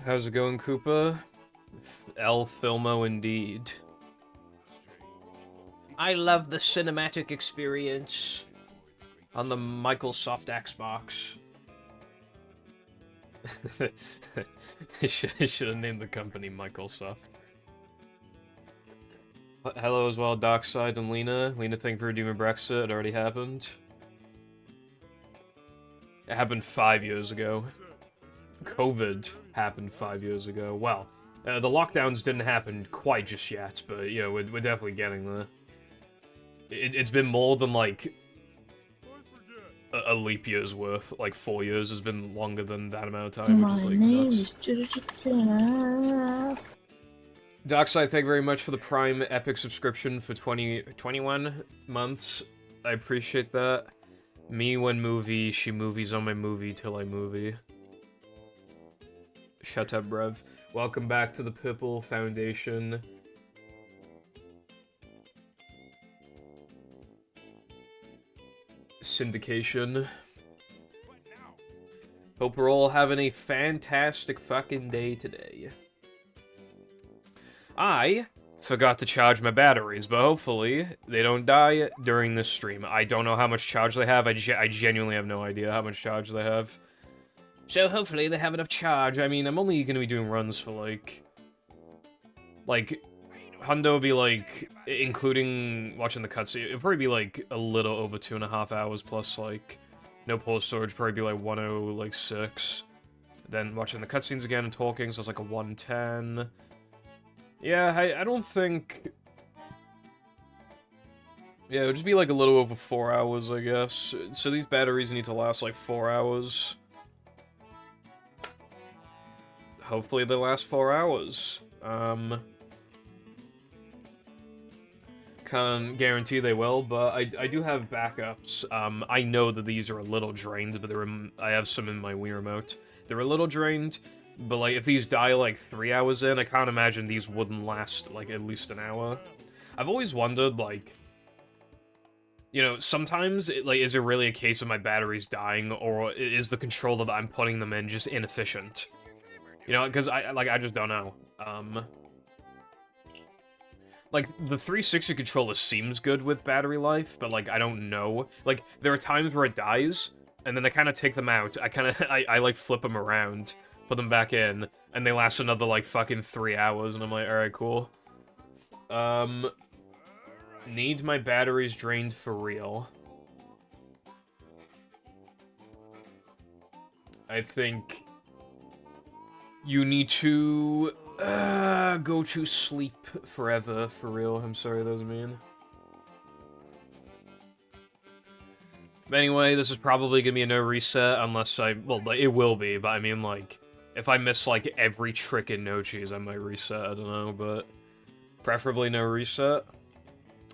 How's it going, Koopa? El Filmo indeed. I love the cinematic experience on the Microsoft Xbox. I should have named the company Microsoft. Hello as well, Darkside and Lena. Lena, thank you for redeeming Brexit. It already happened. It happened 5 years ago. COVID happened 5 years ago. Well, the lockdowns didn't happen quite just yet, but, you know, we're definitely getting there. It's been more than, like, a leap year's worth. Like, 4 years has been longer than that amount of time, which is, like, nuts. Darkside, thank you very much for the Prime Epic subscription for 21 months. I appreciate that. Me when movie, she movies on my movie till I movie. Shut up, bruv. Welcome back to the Pipple Foundation. Syndication. Hope we're all having a fantastic fucking day today. I forgot to charge my batteries, but hopefully they don't die during this stream. I don't know how much charge they have. I genuinely have no idea how much charge they have. So hopefully they have enough charge. I mean, I'm only going to be doing runs for, like, Hundo would be, like, including watching the cutscene, it'd probably be, like, a little over 2.5 hours, plus, like, no pause storage, probably be, like, 106. Then watching the cutscenes again and talking, so it's, like, a 110. Yeah, I don't think... Yeah, it would just be, like, a little over 4 hours, I guess. So these batteries need to last, like, 4 hours. Hopefully they last 4 hours. Can't guarantee they will, but I do have backups. I know that these are a little drained, but I have some in my Wii Remote. They're a little drained, but like if these die like 3 hours in, I can't imagine these wouldn't last like at least an hour. I've always wondered, like, you know, sometimes is it really a case of my batteries dying, or is the controller that I'm putting them in just inefficient? You know, because I just don't know. Like, the 360 controller seems good with battery life, but, like, I don't know. Like, there are times where it dies, and then I kind of take them out. I like, flip them around, put them back in, and they last another, like, fucking 3 hours, and I'm like, alright, cool. Need my batteries drained for real. I think... you need to... go to sleep forever, for real. I'm sorry, that was mean. But anyway, this is probably gonna be a no reset, unless well, it will be, but I mean, like, if I miss, like, every trick in No Cheese, I might reset, I don't know, but preferably no reset.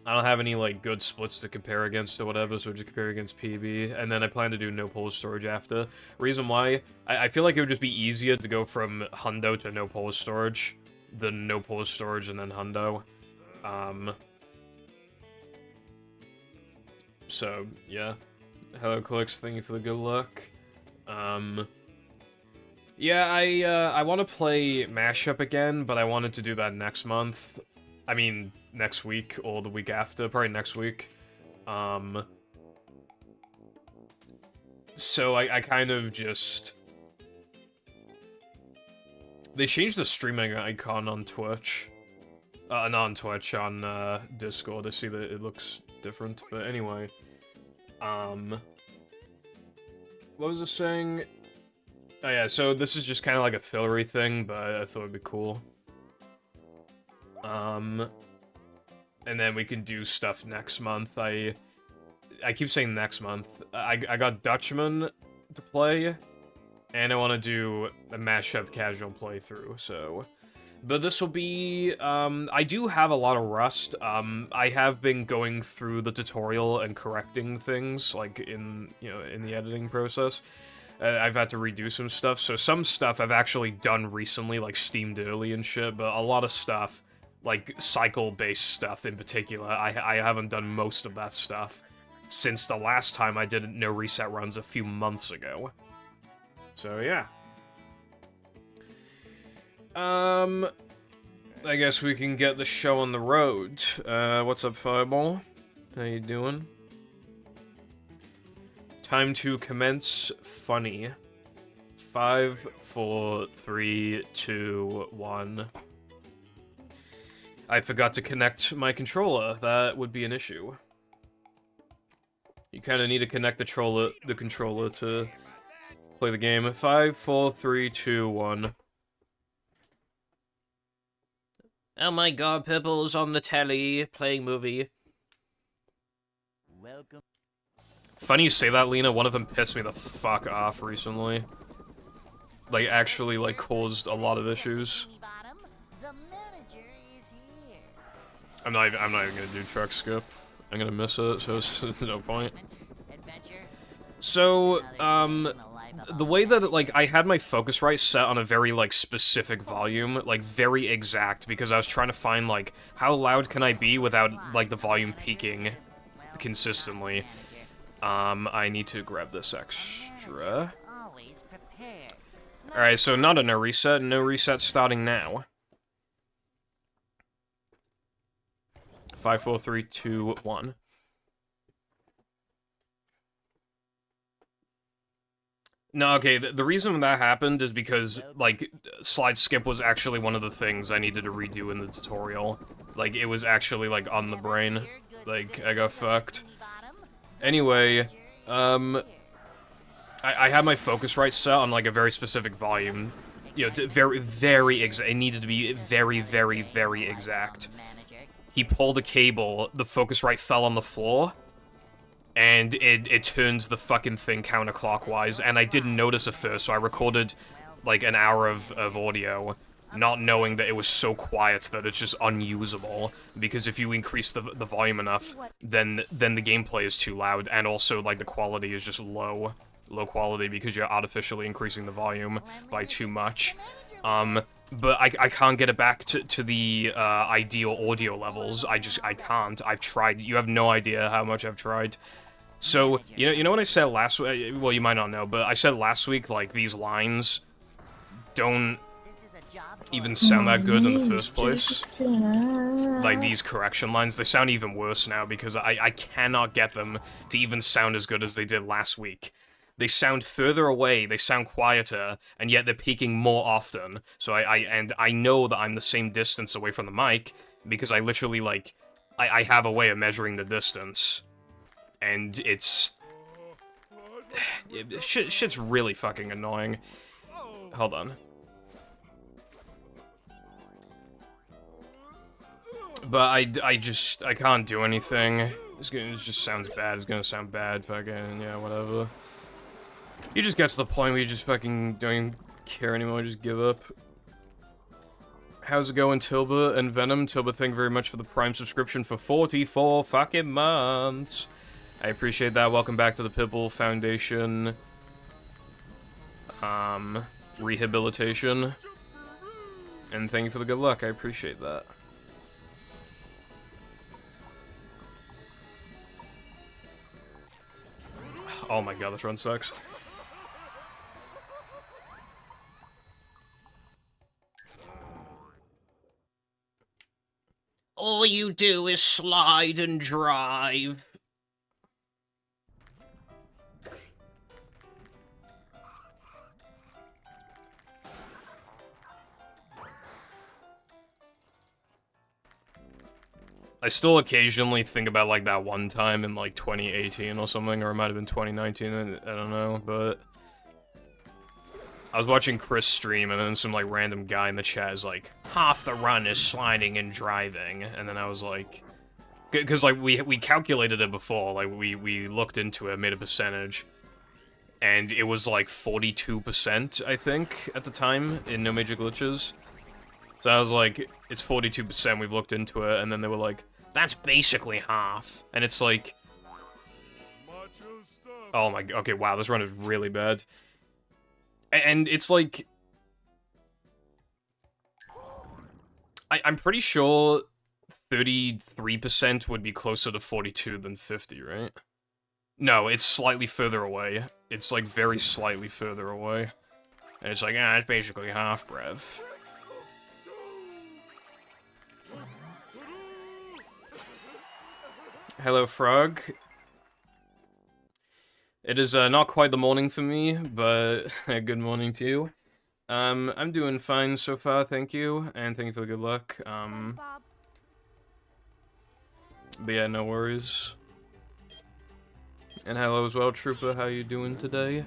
I don't have any, like, good splits to compare against or whatever, so just compare against PB, and then I plan to do no pole storage after. Reason why, I feel like it would just be easier to go from Hundo to no pole storage than no pole storage and then Hundo. So, yeah. Hello, Clicks, thank you for the good luck. Yeah, I want to play Mashup again, but I wanted to do that next month. I mean, next week, or the week after, probably next week. So I kind of just... They changed the streaming icon on Twitch. Not on Twitch, on Discord. I see that it looks different, but anyway. What was I saying? Oh yeah, so this is just kind of like a fillery thing, but I thought it'd be cool. And then we can do stuff next month. I keep saying next month. I got Dutchman to play, and I want to do a mashup casual playthrough, so... But this will be, I do have a lot of Rust. I have been going through the tutorial and correcting things, like, in the editing process. I've had to redo some stuff, so some stuff I've actually done recently, like, steamed early and shit, but a lot of stuff, like, cycle-based stuff in particular, I haven't done most of that stuff. since the last time I did no reset runs a few months ago. So yeah. I guess we can get the show on the road. What's up, Fireball? How you doing? Time to commence funny. 5, 4, 3, 2, 1. I forgot to connect my controller. That would be an issue. You kind of need to connect the controller to play the game. 5, 4, 3, 2, 1. Oh my god, Pipple's on the telly, playing movie. Welcome. Funny you say that, Lena. One of them pissed me the fuck off recently. Like, actually, like, caused a lot of issues. I'm not even gonna do truck skip. I'm gonna miss it, so it's no point. So, the way that, like, I had my Focusrite set on a very, like, specific volume, like, very exact, because I was trying to find, like, how loud can I be without, like, the volume peaking consistently. I need to grab this extra. Alright, so not a no reset. No reset starting now. 5, 4, 3, 2, 1. No, okay, the reason that happened is because, like, slide skip was actually one of the things I needed to redo in the tutorial. Like, it was actually, like, on the brain. Like, I got fucked. Anyway, I had my Focusrite set on, like, a very specific volume. You know, very exact. It needed to be very, very, very exact. He pulled a cable, the Focusrite fell on the floor, and it turns the fucking thing counterclockwise, and I didn't notice at first, so I recorded, like, an hour of audio, not knowing that it was so quiet that it's just unusable, because if you increase the volume enough, then the gameplay is too loud, and also, like, the quality is just low quality because you're artificially increasing the volume by too much. But I can't get it back to the ideal audio levels. I can't. I've tried. You have no idea how much I've tried. So, you know what I said last week? Well, you might not know, but I said last week, like, these lines don't even sound that good in the first place. Like, these correction lines, they sound even worse now because I cannot get them to even sound as good as they did last week. They sound further away, they sound quieter, and yet they're peaking more often. So I know that I'm the same distance away from the mic, because I literally, like, I have a way of measuring the distance. And it's... shit's really fucking annoying. Hold on. But I can't do anything. It just sounds bad, it's gonna sound bad, fucking, yeah, whatever. You just get to the point where you just fucking don't care anymore, just give up. How's it going, Tilba and Venom? Tilba, thank you very much for the Prime subscription for 44 fucking months. I appreciate that. Welcome back to the Pibble Foundation. Rehabilitation. And thank you for the good luck, I appreciate that. Oh my god, this run sucks. All you do is slide and drive. I still occasionally think about, like, that one time in, like, 2018 or something, or it might have been 2019, I don't know, but... I was watching Chris stream, and then some, like, random guy in the chat is like, half the run is sliding and driving, and then I was like... Because, like, we calculated it before, like, we looked into it, made a percentage, and it was, like, 42%, I think, at the time, in No Major Glitches. So I was like, it's 42%, we've looked into it, and then they were like, that's basically half. And it's like... Oh my... Okay, wow, this run is really bad. And it's like... I'm pretty sure 33% would be closer to 42 than 50, right? No, it's slightly further away. It's like very slightly further away. And it's like, it's basically half breath. Hello, Frog. It is not quite the morning for me, but good morning to you. I'm doing fine so far, thank you, and thank you for the good luck. But yeah, no worries. And hello as well, Trooper, how you doing today?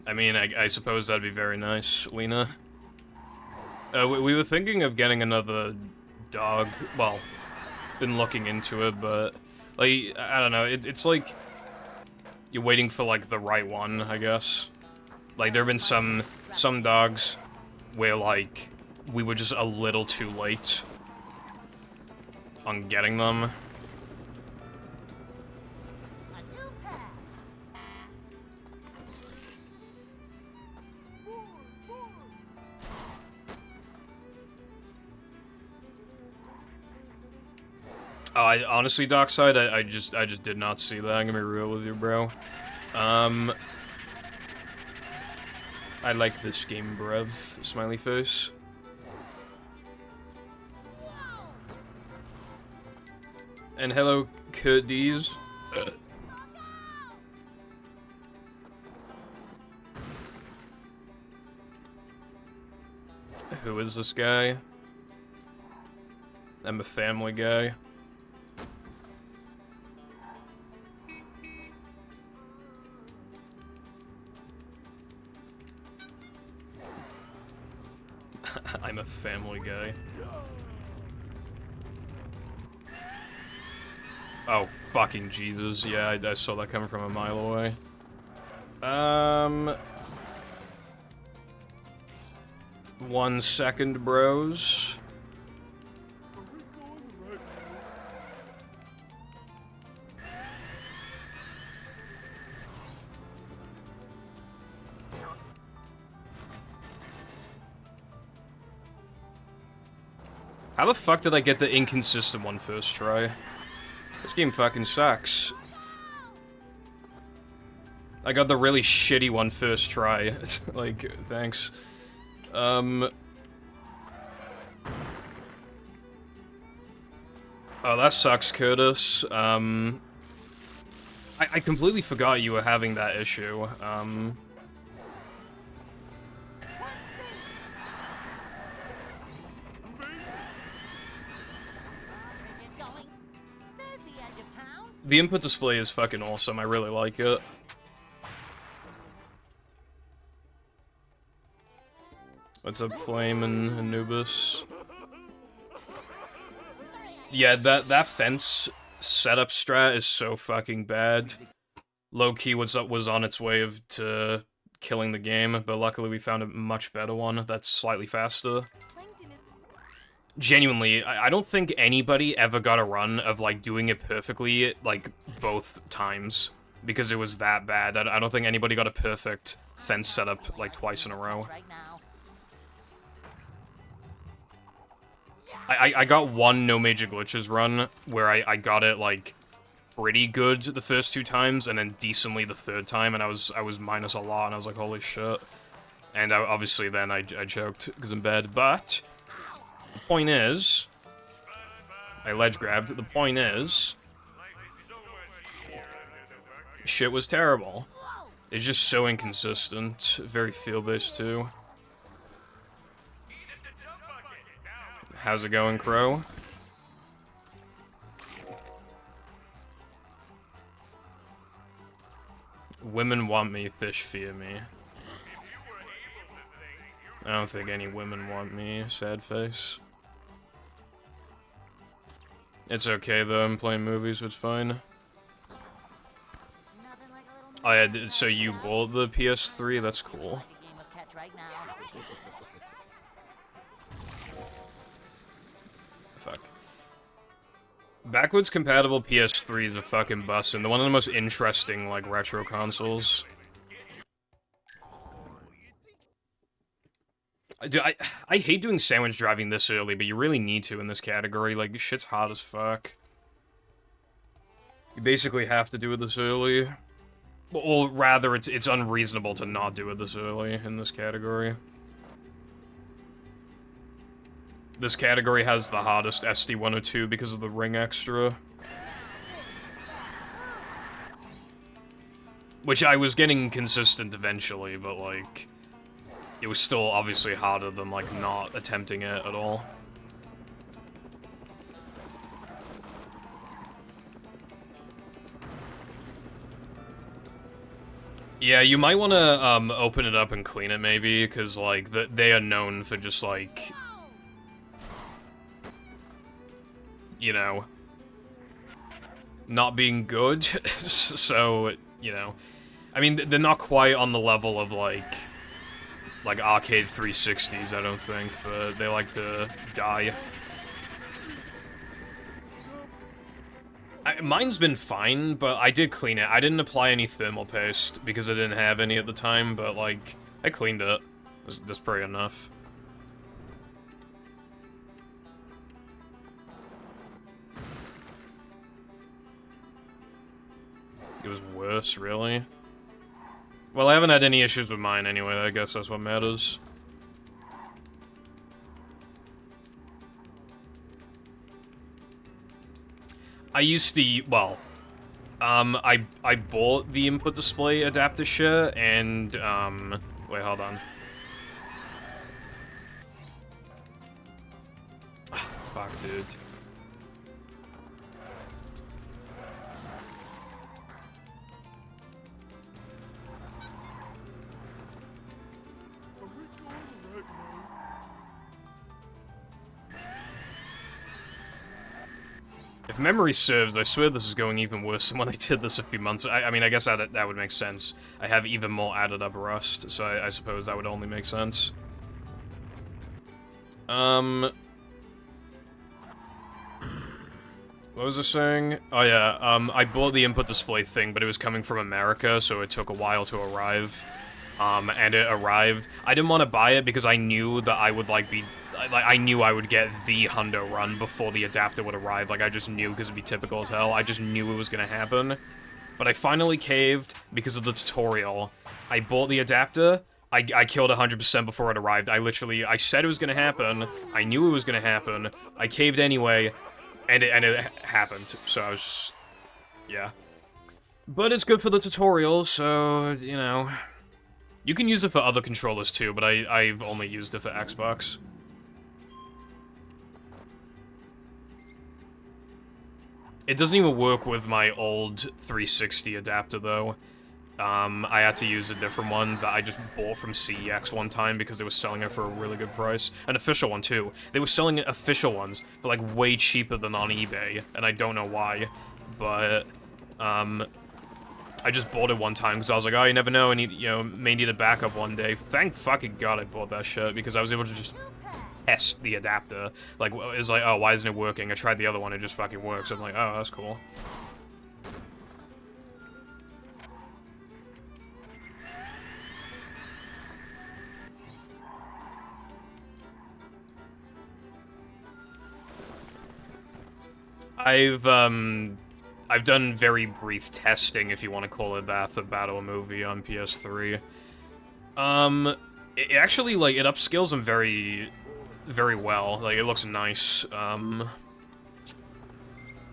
I mean, I suppose that'd be very nice, Lena. We were thinking of getting another dog, well, been looking into it, but, like, I don't know, it's like, you're waiting for, like, the right one, I guess. Like, there have been some dogs where, like, we were just a little too late on getting them. Oh, honestly, Dockside, I just did not see that. I'm gonna be real with you, bro. I like this game, bruv. Smiley face. And hello, Kurt D's. Who is this guy? I'm a family guy. I'm a family guy. Oh, fucking Jesus. Yeah, I saw that coming from a mile away. 1 second, bros. How the fuck did I get the inconsistent one first try? This game fucking sucks. I got the really shitty one first try. Like, thanks. Oh, that sucks, Curtis. I completely forgot you were having that issue. The input display is fucking awesome. I really like it. What's up, Flame and Anubis? Yeah, that fence setup strat is so fucking bad. Low-key was on its way to killing the game, but luckily we found a much better one that's slightly faster. Genuinely, I don't think anybody ever got a run of, like, doing it perfectly, like, both times. Because it was that bad. I don't think anybody got a perfect fence setup, like, twice in a row. I got one no major glitches run, where I got it, like, pretty good the first 2 times, and then decently the 3rd time, and I was minus a lot, and I was like, holy shit. And obviously then I choked, because I'm bad, but... The point is... I ledge grabbed. The point is... Shit was terrible. It's just so inconsistent. Very feel-based, too. How's it going, Crow? Women want me, fish fear me. I don't think any women want me, sad face. It's okay though, I'm playing movies, it's fine. Oh yeah, so you bought the PS3? That's cool. Fuck. Backwards compatible PS3 is a fucking bust, and one of the most interesting, like, retro consoles. Dude, I hate doing sandwich driving this early, but you really need to in this category. Like, shit's hot as fuck. You basically have to do it this early. Or rather, it's unreasonable to not do it this early in this category. This category has the hardest SD-102 because of the ring extra. Which I was getting consistent eventually, but, like, it was still obviously harder than, like, not attempting it at all. Yeah, you might want to, open it up and clean it, maybe, because, like, they are known for just, like... You know... not being good, so, you know... I mean, they're not quite on the level of, like arcade 360s, I don't think, but they like to die. Mine's been fine, but I did clean it. I didn't apply any thermal paste because I didn't have any at the time, but, like, I cleaned it. That's pretty enough. It was worse, really? Well, I haven't had any issues with mine anyway, I guess that's what matters. I used to, well, I bought the input display adapter shit, and, wait, hold on. Fuck, dude. If memory serves, I swear this is going even worse than when I did this a few months. I mean, I guess that would make sense. I have even more added up rust, so I suppose that would only make sense. What was I saying? Oh yeah, I bought the input display thing, but it was coming from America, so it took a while to arrive. And it arrived. I didn't want to buy it because I knew that I would, like, I knew I would get the hundo run before the adapter would arrive. Like, I just knew because it'd be typical as hell. I just knew it was gonna happen. But I finally caved because of the tutorial. I bought the adapter. I killed 100% before it arrived. I said it was gonna happen. I knew it was gonna happen. I caved anyway, and it happened. So I was just, yeah. But it's good for the tutorial, so, you know. You can use it for other controllers too, but I've only used it for Xbox. It doesn't even work with my old 360 adapter, though. I had to use a different one that I just bought from CEX one time because they were selling it for a really good price. An official one, too. They were selling official ones for, like, way cheaper than on eBay, and I don't know why. But, I just bought it one time because I was like, oh, you never know, I need, you know, may need a backup one day. Thank fucking God I bought that shit because I was able to just test the adapter. Like, it was like, oh, why isn't it working? I tried the other one, it just fucking works. I'm like, oh, that's cool. I've done very brief testing, if you want to call it that, for Battle Movie on PS3. It actually, like, it upscales them very well. Like, it looks nice.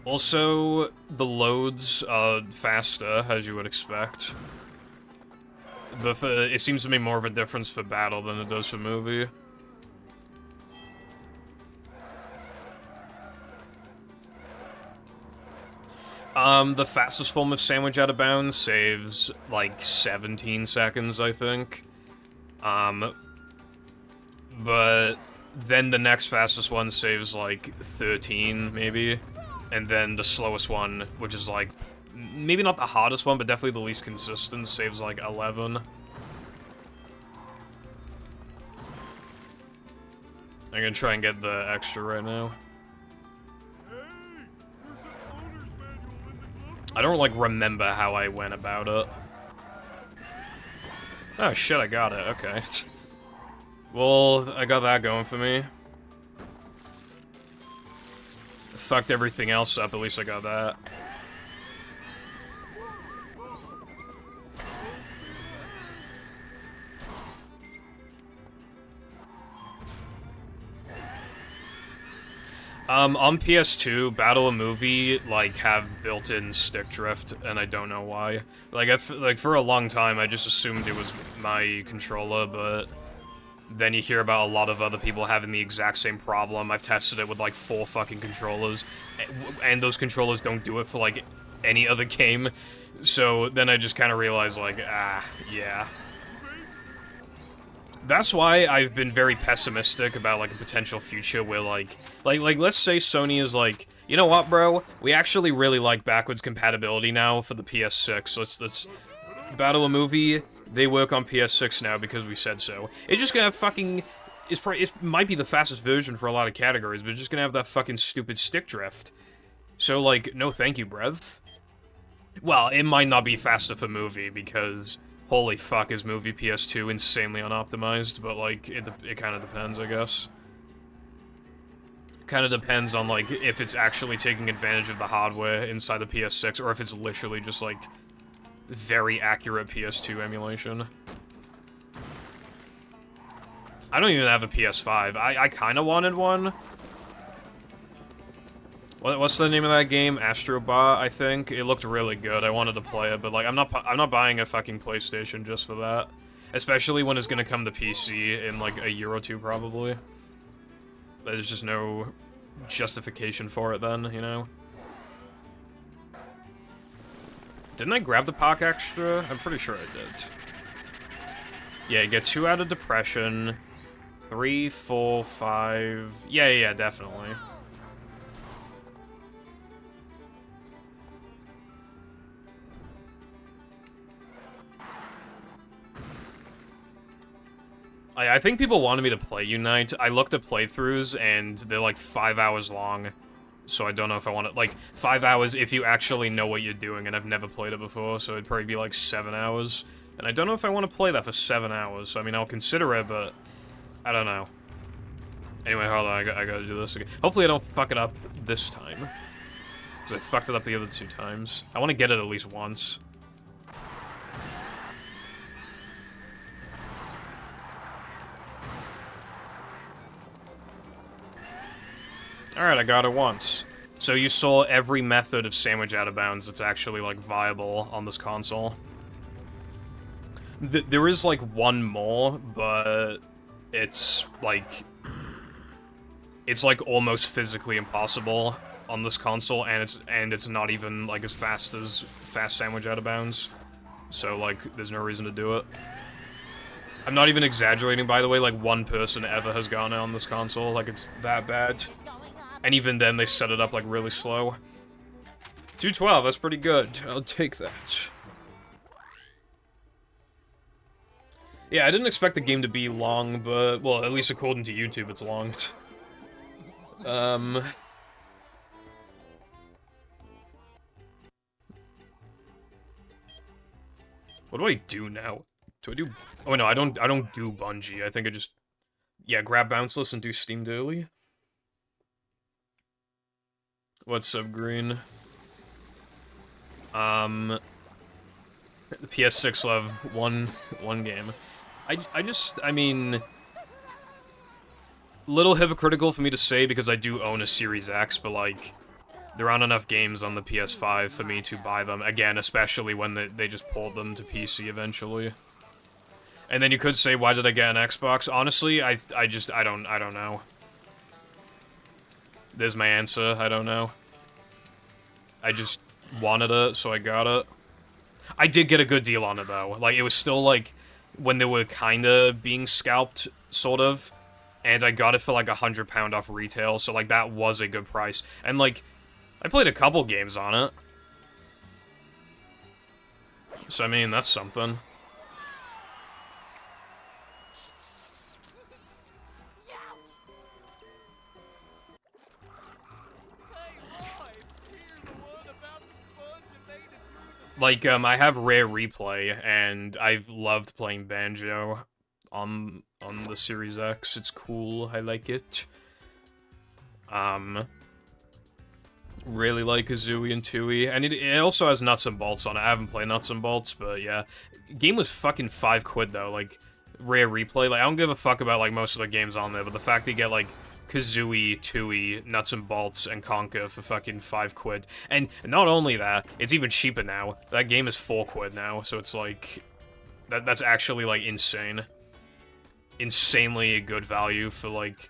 Also, the loads are faster, as you would expect. But it seems to be more of a difference for Battle than it does for Movie. The fastest form of sandwich out of bounds saves, like, 17 seconds, I think. But then the next fastest one saves, like, 13, maybe. And then the slowest one, which is, like, maybe not the hardest one, but definitely the least consistent, saves, like, 11. I'm gonna try and get the extra right now. I don't, like, remember how I went about it. Oh, shit, I got it. Okay. Well, I got that going for me. Fucked everything else up, at least I got that. On PS2, Battle of Movie, like, have built-in stick drift, and I don't know why. Like, like, for a long time, I just assumed it was my controller, but then you hear about a lot of other people having the exact same problem. I've tested it with, like, 4 fucking controllers, and those controllers don't do it for, like, any other game. So then I just kind of realized, like, yeah. That's why I've been very pessimistic about, like, a potential future where, like, let's say Sony is like, you know what, bro? We actually really like backwards compatibility now for the PS6. Let's Battle a Movie, they work on PS6 now because we said so. It's just gonna have fucking... it might be the fastest version for a lot of categories, but it's just gonna have that fucking stupid stick drift. So, like, no thank you, bruv. Well, it might not be faster for movie, because... holy fuck, is movie PS2 insanely unoptimized, but, like, it kind of depends, I guess. Kind of depends on, like, if it's actually taking advantage of the hardware inside the PS6, or if it's literally just, like, very accurate PS2 emulation. I don't even have a PS5. I kind of wanted one. What's the name of that game? Astrobot, I think. It looked really good. I wanted to play it, but like I'm not buying a fucking PlayStation just for that. Especially when it's gonna come to PC in like a year or two, probably. There's just no justification for it then, you know? Didn't I grab the Park Extra? I'm pretty sure I did. Yeah, you get 2 out of Depression. 3, 4, 5... Yeah, definitely. I think people wanted me to play Unite. I looked at playthroughs, and they're like 5 hours long. So I don't know if I want to... like, 5 hours if you actually know what you're doing, and I've never played it before, so it'd probably be like 7 hours. And I don't know if I want to play that for 7 hours, so I mean, I'll consider it, but... I don't know. Anyway, hold on, I gotta do this again. Hopefully I don't fuck it up this time. Because I fucked it up the other 2 times. I want to get it at least once. Alright, I got it once. So you saw every method of sandwich out of bounds that's actually, like, viable on this console. There is, like, one more, but it's, like... it's, like, almost physically impossible on this console, and it's not even, like, as fast sandwich out of bounds. So, like, there's no reason to do it. I'm not even exaggerating, by the way, like, one person ever has gone on this console, like, it's that bad. And even then, they set it up, like, really slow. 212, that's pretty good. I'll take that. Yeah, I didn't expect the game to be long, but... well, at least according to YouTube, it's long. What do I do now? Do I do... oh, no, I don't do Bungie. I think I just... yeah, grab Bounceless and do Steamed early. What's up, Green? The PS6 will have one game. I mean... little hypocritical for me to say because I do own a Series X, but, like, there aren't enough games on the PS5 for me to buy them. Again, especially when they just pulled them to PC eventually. And then you could say, why did I get an Xbox? Honestly, I don't know. There's my answer, I don't know. I just wanted it, so I got it. I did get a good deal on it, though. Like, it was still, like, when they were kinda being scalped, sort of. And I got it for, like, £100 off retail, so, like, that was a good price. And, like, I played a couple games on it. So, I mean, that's something. Like, I have Rare Replay, and I've loved playing Banjo on the Series X. It's cool, I like it. Really like Kazooie and Tooie, and it also has Nuts and Bolts on it. I haven't played Nuts and Bolts, but yeah. Game was fucking £5 though, like, Rare Replay. Like, I don't give a fuck about, like, most of the games on there, but the fact that you get, like, Kazooie, Tooie, Nuts and Bolts, and Conker for fucking 5 quid. And not only that, it's even cheaper now. That game is 4 quid now, so it's like... That's actually, like, insane. Insanely good value for, like...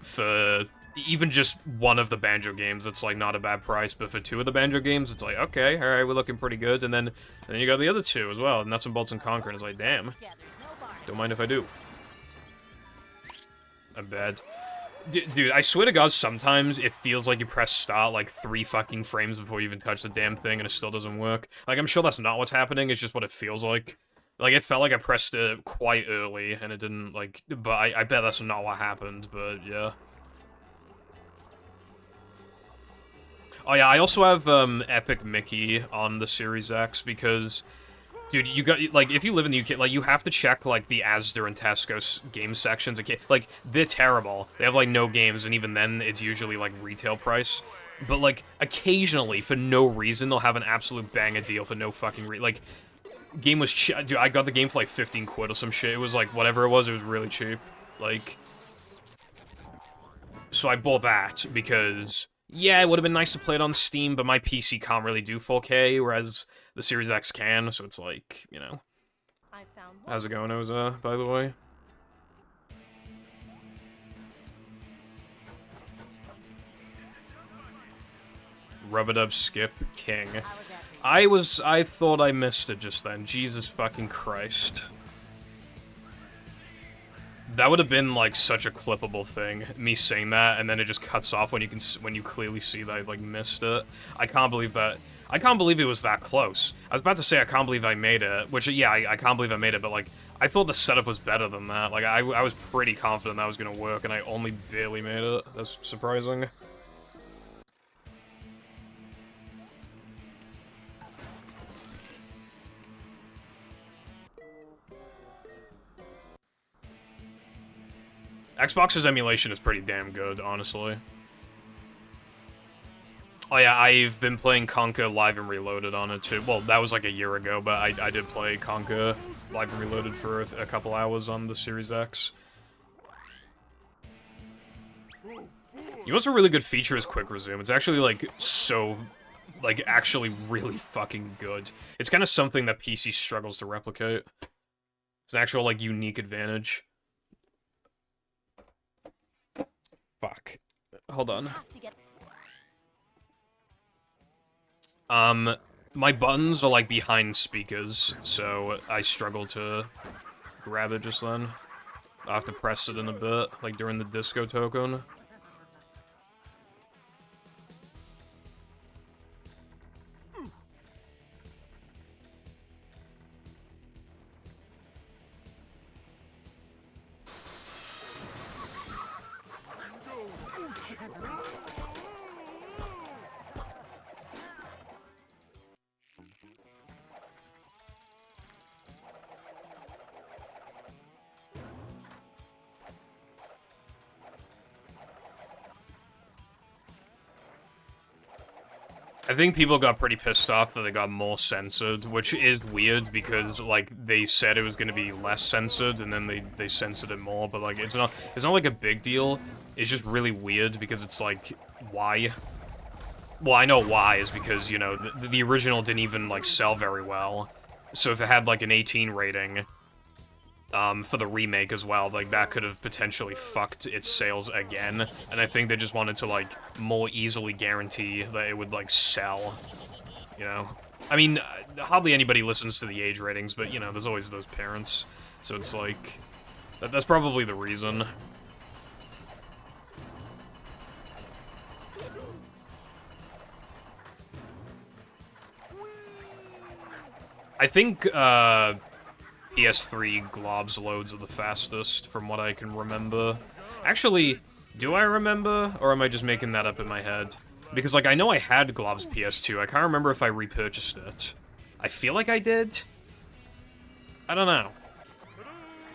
For even just one of the Banjo games, it's, like, not a bad price, but for 2 of the Banjo games, it's like, okay, alright, we're looking pretty good, and then you got the other 2 as well, Nuts and Bolts and Conker, and it's like, damn. Don't mind if I do. I'm bad. Dude, I swear to God, sometimes it feels like you press start like 3 fucking frames before you even touch the damn thing and it still doesn't work. Like, I'm sure that's not what's happening, it's just what it feels like. Like, it felt like I pressed it quite early and it didn't, like, but I bet that's not what happened, but yeah. Oh yeah, I also have, Epic Mickey on the Series X because... Dude, you got, like, if you live in the UK, like, you have to check, like, the Asda and Tesco game sections. Like, they're terrible. They have, like, no games, and even then, it's usually, like, retail price. But, like, occasionally, for no reason, they'll have an absolute banger deal for no fucking like, game was dude, I got the game for, like, 15 quid or some shit. It was, like, whatever it was really cheap. Like, so I bought that, because, yeah, it would have been nice to play it on Steam, but my PC can't really do 4K, whereas... The Series X can, so it's like, you know. How's it going, Oza, by the way? Rub-a-dub skip king. I thought I missed it just then. Jesus fucking Christ. That would have been, like, such a clippable thing, me saying that, and then it just cuts off when you clearly see that I, like, missed it. I can't believe that. I can't believe it was that close. I was about to say I can't believe I made it, which, yeah, I can't believe I made it, but, like, I thought the setup was better than that. Like, I was pretty confident that was gonna work, and I only barely made it. That's surprising. Xbox's emulation is pretty damn good, honestly. Oh yeah, I've been playing Conker Live and Reloaded on it too. Well, that was like a year ago, but I did play Conker Live and Reloaded for a couple hours on the Series X. You know what's a really good feature is Quick Resume. It's actually, like, so... Like, actually really fucking good. It's kind of something that PC struggles to replicate. It's an actual, like, unique advantage. Fuck. Hold on. My buttons are, like, behind speakers, so I struggle to grab it just then. I'll have to press it in a bit, like during the disco token. I think people got pretty pissed off that they got more censored, which is weird because, like, they said it was gonna be less censored and then they censored it more, but, like, it's not like a big deal. It's just really weird because it's like, why? Well, I know why is because, you know, the original didn't even, like, sell very well. So if it had, like, an 18 rating, for the remake as well, like, that could have potentially fucked its sales again, and I think they just wanted to, like, more easily guarantee that it would, like, sell, you know? I mean, hardly anybody listens to the age ratings, but, you know, there's always those parents, so it's like, that's probably the reason. I think, PS3 globs loads are the fastest, from what I can remember. Actually, do I remember, or am I just making that up in my head? Because, like, I know I had globs PS2, I can't remember if I repurchased it. I feel like I did? I don't know.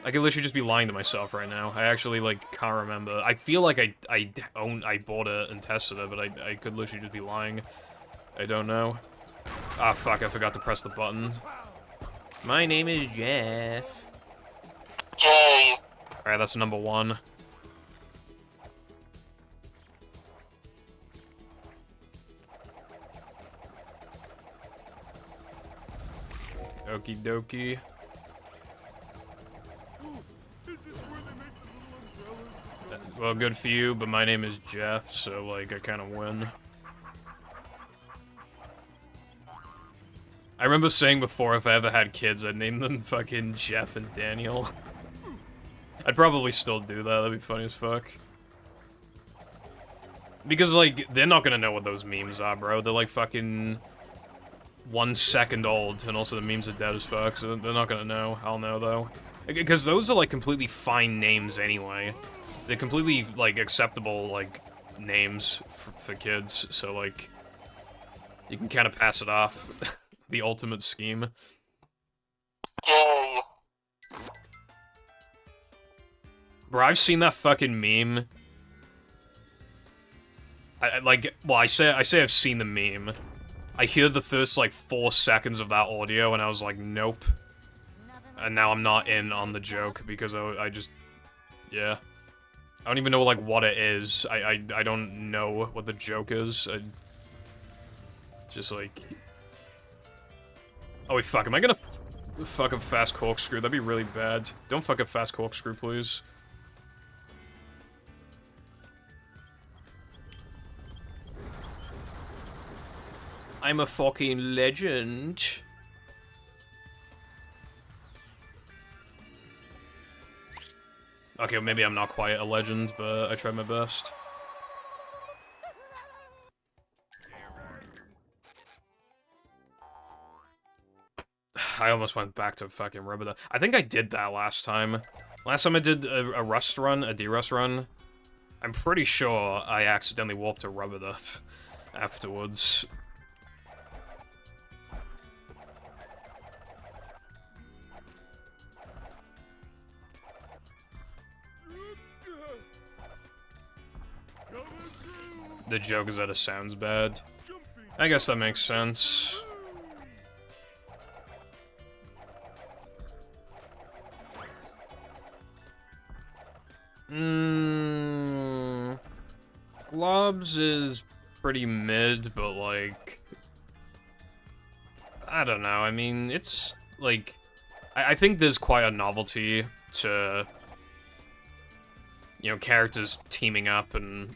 I could literally just be lying to myself right now. I actually, like, can't remember. I feel like I bought it and tested it, but I could literally just be lying. I don't know. Ah, fuck, I forgot to press the button. My name is Jeff. Yay. Alright, that's number 1. Okie dokie. Well, good for you, but my name is Jeff, so, like, I kind of win. I remember saying before if I ever had kids, I'd name them fucking Jeff and Daniel. I'd probably still do that, that'd be funny as fuck. Because, like, they're not gonna know what those memes are, bro. They're, like, fucking 1 second old, and also the memes are dead as fuck, so they're not gonna know. I'll know, though. Because those are, like, completely fine names anyway. They're completely, like, acceptable, like, names for kids, so, like, you can kind of pass it off. The ultimate scheme. Bro, I've seen that fucking meme. I say I've seen the meme. I hear the first, like, 4 seconds of that audio, and I was like, nope. And now I'm not in on the joke, because I just... Yeah. I don't even know, like, what it is. I don't know what the joke is. Just, like... Oh, wait, fuck. Am I gonna fuck a fast corkscrew? That'd be really bad. Don't fuck a fast corkscrew, please. I'm a fucking legend. Okay, well, maybe I'm not quite a legend, but I tried my best. I almost went back to fucking rubber duck. I think I did that last time. Last time I did a rust run, a D-rust run, I'm pretty sure I accidentally warped a rubber duck afterwards. The joke is that it sounds bad. I guess that makes sense. Globs is pretty mid, but, like... I don't know, I mean, it's, like... I think there's quite a novelty to... You know, characters teaming up and...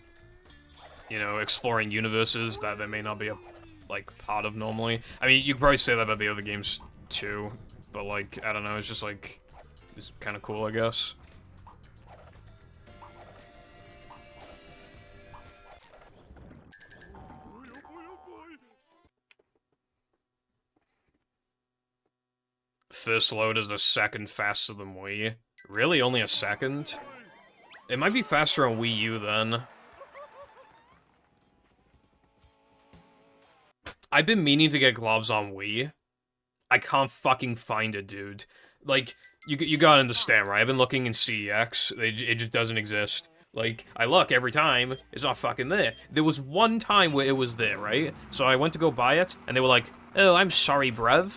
You know, exploring universes that they may not be a, like, part of normally. I mean, you could probably say that about the other games, too. But, like, I don't know, it's just, like... It's kind of cool, I guess. First load is a second faster than Wii. Really? Only a second? It might be faster on Wii U, then. I've been meaning to get gloves on Wii. I can't fucking find it, dude. Like, you gotta understand, right? I've been looking in CEX. It just doesn't exist. Like, I look every time, it's not fucking there. There was one time where it was there, right? So I went to go buy it, and they were like, oh, I'm sorry, bruv.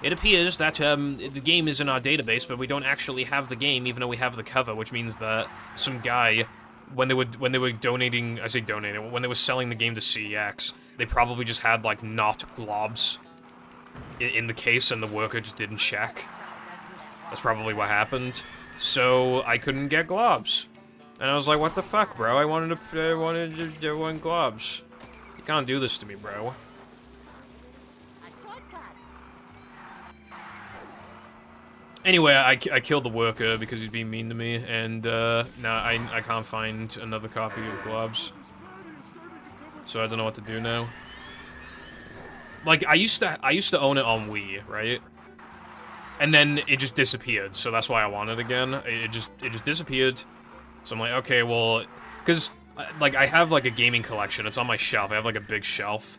It appears that, the game is in our database, but we don't actually have the game, even though we have the cover, which means that some guy, when they were donating, I say donating, when they were selling the game to CEX, they probably just had, like, not globs in the case, and the worker just didn't check. That's probably what happened. So, I couldn't get globs. And I was like, what the fuck, bro? I wanted globs. You can't do this to me, bro. Anyway, I killed the worker because he's being mean to me, and, now I can't find another copy of globs. So I don't know what to do now. Like, I used to own it on Wii, right? And then it just disappeared, so that's why I want it again. It just disappeared. So I'm like, okay, well, because, like, I have, like, a gaming collection. It's on my shelf. I have, like, a big shelf.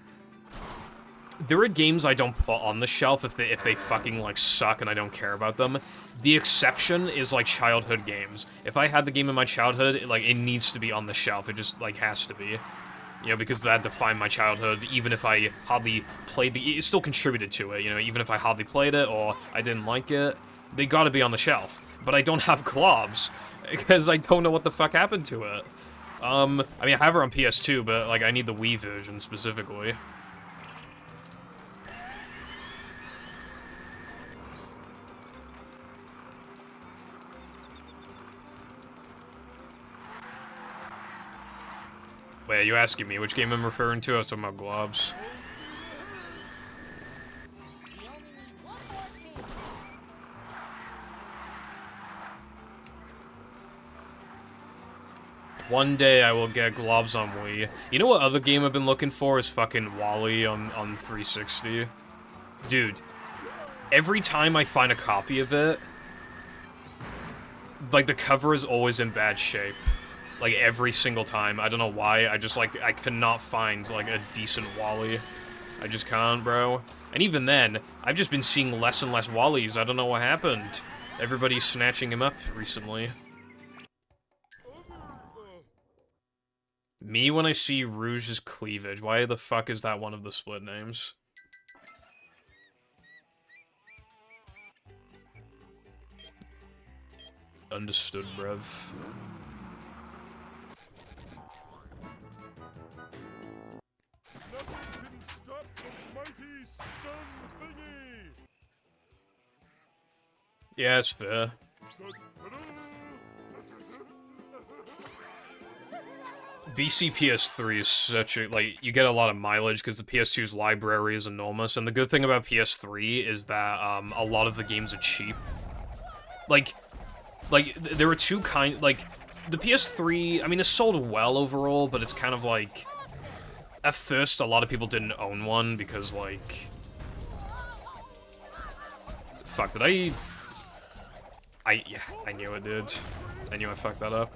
There are games I don't put on the shelf if they fucking, like, suck and I don't care about them. The exception is, like, childhood games. If I had the game in my childhood, it needs to be on the shelf. It just, like, has to be. You know, because that defined my childhood, even if I hardly played it still contributed to it, you know, even if I hardly played it or I didn't like it, they gotta be on the shelf. But I don't have globs, because I don't know what the fuck happened to it. I mean, I have her on PS2, but, like, I need the Wii version specifically. Wait, are you asking me which game I'm referring to? I was talking about globs. One day I will get globs on Wii. You know what other game I've been looking for is fucking Wally on 360? Dude, every time I find a copy of it, like, the cover is always in bad shape. Like, every single time. I don't know why, I just, like, I cannot find, like, a decent Wally. I just can't, bro. And even then, I've just been seeing less and less Wallies. I don't know what happened. Everybody's snatching him up recently. Me when I see Rouge's cleavage. Why the fuck is that one of the split names? Understood, bruv. Yeah, it's fair. BC PS3 is such a, like, you get a lot of mileage because the PS2's library is enormous, and the good thing about PS3 is that, a lot of the games are cheap. Like, there are two like, the PS3, I mean, it's sold well overall, but it's kind of like, at first, a lot of people didn't own one because, like, fuck, did yeah, I knew it did. I knew I fucked that up.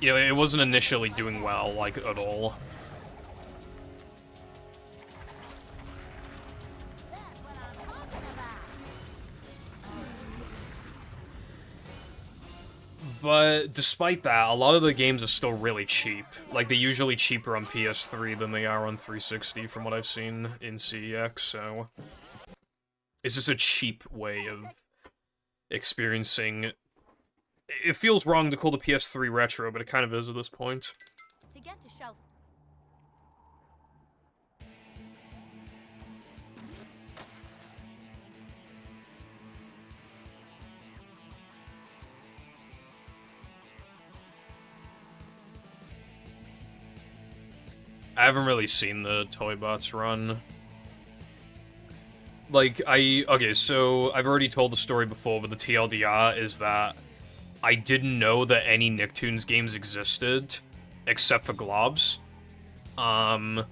You know, it wasn't initially doing well, like, at all. But despite that, a lot of the games are still really cheap. Like, they're usually cheaper on PS3 than they are on 360 from what I've seen in CEX, so... It's just a cheap way of experiencing... It feels wrong to call the PS3 retro, but it kind of is at this point. To get to shelves. I haven't really seen the Toy Bots run. Like, okay, so I've already told the story before, but the TLDR is that I didn't know that any Nicktoons games existed, except for Globs. And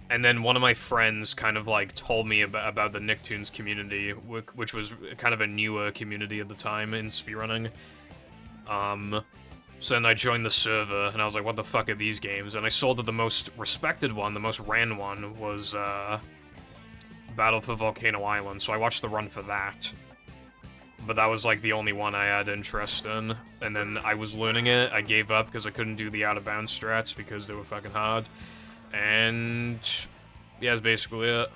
then one of my friends kind of, like, told me about the Nicktoons community, which was kind of a newer community at the time in speedrunning. So then I joined the server, and I was like, what the fuck are these games? And I saw that the most respected one, the most ran one, was, Battle for Volcano Island, so I watched the run for that. But that was, like, the only one I had interest in. And then I was learning it, I gave up because I couldn't do the out-of-bounds strats because they were fucking hard. And... yeah, that's basically it.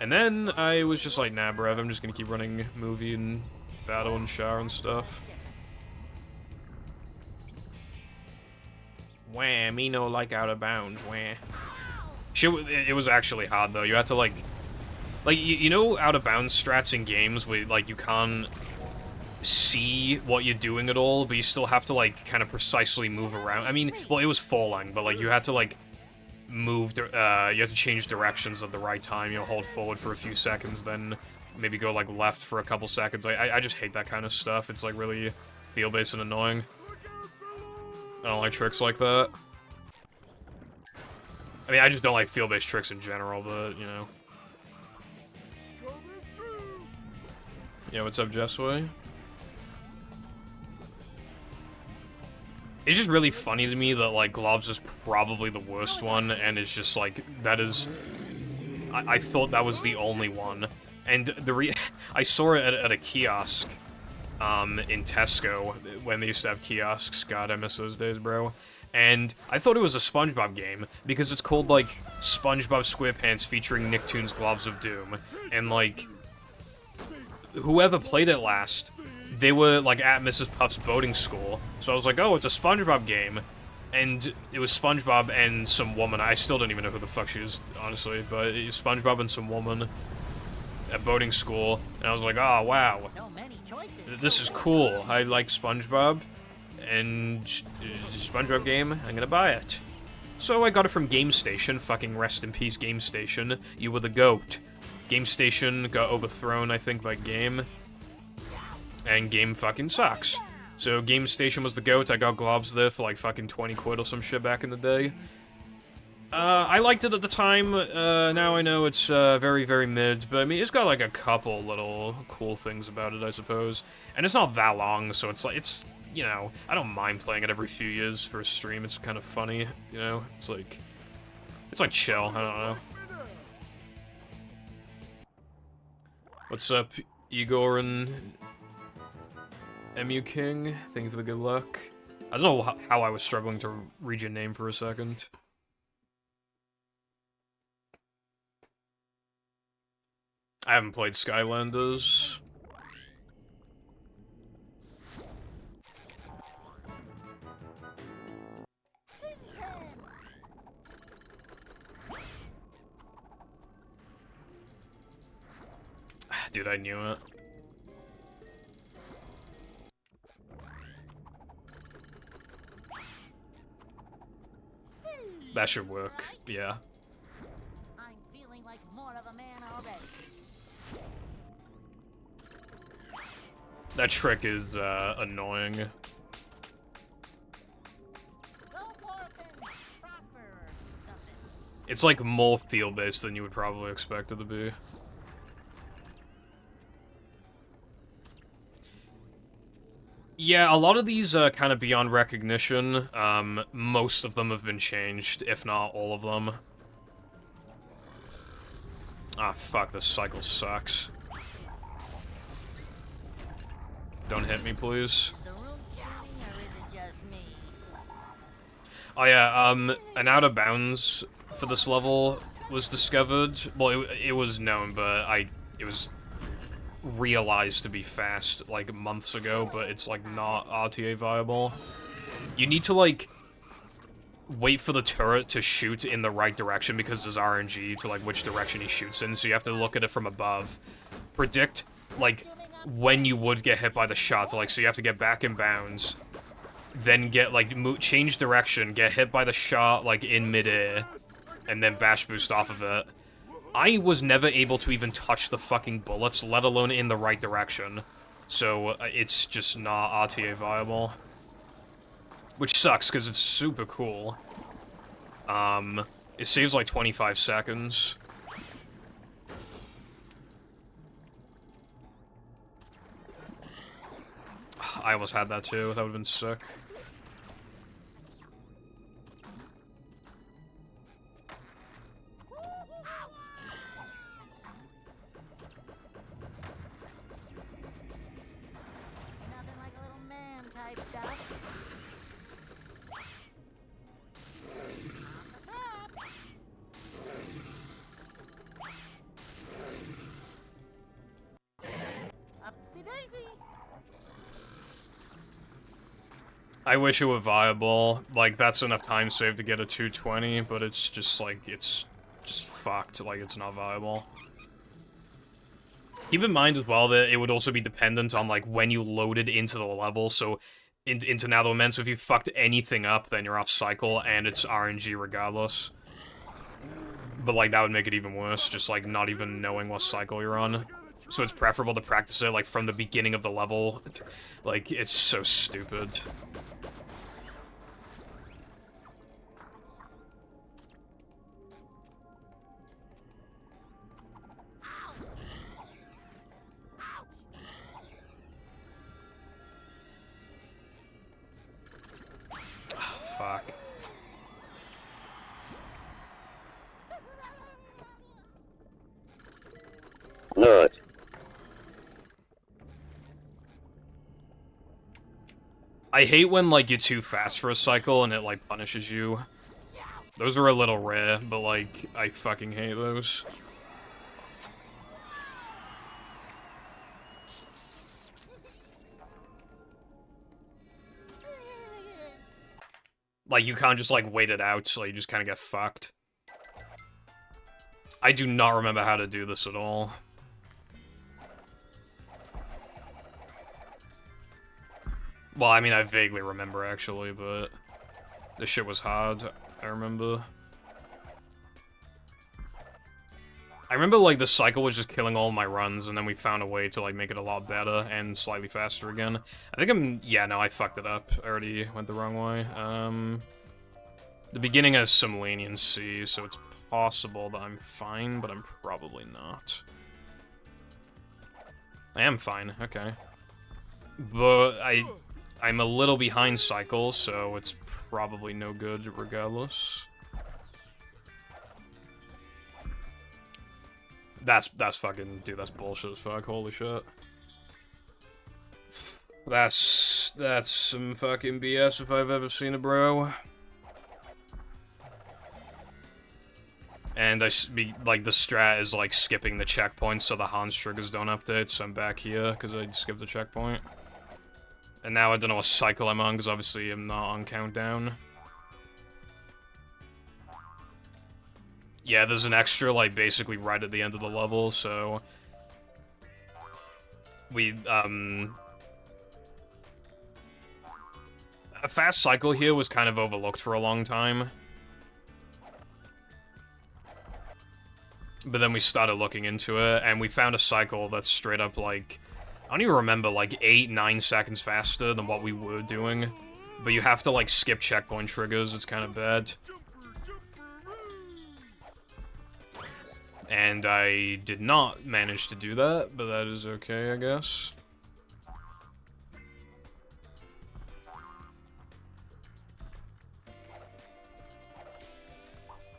And then I was just like, nah, bruv, I'm just gonna keep running movie and battle and Char and stuff. Wah, me no like out-of-bounds, wah. Shit, it was actually hard, though. You had to, like, you know out-of-bounds strats in games where, like, you can't see what you're doing at all, but you still have to, like, kind of precisely move around. I mean, well, it was falling, but, like, you had to, like, move, you had to change directions at the right time, you know, hold forward for a few seconds, then maybe go, like, left for a couple seconds. I just hate that kind of stuff. It's, like, really feel-based and annoying. I don't like tricks like that. I mean, I just don't like feel-based tricks in general, but, you know. Yeah, what's up, Jessway? It's just really funny to me that, like, Globs is probably the worst one, and it's just, like, that is... I thought that was the only one. And I saw it at a kiosk, in Tesco, when they used to have kiosks. God, I miss those days, bro. And I thought it was a SpongeBob game, because it's called, like, SpongeBob SquarePants featuring Nicktoons Globs of Doom. And, like, whoever played it last, they were, like, at Mrs. Puff's boating school. So I was like, oh, it's a SpongeBob game. And it was SpongeBob and some woman. I still don't even know who the fuck she is, honestly, but it was SpongeBob and some woman at boating school, and I was like, oh, wow. This is cool. I like SpongeBob, and SpongeBob game, I'm gonna buy it. So I got it from GameStation, fucking rest in peace GameStation. You were the GOAT. GameStation got overthrown, I think, by Game, and Game fucking sucks. So GameStation was the GOAT. I got globs there for like fucking 20 quid or some shit back in the day. I liked it at the time. Now I know it's very, very mid, but I mean, it's got like a couple little cool things about it, I suppose. And it's not that long, so it's like, it's, you know, I don't mind playing it every few years for a stream. It's kind of funny, you know? It's like chill, I don't know. What's up, Igor and MU King? Thank you for the good luck. I don't know how I was struggling to read your name for a second. I haven't played Skylanders. Dude, I knew it. That should work, yeah. I'm feeling like more of a man already. That trick is, annoying. Go forth and prosper or something. It's like more feel-based than you would probably expect it to be. Yeah, a lot of these kind of beyond recognition. Most of them have been changed, if not all of them. Ah, fuck, this cycle sucks. Don't hit me, please. The room spinning or is it just me? Oh yeah, an out of bounds for this level was discovered. Well, it was known, but it was realized to be fast like months ago, but it's like not RTA viable. You need to like wait for the turret to shoot in the right direction because there's RNG to like which direction he shoots in, so you have to look at it from above. Predict like when you would get hit by the shot, like so you have to get back in bounds, then get like change direction, get hit by the shot like in midair, and then bash boost off of it. I was never able to even touch the fucking bullets, let alone in the right direction. So, it's just not RTA viable. Which sucks, because it's super cool. It saves like 25 seconds. I almost had that too, that would've been sick. Nothing like a little man type stuff. Upsy daisy. I wish it were viable. Like, that's enough time saved to get a 220, but it's just, like, it's just fucked. Like, it's not viable. Keep in mind as well that it would also be dependent on, like, when you loaded into the level, so into Now the Lament, so if you fucked anything up, then you're off cycle, and it's RNG regardless. But, like, that would make it even worse, just, like, not even knowing what cycle you're on. So it's preferable to practice it, like, from the beginning of the level. Like, it's so stupid. Fuck. Nerd. I hate when, like, you're too fast for a cycle and it, like, punishes you. Those are a little rare, but, like, I fucking hate those. Like, you can't just, like, wait it out, so you just kind of get fucked. I do not remember how to do this at all. Well, I mean, I vaguely remember, actually, but this shit was hard, I remember. I remember, like, the cycle was just killing all my runs, and then we found a way to, like, make it a lot better and slightly faster again. I think yeah, no, I fucked it up. I already went the wrong way. The beginning has some leniency, so it's possible that I'm fine, but I'm probably not. I am fine, okay. But I'm a little behind cycle, so it's probably no good regardless. That's fucking, dude, that's bullshit as fuck, holy shit. That's some fucking BS if I've ever seen it, bro. And like, the strat is, like, skipping the checkpoints so the Hans triggers don't update, so I'm back here, because I skipped the checkpoint. And now I don't know what cycle I'm on, because obviously I'm not on countdown. Yeah, there's an extra, like, basically right at the end of the level, so... a fast cycle here was kind of overlooked for a long time. But then we started looking into it, and we found a cycle that's straight up, like... I don't even remember, like, 8-9 seconds faster than what we were doing. But you have to, like, skip checkpoint triggers, it's kind of bad. And I did not manage to do that, but that is okay, I guess.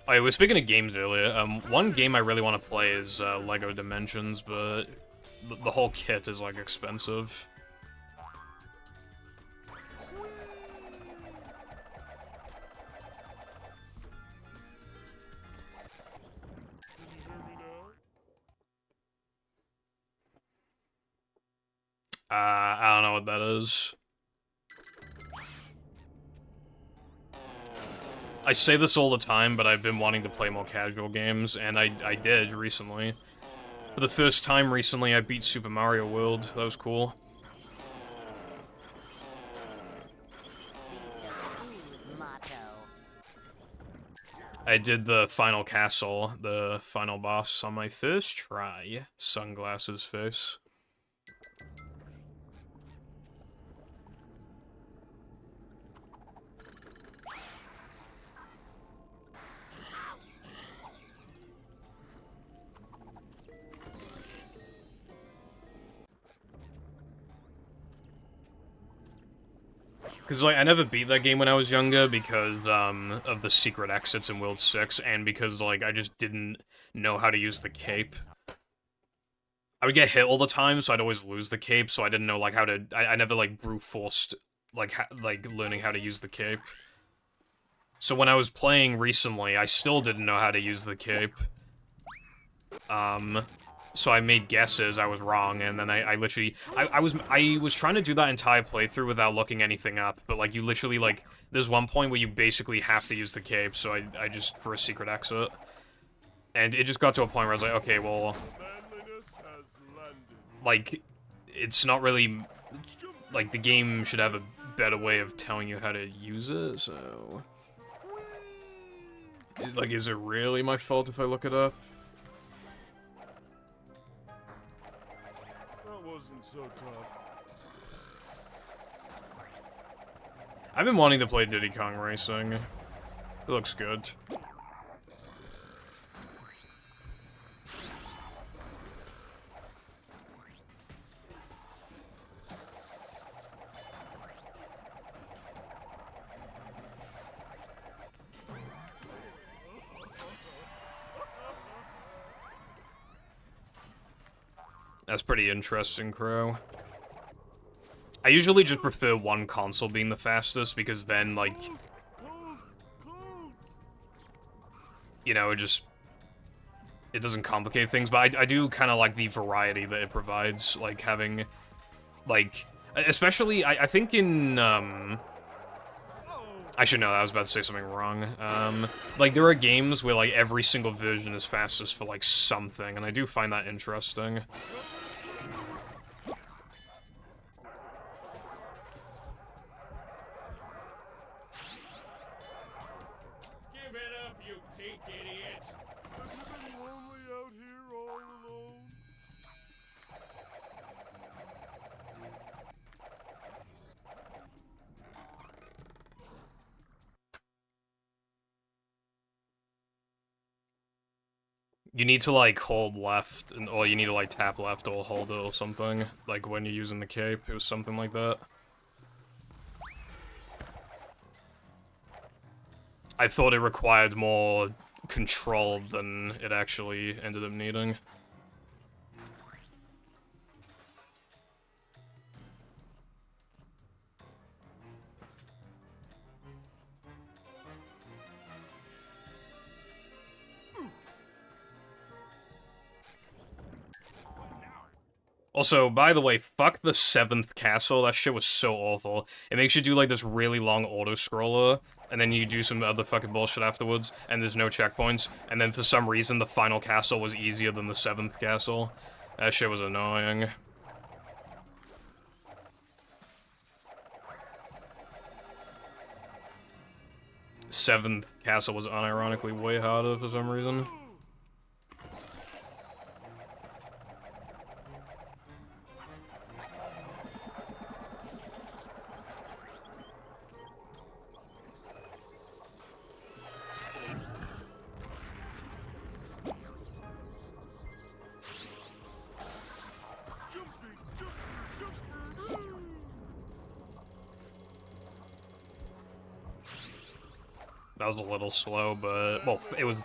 Oh, yeah, we were speaking of games earlier. One game I really want to play is LEGO Dimensions, but the whole kit is, like, expensive. I don't know what that is. I say this all the time, but I've been wanting to play more casual games, and I did recently. For the first time recently, I beat Super Mario World. That was cool. I did the final castle, the final boss, on my first try. Sunglasses face. Because, like, I never beat that game when I was younger because, of the secret exits in World 6, and because, like, I just didn't know how to use the cape. I would get hit all the time, so I'd always lose the cape, so I didn't know, like, how to... I never, like, brute forced, like, learning how to use the cape. So when I was playing recently, I still didn't know how to use the cape. So I made guesses, I was wrong, and then I literally... I was trying to do that entire playthrough without looking anything up, but, like, you literally, like... There's one point where you basically have to use the cape, so I just... For a secret exit. And it just got to a point where I was like, okay, well... Like, it's not really... Like, the game should have a better way of telling you how to use it, so... Like, is it really my fault if I look it up? So tough. I've been wanting to play Diddy Kong Racing. It looks good. That's pretty interesting, Crow. I usually just prefer one console being the fastest, because then, like... You know, it doesn't complicate things, but I do kind of like the variety that it provides, like, having... Like, especially, I think in, I Actually, no, I was about to say something wrong. Like, there are games where, like, every single version is fastest for, like, something, and I do find that interesting. Give it up, you pink idiot! Has it been lonely out here all alone? You need to, like, hold left, or you need to, like, tap left or hold it or something. Like, when you're using the cape, it was something like that. I thought it required more control than it actually ended up needing. Also, by the way, fuck the 7th castle, that shit was so awful. It makes you do, like, this really long auto-scroller, and then you do some other fucking bullshit afterwards, and there's no checkpoints, and then for some reason the final castle was easier than the 7th castle. That shit was annoying. Seventh castle was unironically way harder for some reason. That was a little slow, but well, it was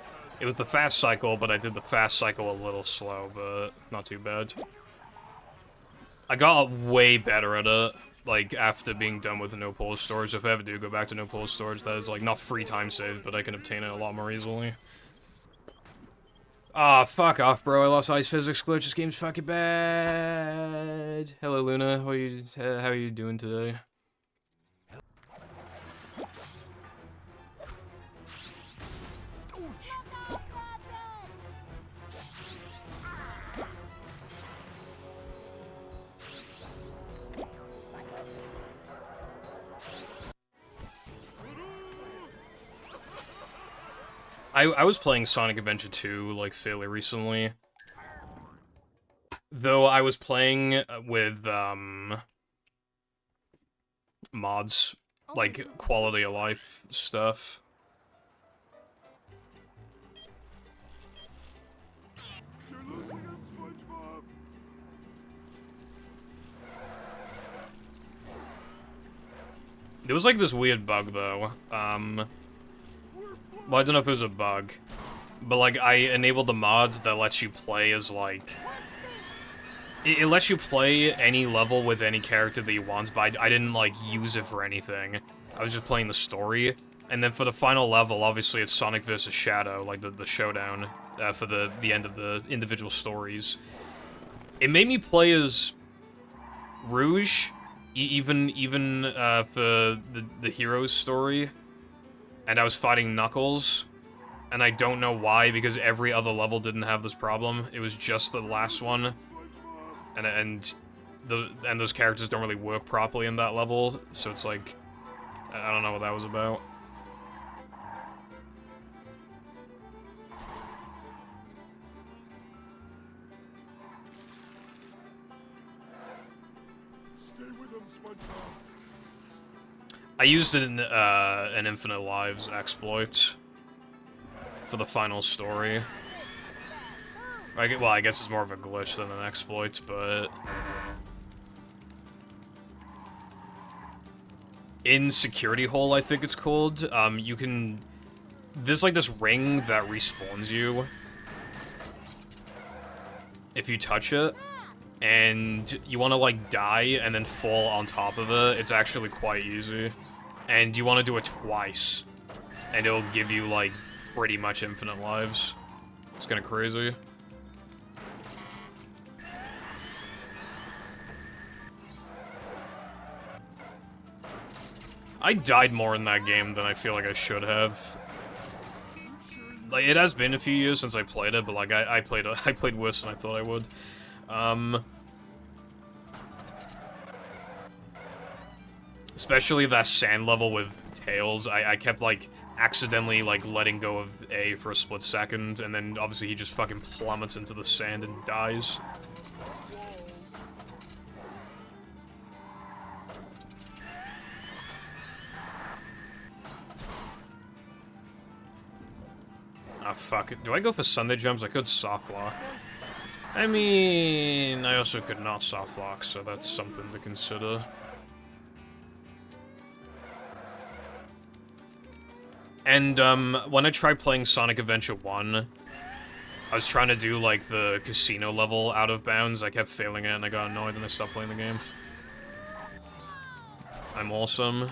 the fast cycle, but I did the fast cycle a little slow, but not too bad. I got way better at it, like, after being done with the no pause storage. If I ever do go back to no pause storage, that is, like, not free time save, but I can obtain it a lot more easily. Ah, fuck off, bro. I lost ice physics glitch. This game's fucking bad. Hello, Luna. How are you doing today? I was playing Sonic Adventure 2, like, fairly recently. Though I was playing with, mods. Like, quality of life stuff. You're losing him, SpongeBob! There was, like, this weird bug, though. Well, I don't know if it was a bug. But, like, I enabled the mods that lets you play as, like... It lets you play any level with any character that you want, but I didn't, like, use it for anything. I was just playing the story. And then for the final level, obviously, it's Sonic vs. Shadow, like, the showdown, for the end of the individual stories. It made me play as Rouge, even for the hero's story. And I was fighting Knuckles, and I don't know why, because every other level didn't have this problem. It was just the last one, and those characters don't really work properly in that level, so it's like, I don't know what that was about. Stay with him, SpongeBob! I used an Infinite Lives exploit for the final story. Well, I guess it's more of a glitch than an exploit, but... In Security Hole, I think it's called, you can... There's, like, this ring that respawns you if you touch it, and you want to, like, die and then fall on top of it. It's actually quite easy. And you want to do it twice, and it'll give you, like, pretty much infinite lives. It's kind of crazy. I died more in that game than I feel like I should have. Like, it has been a few years since I played it, but like, I played worse than I thought I would. Especially that sand level with Tails, I kept, like, accidentally, like, letting go of A for a split second, and then obviously he just fucking plummets into the sand and dies. Ah, fuck it. Do I go for Sunday jumps? I could soft lock. I mean, I also could not soft lock, so that's something to consider. And, when I tried playing Sonic Adventure 1, I was trying to do, like, the casino level out of bounds. I kept failing it, and I got annoyed, and I stopped playing the game. I'm awesome.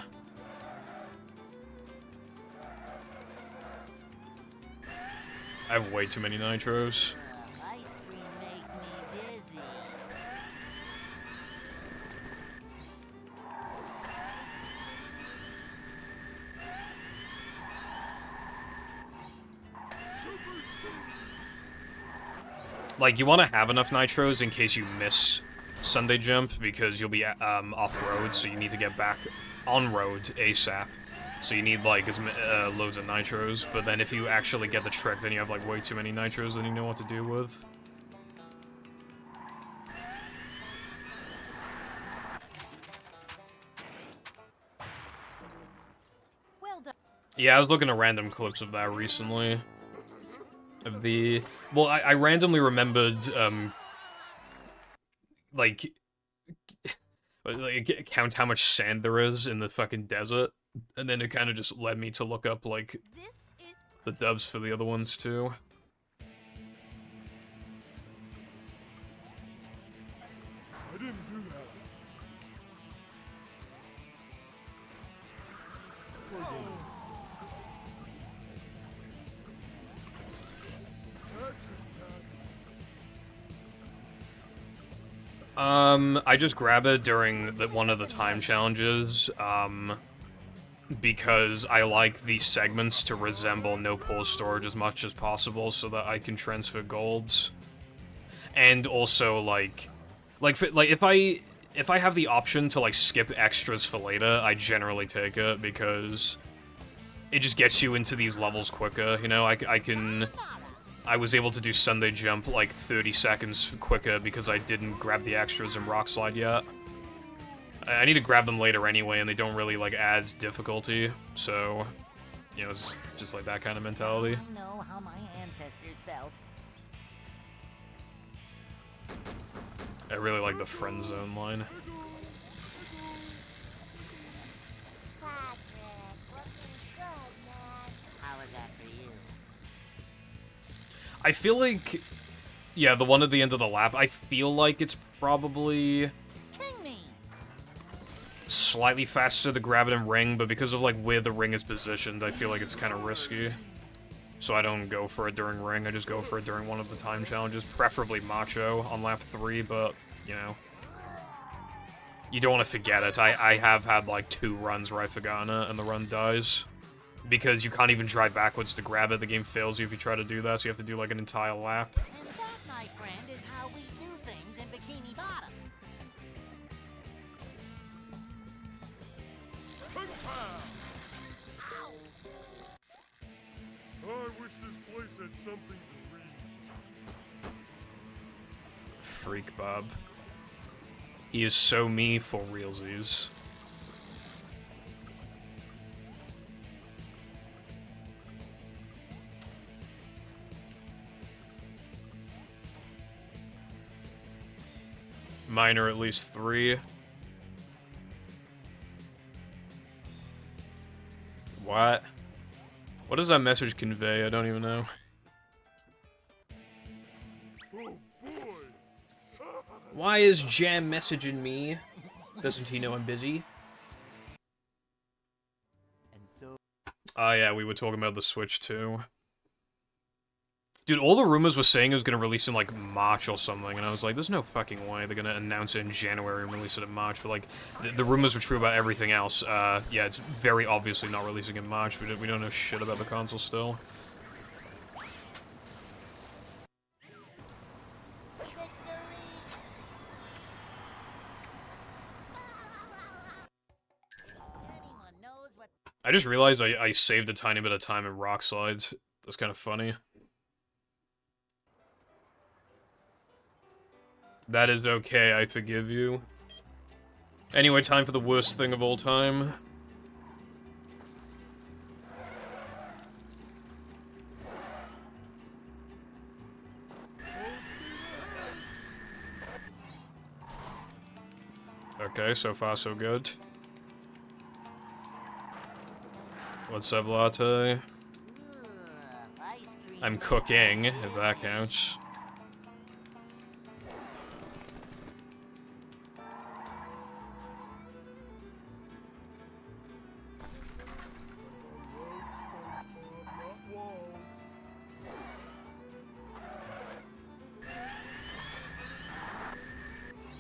I have way too many nitros. Ice cream makes me dizzy. Like, you want to have enough nitros in case you miss Sunday Jump, because you'll be off-road, so you need to get back on-road ASAP. So you need, like, loads of nitros, but then if you actually get the trick, then you have, like, way too many nitros than you know what to do with. Well done. Yeah, I was looking at random clips of that recently. Of the... Well, I randomly remembered, like, count how much sand there is in the fucking desert, and then it kind of just led me to look up, like, This is the dubs for the other ones, too. I didn't do that. I just grab it during one of the time challenges, because I like these segments to resemble no pause storage as much as possible so that I can transfer golds. And also, like if I have the option to, like, skip extras for later, I generally take it, because it just gets you into these levels quicker, you know? I was able to do Sunday Jump, like, 30 seconds quicker because I didn't grab the extras in Rock Slide yet. I need to grab them later anyway, and they don't really, like, add difficulty, so, you know, it's just like that kind of mentality. I know how my ancestors felt. I really like the friend zone line. How was that for you? I feel like, yeah, the one at the end of the lap, I feel like it's probably King me. slightly faster to grab it in ring, but because of, like, where the ring is positioned, I feel like it's kind of risky. So I don't go for it during ring, I just go for it during one of the time challenges, preferably Macho on lap 3, but, you know. You don't want to forget it. I have had, like, 2 runs where I've forgotten it, and the run dies. Because you can't even drive backwards to grab it, the game fails you if you try to do that, so you have to do, like, an entire lap. And that, my friend, is how we do things in Bikini Bottom. I wish this place had something to read. Freak Bob. He is so me for realsies. Mine are at least 3. What? What does that message convey? I don't even know. Oh boy! Why is Jam messaging me? Doesn't he know I'm busy? And so Oh yeah, we were talking about the Switch too. Dude, all the rumors were saying it was gonna release in, like, March or something, and I was like, there's no fucking way they're gonna announce it in January and release it in March, but, like, the rumors were true about everything else. Yeah, it's very obviously not releasing in March. We don't know shit about the console still. Anyone knows what I just realized I saved a tiny bit of time in Rock Slides. That's kind of funny. That is okay, I forgive you. Anyway, time for the worst thing of all time. Okay, so far so good. What's up, latte? ice cream. I'm cooking, if that counts.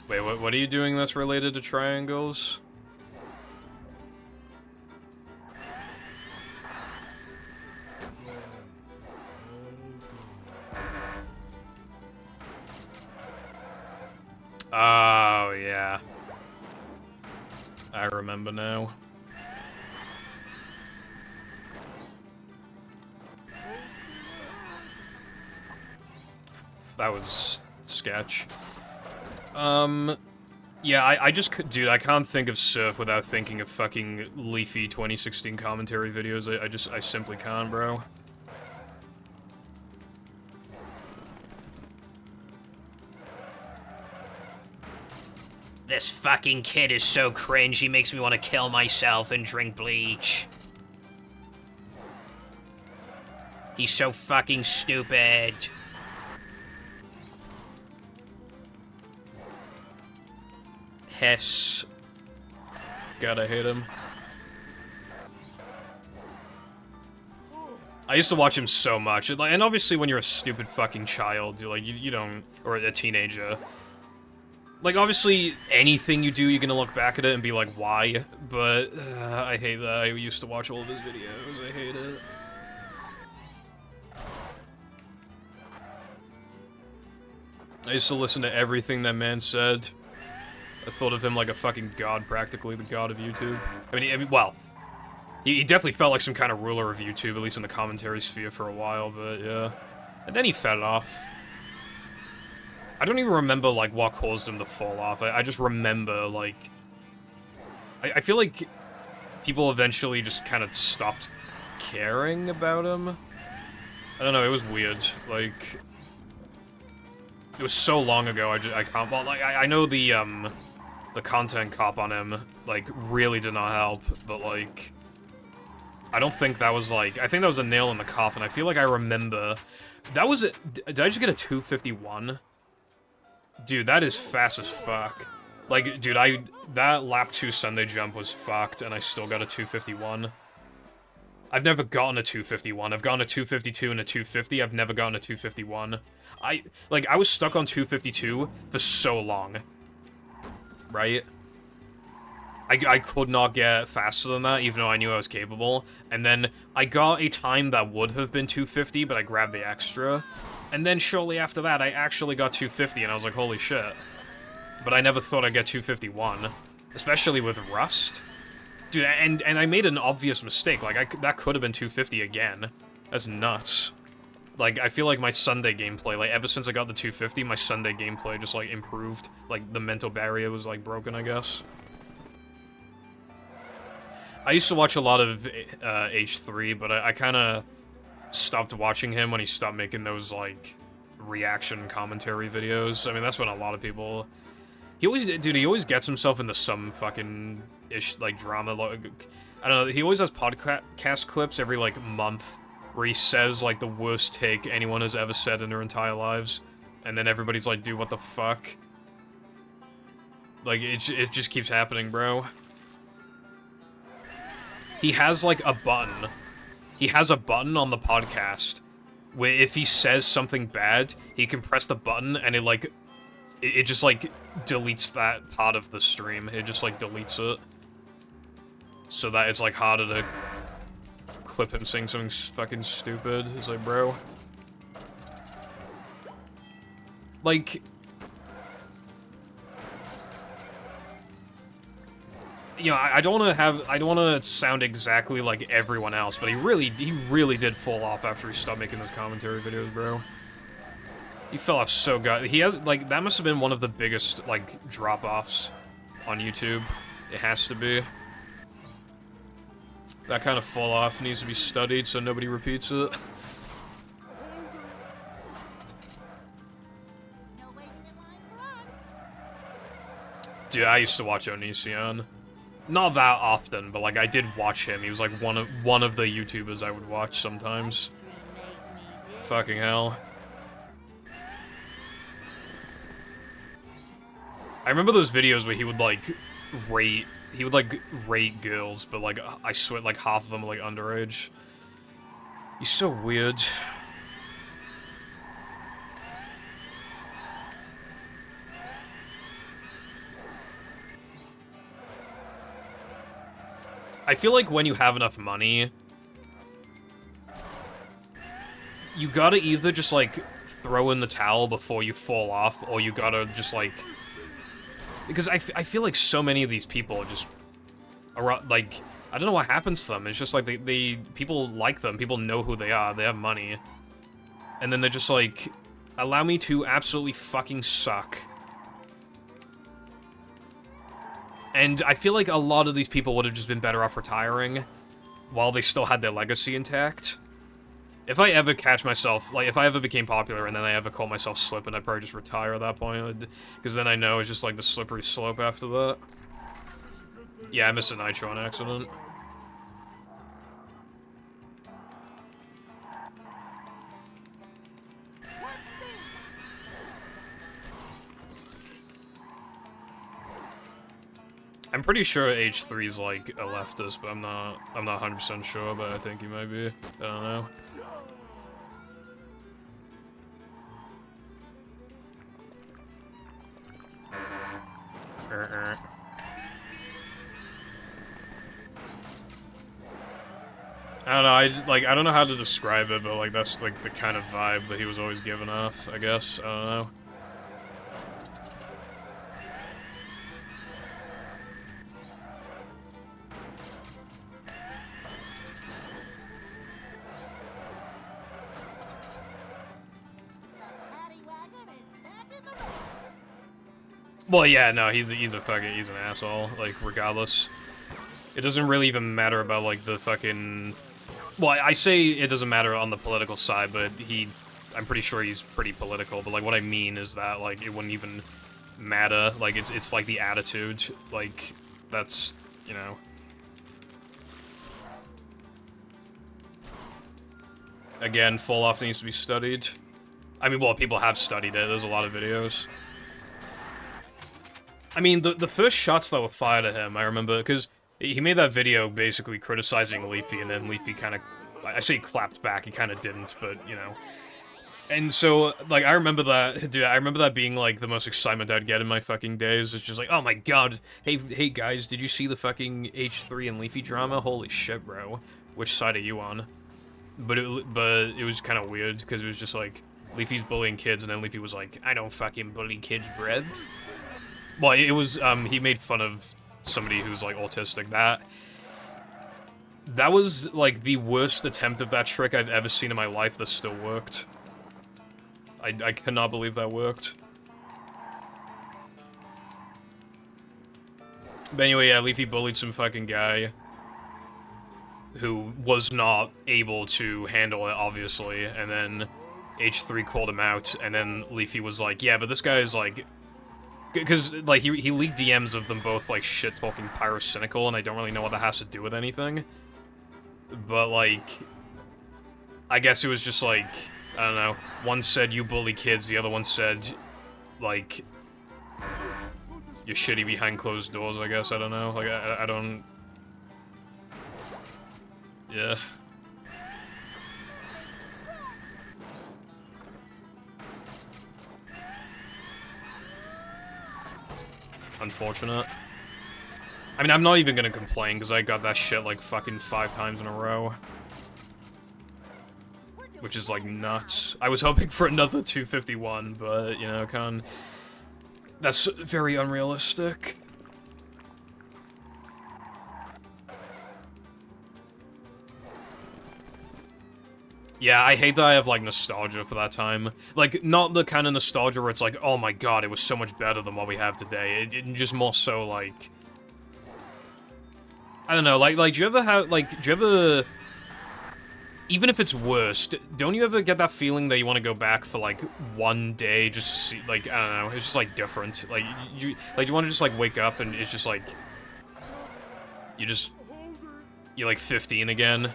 Wait, what are you doing that's related to triangles? Oh, yeah. I remember now. That was sketch. Yeah, I just, dude, I can't think of Surf without thinking of fucking Leafy 2016 commentary videos. I simply can't, bro. This fucking kid is so cringe, he makes me want to kill myself and drink bleach. He's so fucking stupid. Hess. Gotta hate him. I used to watch him so much, and obviously when you're a stupid fucking child, you don't, or a teenager, like, obviously, anything you do, you're gonna look back at it and be like, why? But, I hate that. I used to watch all of his videos. I hate it. I used to listen to everything that man said. I thought of him like a fucking god, practically, the god of YouTube. I mean, well, he definitely felt like some kind of ruler of YouTube, at least in the commentary sphere for a while, but yeah. And then he fell off. I don't even remember, like, what caused him to fall off. I just remember, like... I feel like people eventually just kind of stopped caring about him. I don't know, it was weird. Like... It was so long ago, I can't... Well, like, I know the content cop on him, like, really did not help, but, like... I don't think that was, like... I think that was a nail in the coffin. I feel like I remember... That was a... Did I just get a 251? Dude, that is fast as fuck. Like, dude, that lap 2 Sunday jump was fucked, and I still got a 251. I've never gotten a 251. I've gotten a 252 and a 250. I've never gotten a 251. I was stuck on 252 for so long. Right? I could not get faster than that, even though I knew I was capable. And then I got a time that would have been 250, but I grabbed the extra. And then shortly after that, I actually got 250, and I was like, holy shit. But I never thought I'd get 251. Especially with Rust. Dude, and I made an obvious mistake. Like, that could have been 250 again. That's nuts. Like, I feel like my Sunday gameplay, like, ever since I got the 250, my Sunday gameplay just, like, improved. Like, the mental barrier was, like, broken, I guess. I used to watch a lot of H3, but I kind of stopped watching him when he stopped making those, like, reaction commentary videos. I mean, that's when a lot of people... he always gets himself into some fucking like, drama. Like, I don't know, he always has podcast clips every, like, month where he says, like, the worst take anyone has ever said in their entire lives. And then everybody's like, dude, what the fuck? Like, it just keeps happening, bro. He has, like, a button. He has a button on the podcast where if he says something bad, he can press the button and it, like, it just, like, deletes that part of the stream. It just, like, deletes it. So that it's, like, harder to clip him saying something fucking stupid. It's like, bro. Like... You know, I don't want to sound exactly like everyone else, but he really did fall off after he stopped making those commentary videos, bro. He fell off so good. He has, like, that must have been one of the biggest, like, drop-offs on YouTube. It has to be. That kind of fall off needs to be studied so nobody repeats it. No waiting in line for us. Dude, I used to watch Onision. Not that often, but, like, I did watch him. He was, like, one of the YouTubers I would watch sometimes. Dream makes me dizzy. Fucking hell. I remember those videos where he would, like, rate girls, but, like, I swear, like, half of them were, like, underage. He's so weird. I feel like when you have enough money, you gotta either just, like, throw in the towel before you fall off, or you gotta just, like... Because I feel like so many of these people just are, like... I don't know what happens to them. It's just like people like them, people know who they are, they have money. And then they're just like, allow me to absolutely fucking suck. And I feel like a lot of these people would have just been better off retiring while they still had their legacy intact. If I ever catch myself, like, if I ever became popular and then I ever caught myself slipping, I'd probably just retire at that point. Because then I know it's just, like, the slippery slope after that. Yeah, I missed a Nitro on accident. I'm pretty sure H3's like a leftist, but I'm not 100% sure, but I think he might be. I don't know. I don't know, I don't know how to describe it, but, like, that's, like, the kind of vibe that he was always giving off, I guess. I don't know. Paddy wagon is back in the race. Well, yeah, no, he's an asshole, like, regardless. It doesn't really even matter about, like, the fucking... Well, I say it doesn't matter on the political side, but I'm pretty sure he's pretty political, but, like, what I mean is that, like, it wouldn't even matter. Like, it's like the attitude, like, that's, you know... Again, fall off needs to be studied. I mean, well, people have studied it, there's a lot of videos. I mean, the first shots that were fired at him, I remember, because he made that video basically criticizing Leafy, and then Leafy kind of, I say clapped back, he kind of didn't, but, you know. And so, like, I remember that, dude, I remember that being, like, the most excitement I'd get in my fucking days. It's just like, oh my god, hey guys, did you see the fucking H3 and Leafy drama? Holy shit, bro. Which side are you on? But it was kind of weird, because it was just like, Leafy's bullying kids, and then Leafy was like, I don't fucking bully kids, bruv. Well, it was, he made fun of somebody who's, like, autistic. That was, like, the worst attempt of that trick I've ever seen in my life that still worked. I cannot believe that worked. But anyway, yeah, Leafy bullied some fucking guy who was not able to handle it, obviously, and then H3 called him out, and then Leafy was like, yeah, but this guy is, like... Because, like, he leaked DMs of them both, like, shit-talking pyrocynical, and I don't really know what that has to do with anything. But, like... I guess it was just, like... I don't know. One said, you bully kids, the other one said, like... You're shitty behind closed doors, I guess, I don't know. Like, I don't... Yeah. unfortunate. I mean, I'm not even gonna complain, because I got that shit, like, fucking 5 times in a row. Which is, like, nuts. I was hoping for another 251, but, you know, that's very unrealistic. Yeah, I hate that I have, like, nostalgia for that time. Like, not the kind of nostalgia where it's like, oh my god, it was so much better than what we have today. It just more so, like... I don't know, like, do you ever have, like, do you ever... Even if it's worse, don't you ever get that feeling that you want to go back for, like, one day just to see, like, I don't know, it's just, like, different. Like, you want to just, like, wake up and it's just, like... You're, like, 15 again.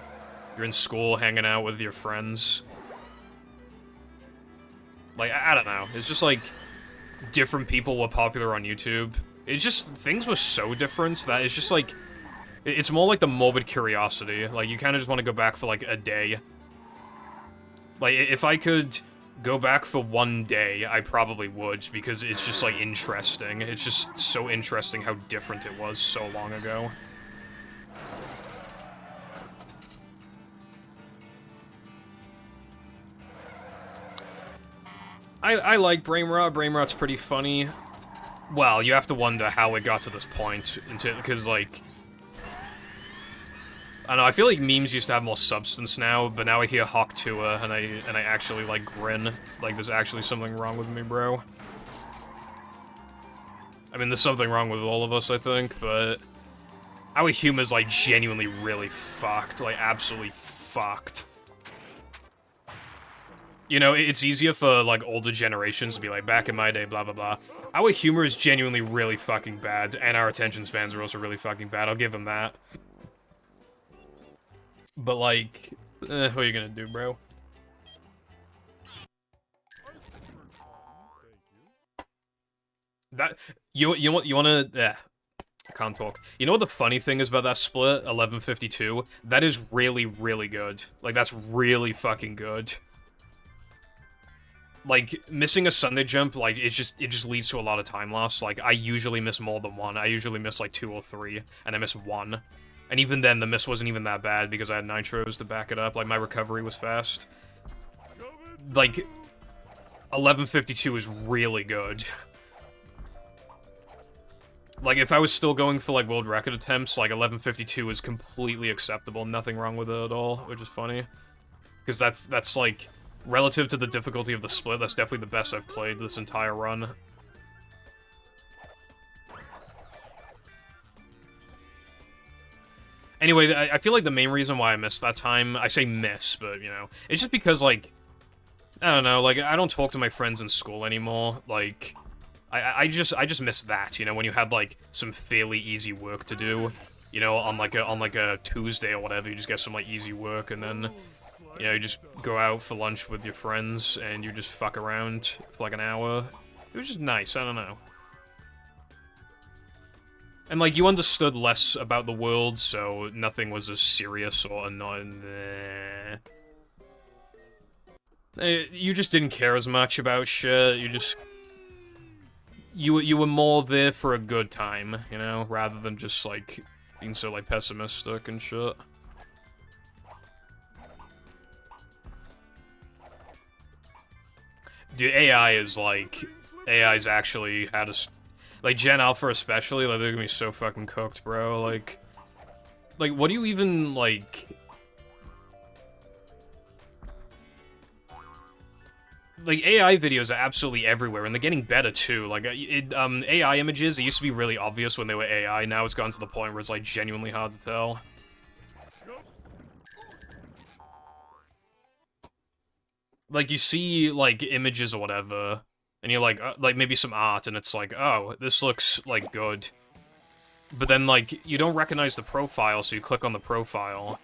You're in school, hanging out with your friends. Like, I don't know. It's just, like, different people were popular on YouTube. It's just, things were so different that it's just, like... It's more like the morbid curiosity. Like, you kind of just want to go back for, like, a day. Like, if I could go back for one day, I probably would, because it's just, like, interesting. It's just so interesting how different it was so long ago. I like Brainrot. Brainrot's pretty funny. Well, you have to wonder how it got to this point, because, like... I don't know, I feel like memes used to have more substance now, but now I hear Hawk Tua, and I actually, like, grin. Like, there's actually something wrong with me, bro. I mean, there's something wrong with all of us, I think, but... Our humor's, like, genuinely really fucked. Like, absolutely fucked. You know, it's easier for, like, older generations to be like, back in my day, blah, blah, blah. Our humor is genuinely really fucking bad, and our attention spans are also really fucking bad. I'll give them that. But, like, what are you gonna do, bro? That, you wanna, I can't talk. You know what the funny thing is about that split, 1152? That is really, really good. Like, that's really fucking good. Like, missing a Sunday jump, like, it just leads to a lot of time loss. Like, I usually miss more than one. I usually miss, like, 2 or 3, and I miss 1. And even then, the miss wasn't even that bad because I had nitros to back it up. Like, my recovery was fast. Like, 1152 is really good. Like, if I was still going for, like, world record attempts, like, 1152 is completely acceptable. Nothing wrong with it at all, which is funny. Because that's, like, relative to the difficulty of the split, that's definitely the best I've played this entire run. Anyway, I feel like the main reason why I missed that time, I say miss, but, you know, it's just because, like, I don't know, like, I don't talk to my friends in school anymore, like, I just miss that, you know, when you had, like, some fairly easy work to do, you know, on, like, a Tuesday or whatever, you just get some, like, easy work, and then, you know, you just go out for lunch with your friends, and you just fuck around for, like, an hour. It was just nice, I don't know. And, like, you understood less about the world, so nothing was as serious or annoying. You just didn't care as much about shit, you just... You were more there for a good time, you know, rather than just, like, being so, like, pessimistic and shit. Dude, AI is, like... AI's actually had a... Like, Gen Alpha especially, like, they're gonna be so fucking cooked, bro, like... Like, what do you even, like... Like, AI videos are absolutely everywhere, and they're getting better, too. Like, AI images, it used to be really obvious when they were AI, now it's gotten to the point where it's, like, genuinely hard to tell. Like, you see, like, images or whatever... And you're like maybe some art, and it's like, oh, this looks, like, good. But then, like, you don't recognize the profile, so you click on the profile.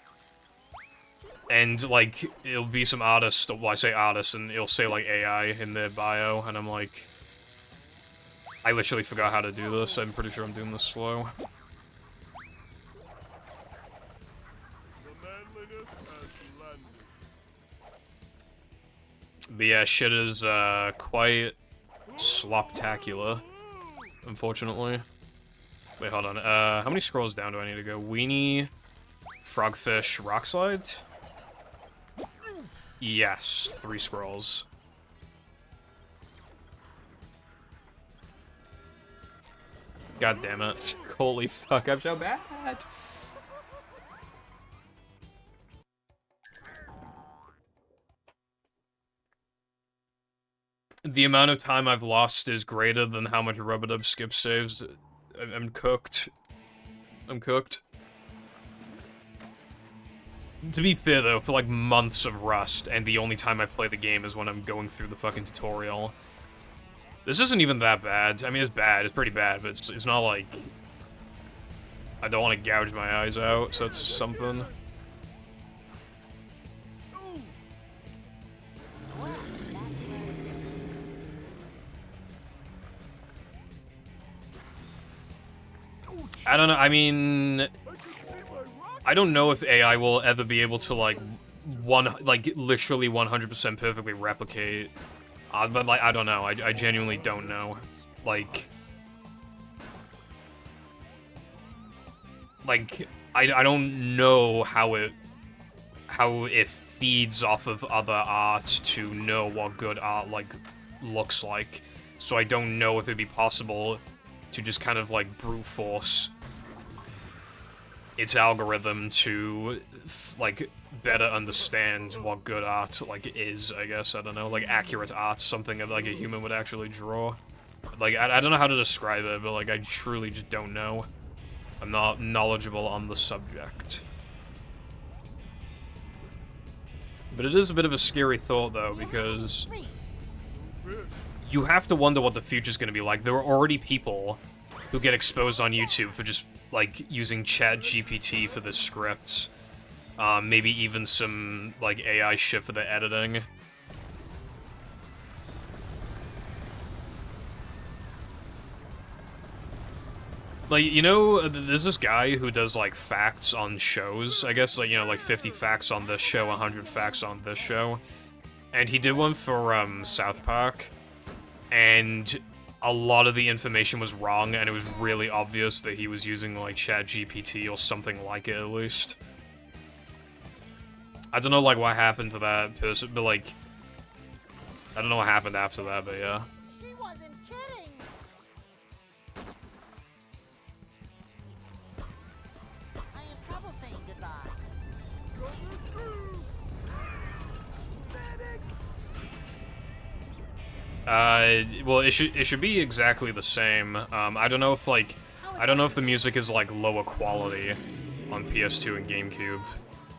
And, like, it'll be some artist, well, I say artist, and it'll say, like, AI in their bio, and I'm like... I literally forgot how to do this, I'm pretty sure I'm doing this slow. But yeah, shit is, quite... sloptacular. unfortunately. Wait, hold on. How many scrolls down do I need to go? Weenie, Frogfish, Rock Slide? Yes, 3 scrolls. God damn it. Holy fuck, I'm so bad. The amount of time I've lost is greater than how much Rubadub skip saves. I'm cooked. I'm cooked. To be fair though, for like months of Rust, and the only time I play the game is when I'm going through the fucking tutorial. This isn't even that bad. I mean, it's bad. It's pretty bad, but it's not like... I don't want to gouge my eyes out, so it's something. I don't know, I mean... I don't know if AI will ever be able to, like, literally 100% perfectly replicate. But, like, I don't know. I genuinely don't know. Like, I don't know how it feeds off of other art to know what good art, like, looks like. So I don't know if it'd be possible to just kind of, like, brute force its algorithm to, like, better understand what good art, like, is, I guess. I don't know. Like, accurate art, something that, like, a human would actually draw. Like, I don't know how to describe it, but, like, I truly just don't know. I'm not knowledgeable on the subject. But it is a bit of a scary thought, though, because you have to wonder what the future's gonna be like. There are already people who get exposed on YouTube for just, like, using ChatGPT for the scripts. Maybe even some, like, AI shit for the editing. Like, you know, there's this guy who does, like, facts on shows, I guess, like, you know, like, 50 facts on this show, 100 facts on this show. And he did one for, South Park. And a lot of the information was wrong, and it was really obvious that he was using, like, ChatGPT or something like it, at least. I don't know, like, what happened to that person, but, like... I don't know what happened after that, but yeah. She wasn't kidding. I have trouble saying goodbye. Well, it should be exactly the same. I don't know if, like... I don't know if the music is, like, lower quality on PS2 and GameCube.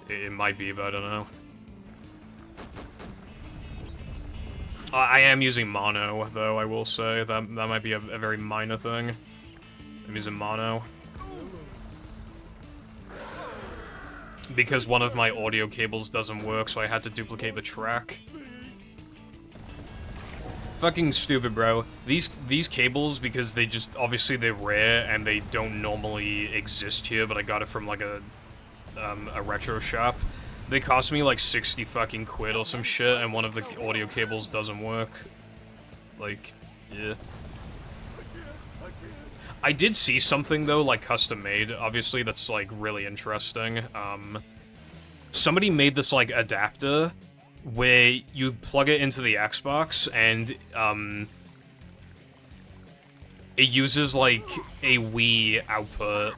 It might be, but I don't know. I am using mono, though, I will say. That might be a very minor thing. I'm using mono. Because one of my audio cables doesn't work, so I had to duplicate the track. Fucking stupid, bro. These cables, because they just, obviously they're rare, and they don't normally exist here, but I got it from, like, a retro shop. They cost me like 60 fucking quid or some shit, and one of the audio cables doesn't work. Like, yeah. I did see something though, like custom made, obviously, that's like really interesting. Somebody made this like adapter where you plug it into the Xbox and it uses like a Wii output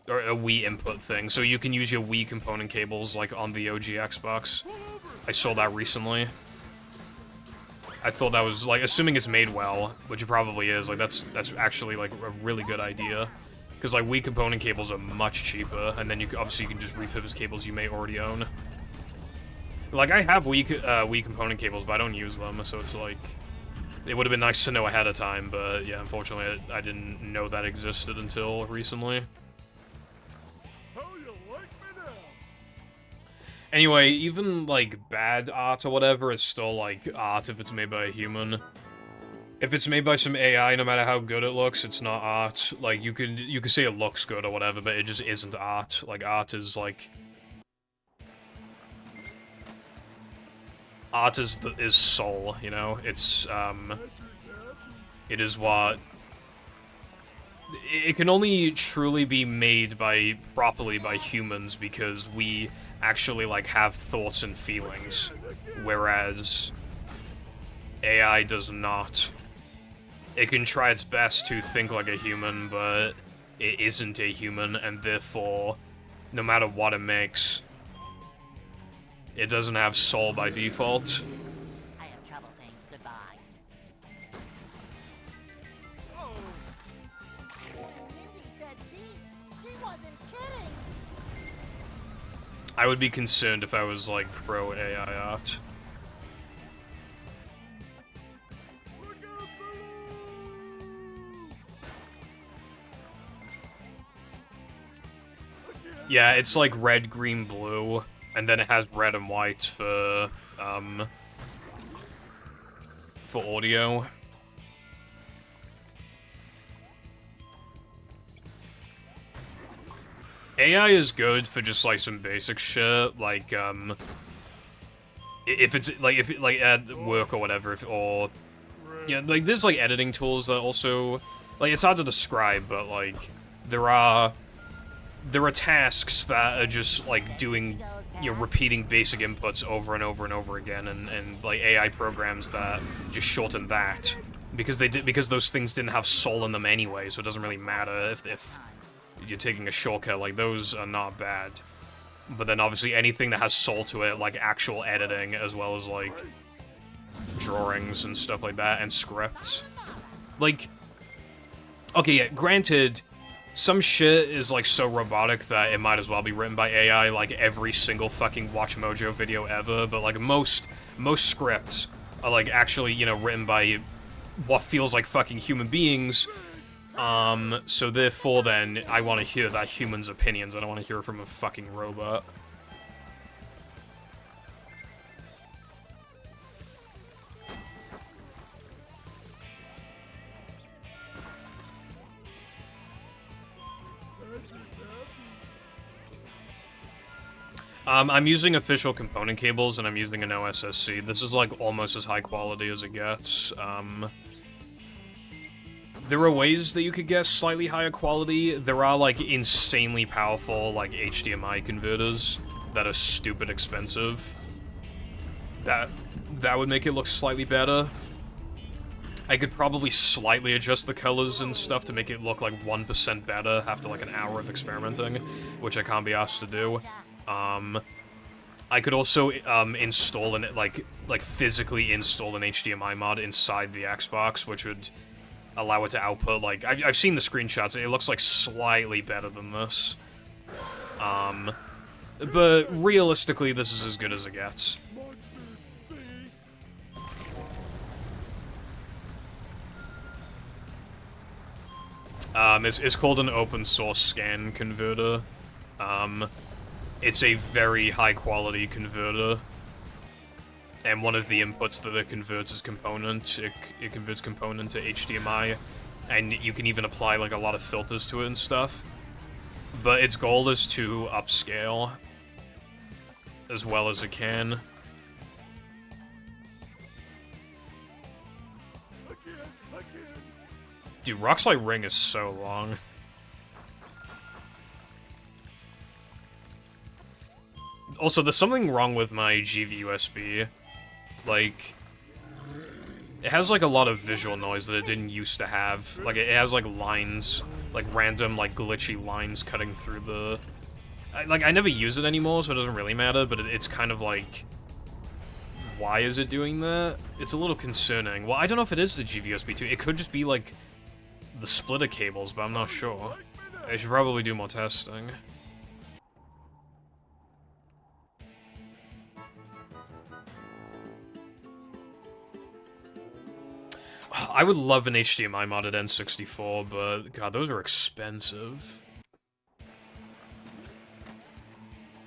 or a Wii input thing, so you can use your Wii component cables, like, on the OG Xbox. I saw that recently. I thought that was, like, assuming it's made well, which it probably is, like, that's actually, like, a really good idea. Because, like, Wii component cables are much cheaper, and then obviously you can just repurpose cables you may already own. Like, I have Wii component cables, but I don't use them, so it's, like... It would have been nice to know ahead of time, but, yeah, unfortunately, I didn't know that existed until recently. Anyway, even, like, bad art or whatever is still, like, art if it's made by a human. If it's made by some AI, no matter how good it looks, it's not art. Like, you could say it looks good or whatever, but it just isn't art. Like, art is, like... Art is soul, you know? It's, it is what it can only truly be made properly by humans because we actually, like, have thoughts and feelings, whereas AI does not. It can try its best to think like a human, but it isn't a human, and therefore, no matter what it makes, it doesn't have soul by default. I have trouble saying goodbye. Mindy said she wasn't kidding. I would be concerned if I was, like, pro AI art. Yeah, it's like red, green, blue, and then it has red and white for audio. AI is good for just, like, some basic shit, like, if it's, like, at work or whatever, yeah, like, there's, like, editing tools that also, like, it's hard to describe, but, like, there are tasks that are just, like, doing, you know, repeating basic inputs over and over and over again, and like, AI programs that just shorten that, because those things didn't have soul in them anyway, so it doesn't really matter if you're taking a shortcut, like, those are not bad. But then, obviously, anything that has soul to it, like actual editing, as well as, like, drawings and stuff like that, and scripts. Like, okay, yeah, granted, some shit is, like, so robotic that it might as well be written by AI, like, every single fucking Watch Mojo video ever, but, like, most scripts are, like, actually, you know, written by what feels like fucking human beings. So therefore then, I want to hear that human's opinions, I don't want to hear it from a fucking robot. I'm using official component cables, and I'm using an OSSC. This is, like, almost as high quality as it gets. There are ways that you could get slightly higher quality. There are, like, insanely powerful, like, HDMI converters that are stupid expensive. That would make it look slightly better. I could probably slightly adjust the colors and stuff to make it look, like, 1% better after, like, an hour of experimenting, which I can't be asked to do. I could also, install physically install an HDMI mod inside the Xbox, which would allow it to output, like, I've seen the screenshots, it looks, like, slightly better than this. But realistically, this is as good as it gets. It's called an open source scan converter. It's a very high quality converter. And one of the inputs that it converts is component. It converts component to HDMI, and you can even apply, like, a lot of filters to it and stuff. But its goal is to upscale as well as it can. Dude, Rockslide Ring is so long. Also, there's something wrong with my GV-USB. Like, it has, like, a lot of visual noise that it didn't used to have. Like, it has, like, lines, like, random, like, glitchy lines cutting through the... I never use it anymore, so it doesn't really matter, but it's kind of, like... Why is it doing that? It's a little concerning. Well, I don't know if it is the GV-USB 2. It could just be, like, the splitter cables, but I'm not sure. I should probably do more testing. I would love an HDMI modded N64, but god, those are expensive.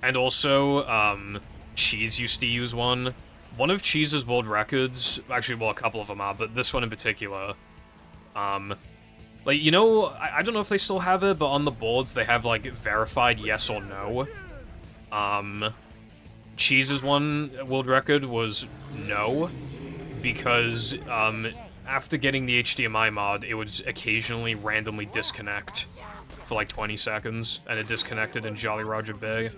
And also, Cheese used to use one. One of Cheese's world records, actually, well, a couple of them are, but this one in particular, like, you know, I don't know if they still have it, but on the boards they have, like, verified yes or no. Cheese's one world record was no, because, after getting the HDMI mod, it would occasionally randomly disconnect for like 20 seconds, and it disconnected in Jolly Roger Bay.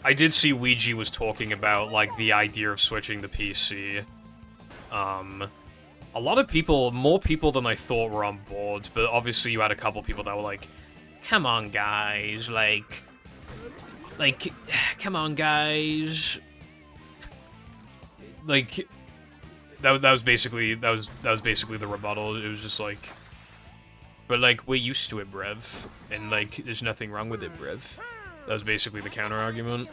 I did see Ouija was talking about, like, the idea of switching to PC. A lot of people, more people than I thought were on board, but obviously you had a couple people that were like, come on, guys, like, come on, guys. Like, that was basically the rebuttal. It was just like, but like, we're used to it, Brev, and like, there's nothing wrong with it, Brev. That was basically the counter argument.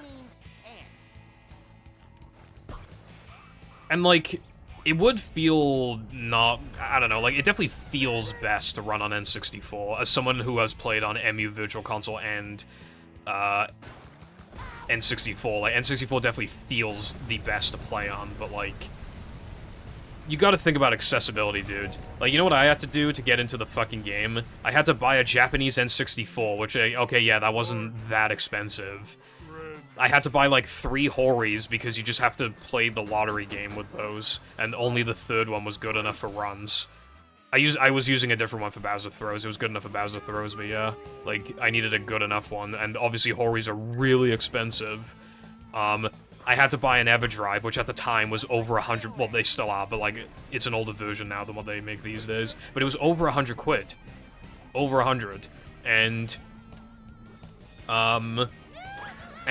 And like, it would feel not, I don't know, like, it definitely feels best to run on N64, as someone who has played on MU Virtual Console and, N64. Like, N64 definitely feels the best to play on, but like, you gotta think about accessibility, dude. Like, you know what I had to do to get into the fucking game? I had to buy a Japanese N64, which, okay, yeah, that wasn't that expensive. I had to buy, like, 3 Horis, because you just have to play the lottery game with those, and only the third one was good enough for runs. I was using a different one for Bowser Throws. It was good enough for Bowser Throws, but yeah, like, I needed a good enough one, and obviously Horis are really expensive. I had to buy an EverDrive, which at the time was over 100, well, they still are, but, like, it's an older version now than what they make these days, but it was over 100 quid. Over 100. And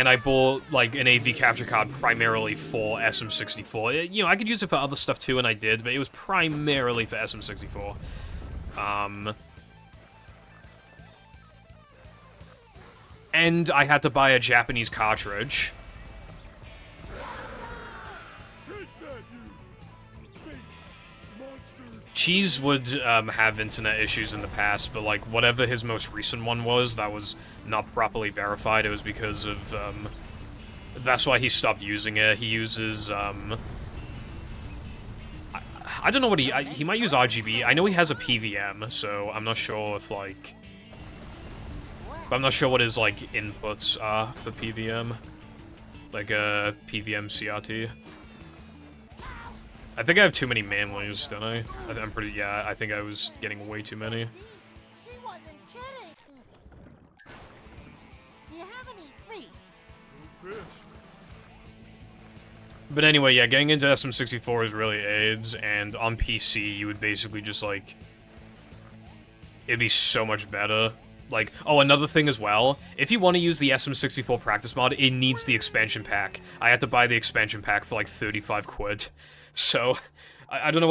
I bought, like, an AV capture card primarily for SM64. You know, I could use it for other stuff too, and I did, but it was primarily for SM64. And I had to buy a Japanese cartridge. Cheese would have internet issues in the past, but, like, whatever his most recent one was, that was not properly verified. It was because of, that's why he stopped using it. He uses, I don't know what he might use RGB. I know he has a PVM, so I'm not sure if, like, but I'm not sure what his, like, inputs are for PVM. Like, PVM CRT. I think I have too many manlies, don't I? I'm pretty, yeah, I think I was getting way too many. She wasn't kidding. Do you have any treats? But anyway, yeah, getting into SM64 is really AIDS, and on PC, you would basically just, like, it'd be so much better. Like, oh, another thing as well, if you want to use the SM64 practice mod, it needs the expansion pack. I had to buy the expansion pack for, like, 35 quid. So, I don't know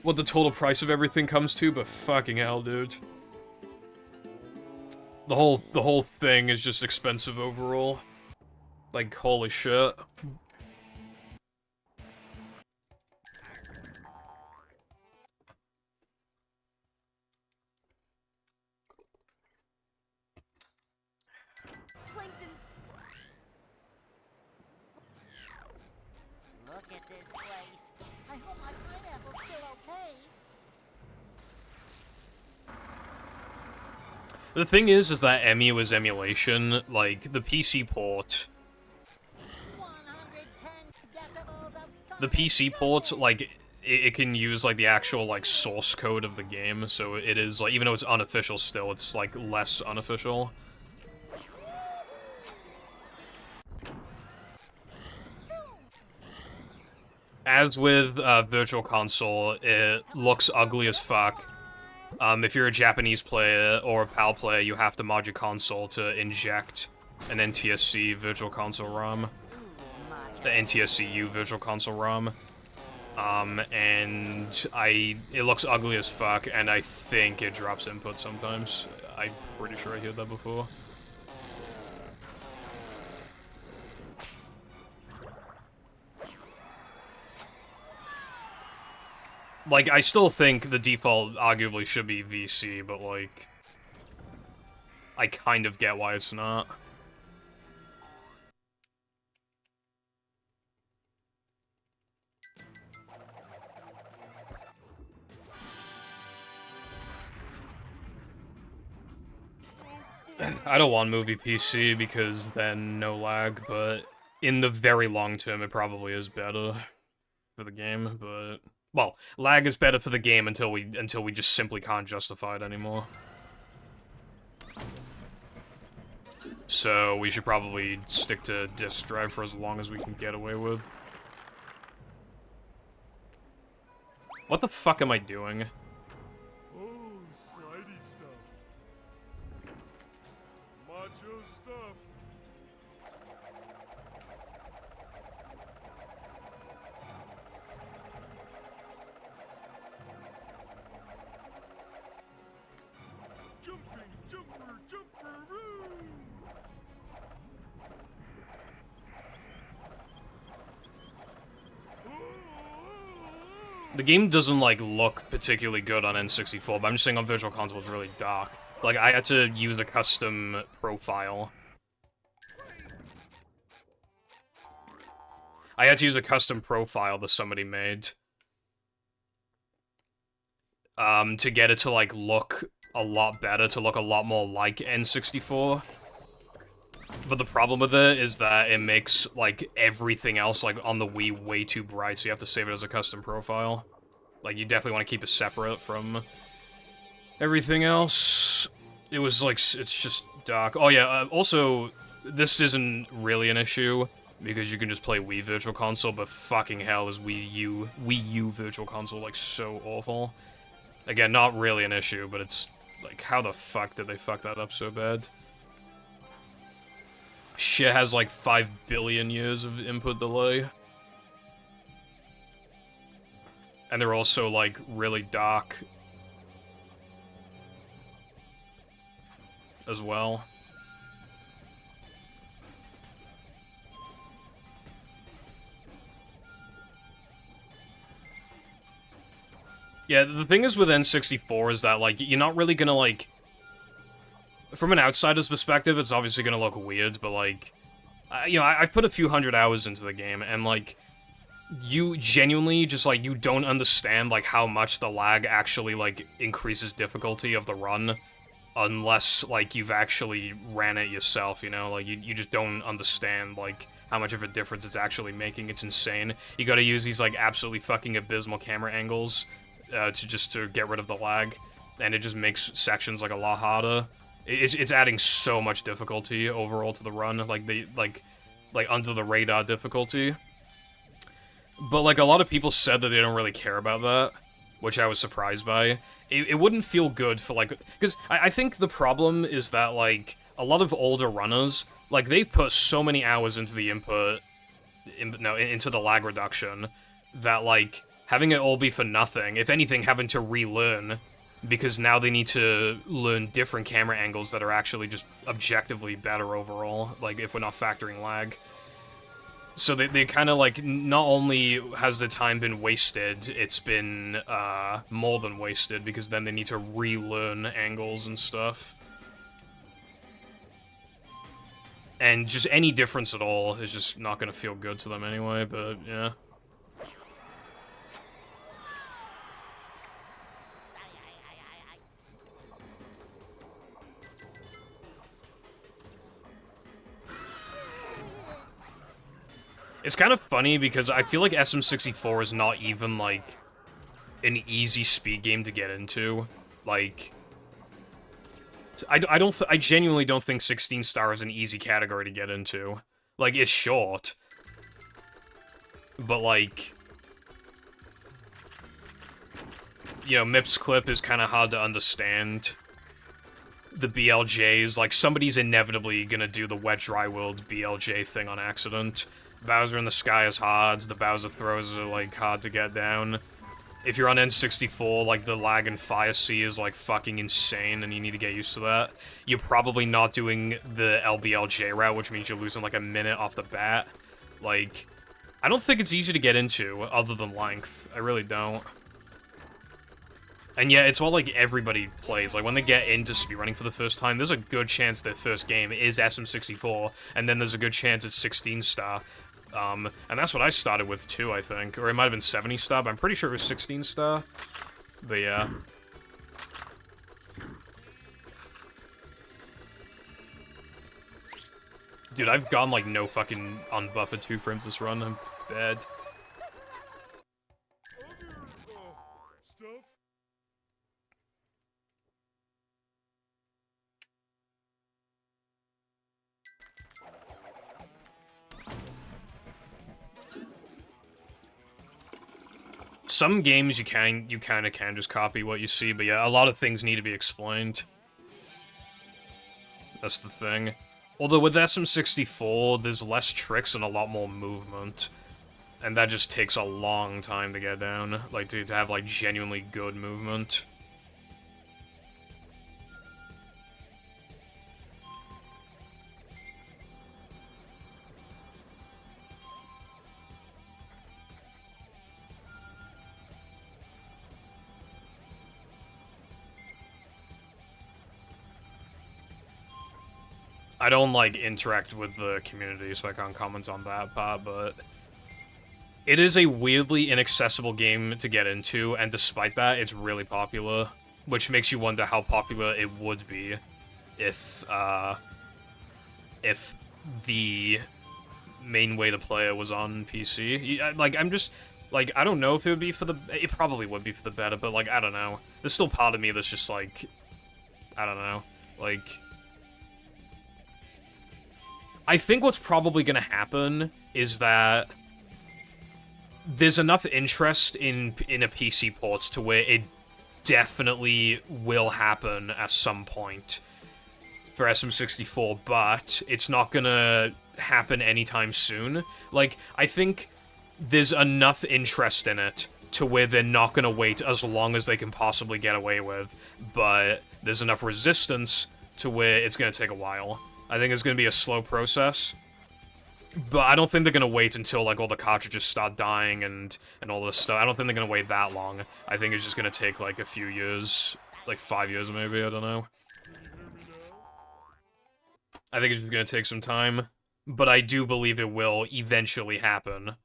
what the total price of everything comes to, but fucking hell, dude. The whole thing is just expensive overall. Like, holy shit. Look at this place. I hope my pineapple's still okay. The thing is that EMU is emulation. Like, the PC port... 110 decibels of The PC port, like, it can use, like, the actual, like, source code of the game, so it is, like, even though it's unofficial still, it's, like, less unofficial. As with Virtual Console, it looks ugly as fuck. If you're a Japanese player or a PAL player, you have to mod your console to inject an NTSC Virtual Console ROM. The NTSCU Virtual Console ROM. And it looks ugly as fuck, and I think it drops input sometimes. I'm pretty sure I heard that before. Like, I still think the default arguably should be VC, but, like, I kind of get why it's not. I don't want movie PC because then no lag, but in the very long term, it probably is better for the game, but... Well, lag is better for the game until we just simply can't justify it anymore. So we should probably stick to disk drive for as long as we can get away with. What the fuck am I doing? Oh, slidey stuff. Macho stuff. Jumping, jumper, jumperoo! The game doesn't, like, look particularly good on N64, but I'm just saying on Virtual Console it's really dark. Like, I had to use a custom profile. I had to use a custom profile that somebody made. To get it to, like, look a lot better, to look a lot more like N64. But the problem with it is that it makes, like, everything else, like, on the Wii way too bright, so you have to save it as a custom profile. Like, you definitely want to keep it separate from everything else. It was, like, it's just dark. Oh, yeah, also, this isn't really an issue, because you can just play Wii Virtual Console, but fucking hell is Wii U Virtual Console, like, so awful. Again, not really an issue, but it's, like, how the fuck did they fuck that up so bad? Shit has like 5 billion years of input delay. And they're also like really dark as well. Yeah, the thing is with N64 is that like you're not really gonna like... From an outsider's perspective, it's obviously gonna look weird, but, like... you know, I've put a few hundred hours into the game, and, like... You genuinely just, like, you don't understand, like, how much the lag actually, like, increases difficulty of the run. Unless, like, you've actually ran it yourself, you know? Like, you just don't understand, like, how much of a difference it's actually making. It's insane. You gotta use these, like, absolutely fucking abysmal camera angles, to get rid of the lag. And it just makes sections, like, a lot harder. It's adding so much difficulty overall to the run, like under the radar difficulty. But like a lot of people said that they don't really care about that, which I was surprised by. It wouldn't feel good for like, because I think the problem is that like a lot of older runners, like they've put so many hours into the into the lag reduction, that like having it all be for nothing, if anything, having to relearn. Because now they need to learn different camera angles that are actually just objectively better overall, like, if we're not factoring lag. So they kind of, like, not only has the time been wasted, it's been, more than wasted, because then they need to relearn angles and stuff. And just any difference at all is just not gonna feel good to them anyway, but, yeah. It's kind of funny because I feel like SM64 is not even, like, an easy speed game to get into. Like, I genuinely don't think 16 star is an easy category to get into. Like, it's short. But, like, you know, Mip's clip is kind of hard to understand. The BLJs, like, somebody's inevitably gonna do the Wet Dry World BLJ thing on accident. Bowser in the Sky is hard, the Bowser throws are, like, hard to get down. If you're on N64, like, the lag in Fire Sea is, like, fucking insane, and you need to get used to that. You're probably not doing the LBLJ route, which means you're losing, like, a minute off the bat. Like, I don't think it's easy to get into, other than length. I really don't. And yeah, it's what, like, everybody plays. Like, when they get into speedrunning for the first time, there's a good chance their first game is SM64, and then there's a good chance it's 16 star. And that's what I started with, too, I think. Or it might have been 70 star, but I'm pretty sure it was 16 star. But yeah. Dude, I've gone like no fucking unbuffered 2 frames this run. I'm bad. Stuff? Some games you kind of can just copy what you see, but yeah, a lot of things need to be explained. That's the thing. Although with SM64, there's less tricks and a lot more movement. And that just takes a long time to get down. Like, to have, like, genuinely good movement. I don't, like, interact with the community, so I can't comment on that part, but... It is a weirdly inaccessible game to get into, and despite that, it's really popular. Which makes you wonder how popular it would be if the main way to play it was on PC. Like, I'm just... Like, I don't know if it would be for the... It probably would be for the better, but, like, I don't know. There's still part of me that's just, like... I don't know. Like... I think what's probably gonna happen is that there's enough interest in a PC port to where it definitely will happen at some point for SM64, but it's not gonna happen anytime soon. Like, I think there's enough interest in it to where they're not gonna wait as long as they can possibly get away with, but there's enough resistance to where it's gonna take a while. I think it's gonna be a slow process. But I don't think they're gonna wait until, like, all the cartridges start dying and all this stuff. I don't think they're gonna wait that long. I think it's just gonna take, like, a few years. Like, 5 years, maybe, I don't know. I think it's just gonna take some time. But I do believe it will eventually happen.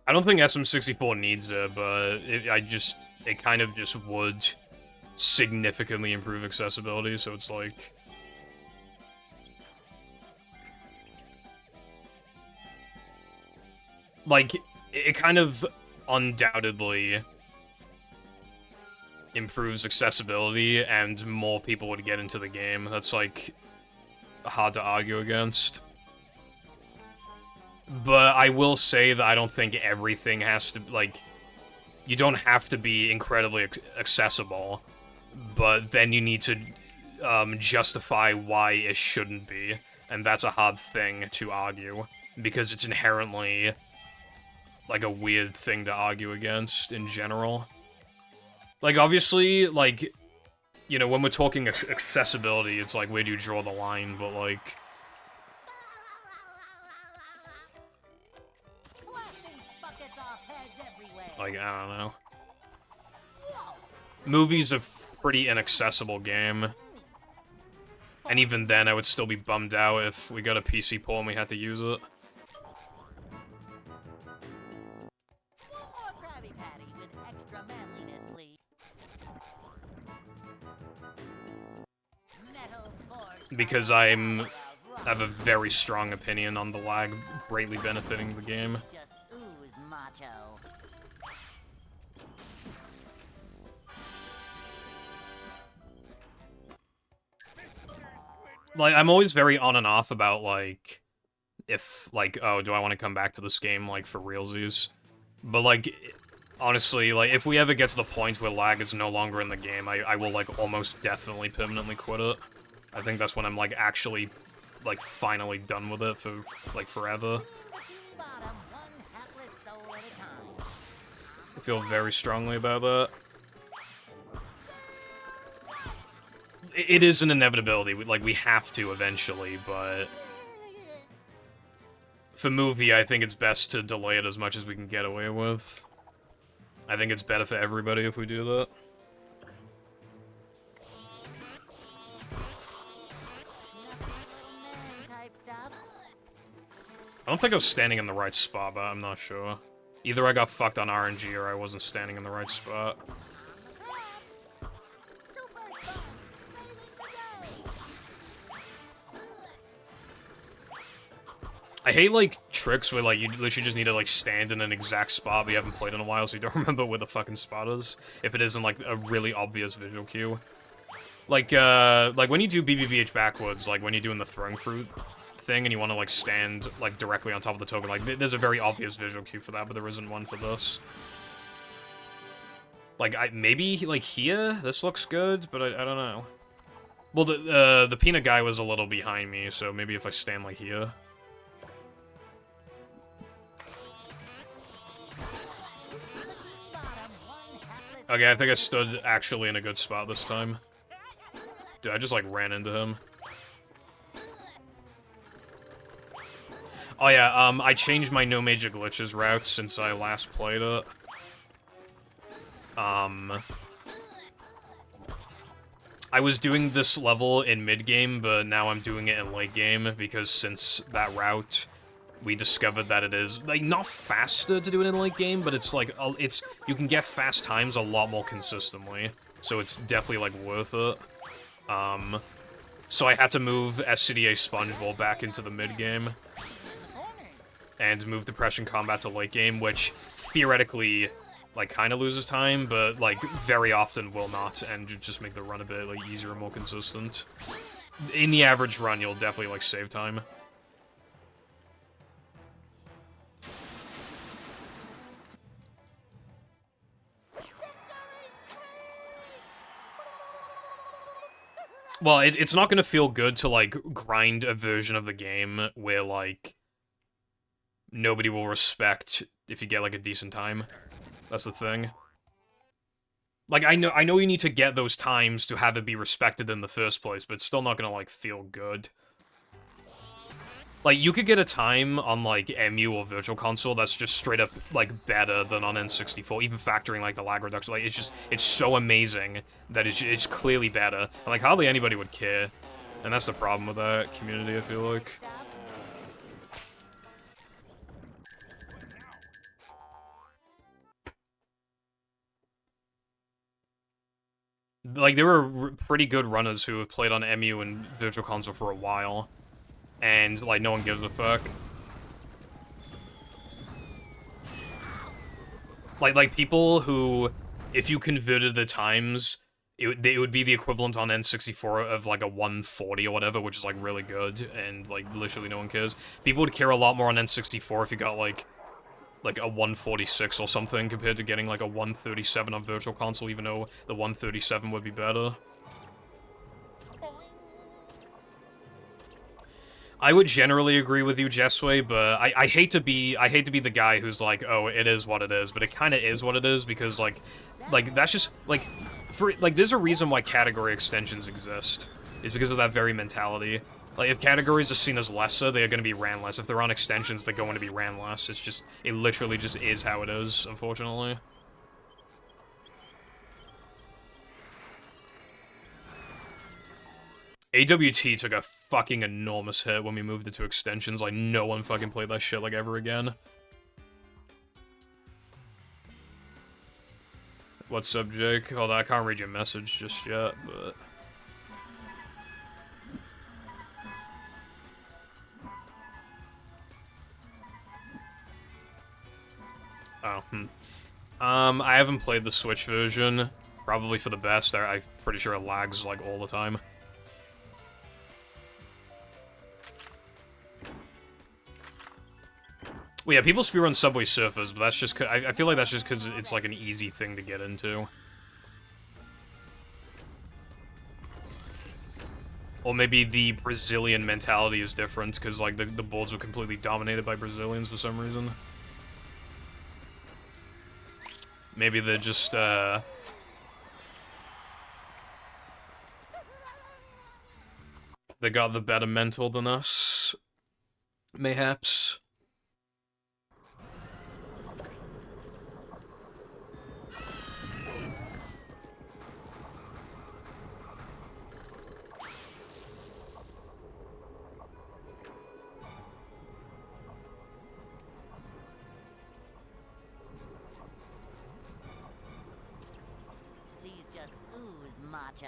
I don't think SM64 needs it, but it kind of just would significantly improve accessibility, so it's like... Like, it kind of undoubtedly improves accessibility, and more people would get into the game. That's, like, hard to argue against. But I will say that I don't think everything has to, like... You don't have to be incredibly accessible, but then you need to justify why it shouldn't be, and that's a hard thing to argue, because it's inherently, like, a weird thing to argue against in general. Like, obviously, like, you know, when we're talking accessibility, it's like, where do you draw the line, but, like... Like, I don't know. Movie's a pretty inaccessible game. And even then, I would still be bummed out if we got a PC port and we had to use it. Because I have a very strong opinion on the lag greatly benefiting the game. Like, I'm always very on and off about, like, if, like, oh, do I want to come back to this game, like, for realsies? But, like, honestly, like, if we ever get to the point where lag is no longer in the game, I will, like, almost definitely permanently quit it. I think that's when I'm, like, actually, like, finally done with it for, like, forever. I feel very strongly about that. It is an inevitability, like, we have to eventually, but... For movie, I think it's best to delay it as much as we can get away with. I think it's better for everybody if we do that. I don't think I was standing in the right spot, but I'm not sure. Either I got fucked on RNG or I wasn't standing in the right spot. I hate, like, tricks where, like, you literally just need to, like, stand in an exact spot but you haven't played in a while, so you don't remember where the fucking spot is, if it isn't, like, a really obvious visual cue. Like when you do BBBH backwards, like, when you're doing the throwing fruit thing and you want to, like, stand, like, directly on top of the token, like, there's a very obvious visual cue for that, but there isn't one for this. Like, maybe, like, here? This looks good, but I don't know. Well, the peanut guy was a little behind me, so maybe if I stand, like, here. Okay, I think I stood actually in a good spot this time. Dude, I just, like, ran into him. Oh yeah, I changed my no major glitches route since I last played it. I was doing this level in mid-game, but now I'm doing it in late-game, because since that route, we discovered that it is, like, not faster to do it in late-game, but it's, like, you can get fast times a lot more consistently, so it's definitely, like, worth it. So I had to move SCDA Spongeball back into the mid-game, and move Depression Combat to late-game, which, theoretically, like, kind of loses time, but, like, very often will not, and just make the run a bit, like, easier and more consistent. In the average run, you'll definitely, like, save time. Well, it's not gonna feel good to, like, grind a version of the game where, like, nobody will respect if you get, like, a decent time. That's the thing. Like, I know you need to get those times to have it be respected in the first place, but it's still not gonna, like, feel good. Like, you could get a time on, like, MU or Virtual Console that's just straight up, like, better than on N64, even factoring, like, the lag reduction. Like, it's so amazing that it's clearly better. And, like, hardly anybody would care. And that's the problem with that community, I feel like. Like, there were pretty good runners who have played on MU and Virtual Console for a while. And, like, no one gives a fuck. Like people who, if you converted the times, it would be the equivalent on N64 of, like, a 140 or whatever, which is, like, really good, and, like, literally no one cares. People would care a lot more on N64 if you got, like a 146 or something, compared to getting, like, a 137 on Virtual Console, even though the 137 would be better. I would generally agree with you, Jessway, but I hate to be the guy who's like, oh, it is what it is, but it kind of is what it is, because, like, that's just, like, there's a reason why category extensions exist. It's because of that very mentality. Like, if categories are seen as lesser, they are going to be ran less. If they're on extensions, they're going to be ran less. It's just, it literally just is how it is, unfortunately. AWT took a fucking enormous hit when we moved it to extensions. Like, no one fucking played that shit, like, ever again. What's up, Jake? Hold on, I can't read your message just yet, but... Oh, I haven't played the Switch version. Probably for the best. I'm pretty sure it lags, like, all the time. Well, yeah, people speedrun Subway Surfers, but that's just... I feel like that's just because it's, like, an easy thing to get into. Or maybe the Brazilian mentality is different, because, like, the boards were completely dominated by Brazilians for some reason. Maybe they're just, they got the better mental than us. Mayhaps. macho.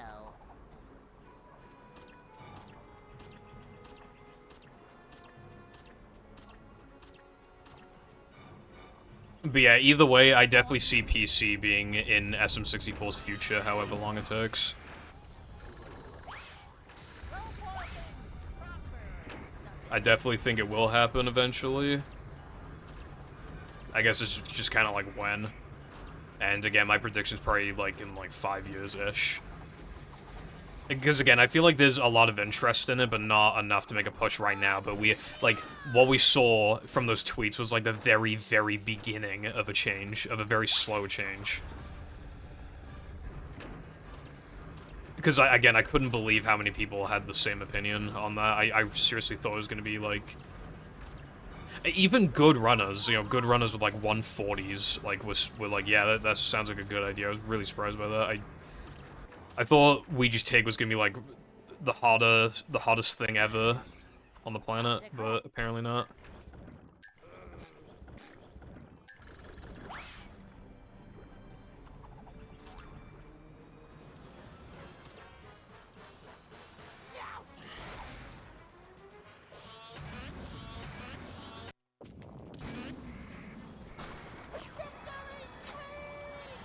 But yeah, either way, I definitely see PC being in SM64's future, however long it takes. I definitely think it will happen eventually. I guess it's just kind of like when. And again, my prediction's probably like in like 5 years-ish. Because again, I feel like there's a lot of interest in it, but not enough to make a push right now. But we, like, what we saw from those tweets was like the very, very beginning of a change, of a very slow change. Because, again, I couldn't believe how many people had the same opinion on that. I seriously thought it was going to be, like... Even good runners, you know, good runners with, like, 140s, like, were like, yeah, that sounds like a good idea. I was really surprised by that. I thought Ouija's take was gonna be, like, the hottest thing ever on the planet, but apparently not.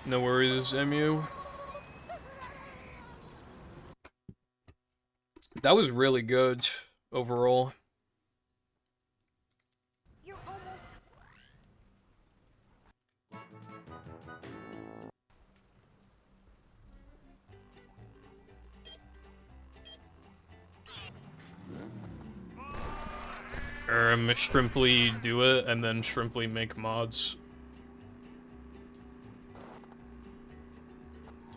No worries, MU. That was really good, overall. You're almost... Shrimply do it, and then Shrimply make mods.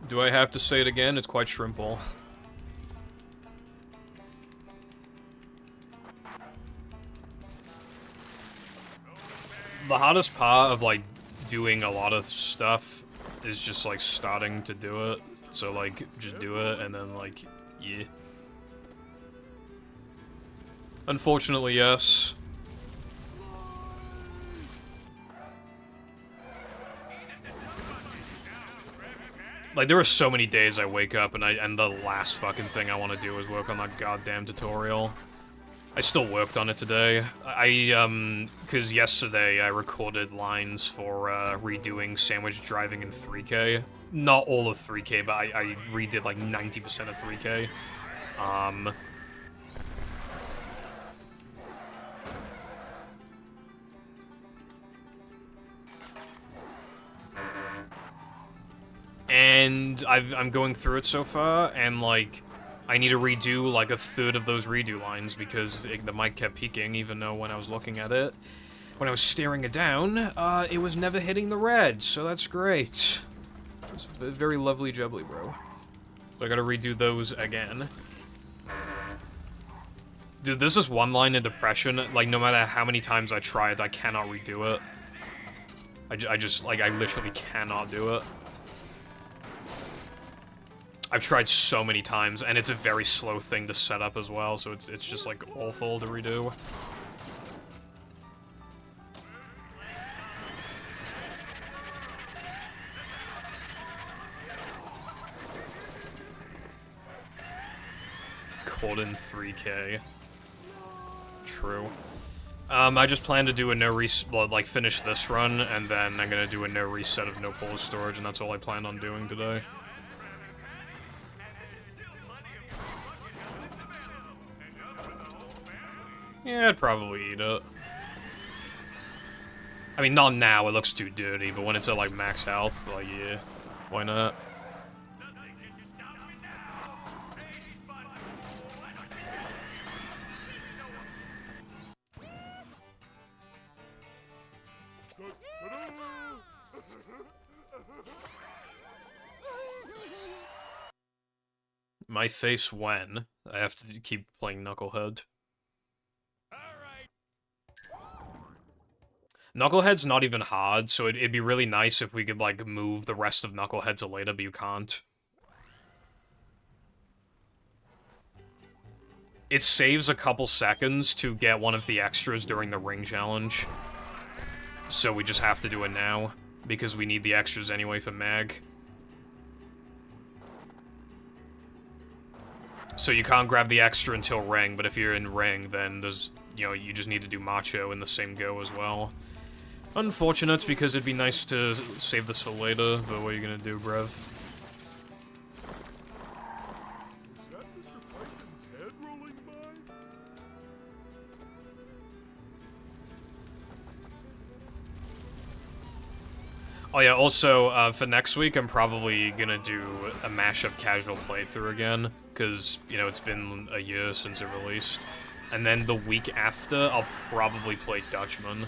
Do I have to say it again? It's quite shrimple. The hardest part of, like, doing a lot of stuff is just, like, starting to do it. So, like, just do it, and then, like, yeah. Unfortunately, yes. Like, there are so many days I wake up and the last fucking thing I want to do is work on that goddamn tutorial. I still worked on it today. Because yesterday I recorded lines for, redoing sandwich driving in 3K. Not all of 3K, but I redid, like, 90% of 3K. And I'm going through it so far, and, like, I need to redo, like, a third of those redo lines, because the mic kept peaking, even though when I was looking at it, when I was staring it down, it was never hitting the red, so that's great. It's a very lovely jubbly, bro. So I gotta redo those again. Dude, this is one line in depression, like, no matter how many times I try it, I cannot redo it. I just, like, I literally cannot do it. I've tried so many times, and it's a very slow thing to set up as well, so it's just, like, awful to redo. Caught in 3K. True. I just plan to do a well, like, finish this run, and then I'm gonna do a no reset of no pole storage, and that's all I plan on doing today. Yeah, I'd probably eat it. I mean, not now, it looks too dirty, but when it's at, like, max health, like, yeah, why not? My face when? I have to keep playing Knucklehead. Knucklehead's not even hard, so it'd be really nice if we could, like, move the rest of Knucklehead to later, but you can't. It saves a couple seconds to get one of the extras during the ring challenge. So we just have to do it now, because we need the extras anyway for Mag. So you can't grab the extra until ring, but if you're in ring, then there's, you know, you just need to do macho in the same go as well. Unfortunate, because it'd be nice to save this for later, but what are you gonna do, bruv? Is that Mr. Plankton's head rolling by? Oh yeah, also, for next week, I'm probably gonna do a mashup casual playthrough again, because, you know, it's been a year since it released. And then the week after, I'll probably play Dutchman.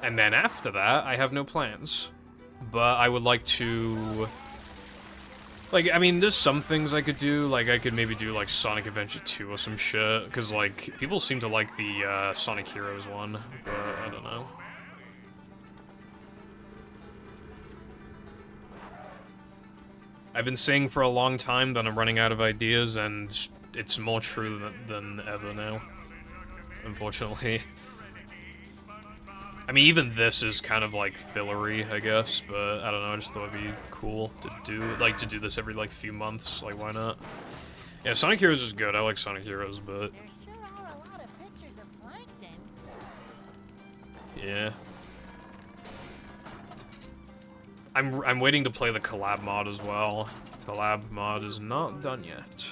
And then after that, I have no plans. But I would like to... Like, I mean, there's some things I could do. Like, I could maybe do, like, Sonic Adventure 2 or some shit. Because, like, people seem to like the, Sonic Heroes one. But, I don't know. I've been saying for a long time that I'm running out of ideas, and it's more true than ever now. Unfortunately. I mean, even this is kind of, like, fillery, I guess, but I don't know, I just thought it'd be cool to do, like, to do this every, like, few months, like, why not? Yeah, Sonic Heroes is good, I like Sonic Heroes, but... There sure are a lot of pictures of plankton. yeah. I'm waiting to play the collab mod as well. Collab mod is not done yet.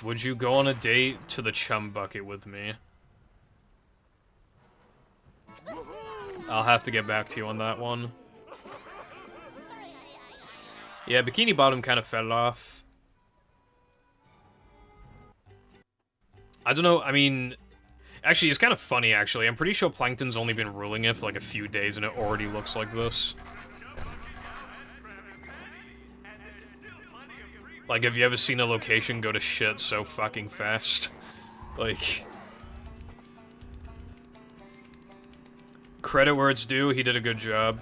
Would you go on a date to the chum bucket with me? I'll have to get back to you on that one. Yeah, Bikini Bottom kind of fell off. I don't know, I mean... Actually, it's kind of funny, actually. I'm pretty sure Plankton's only been ruling it for like a few days and it already looks like this. Like, have you ever seen a location go to shit so fucking fast? Like... Credit where it's due, he did a good job.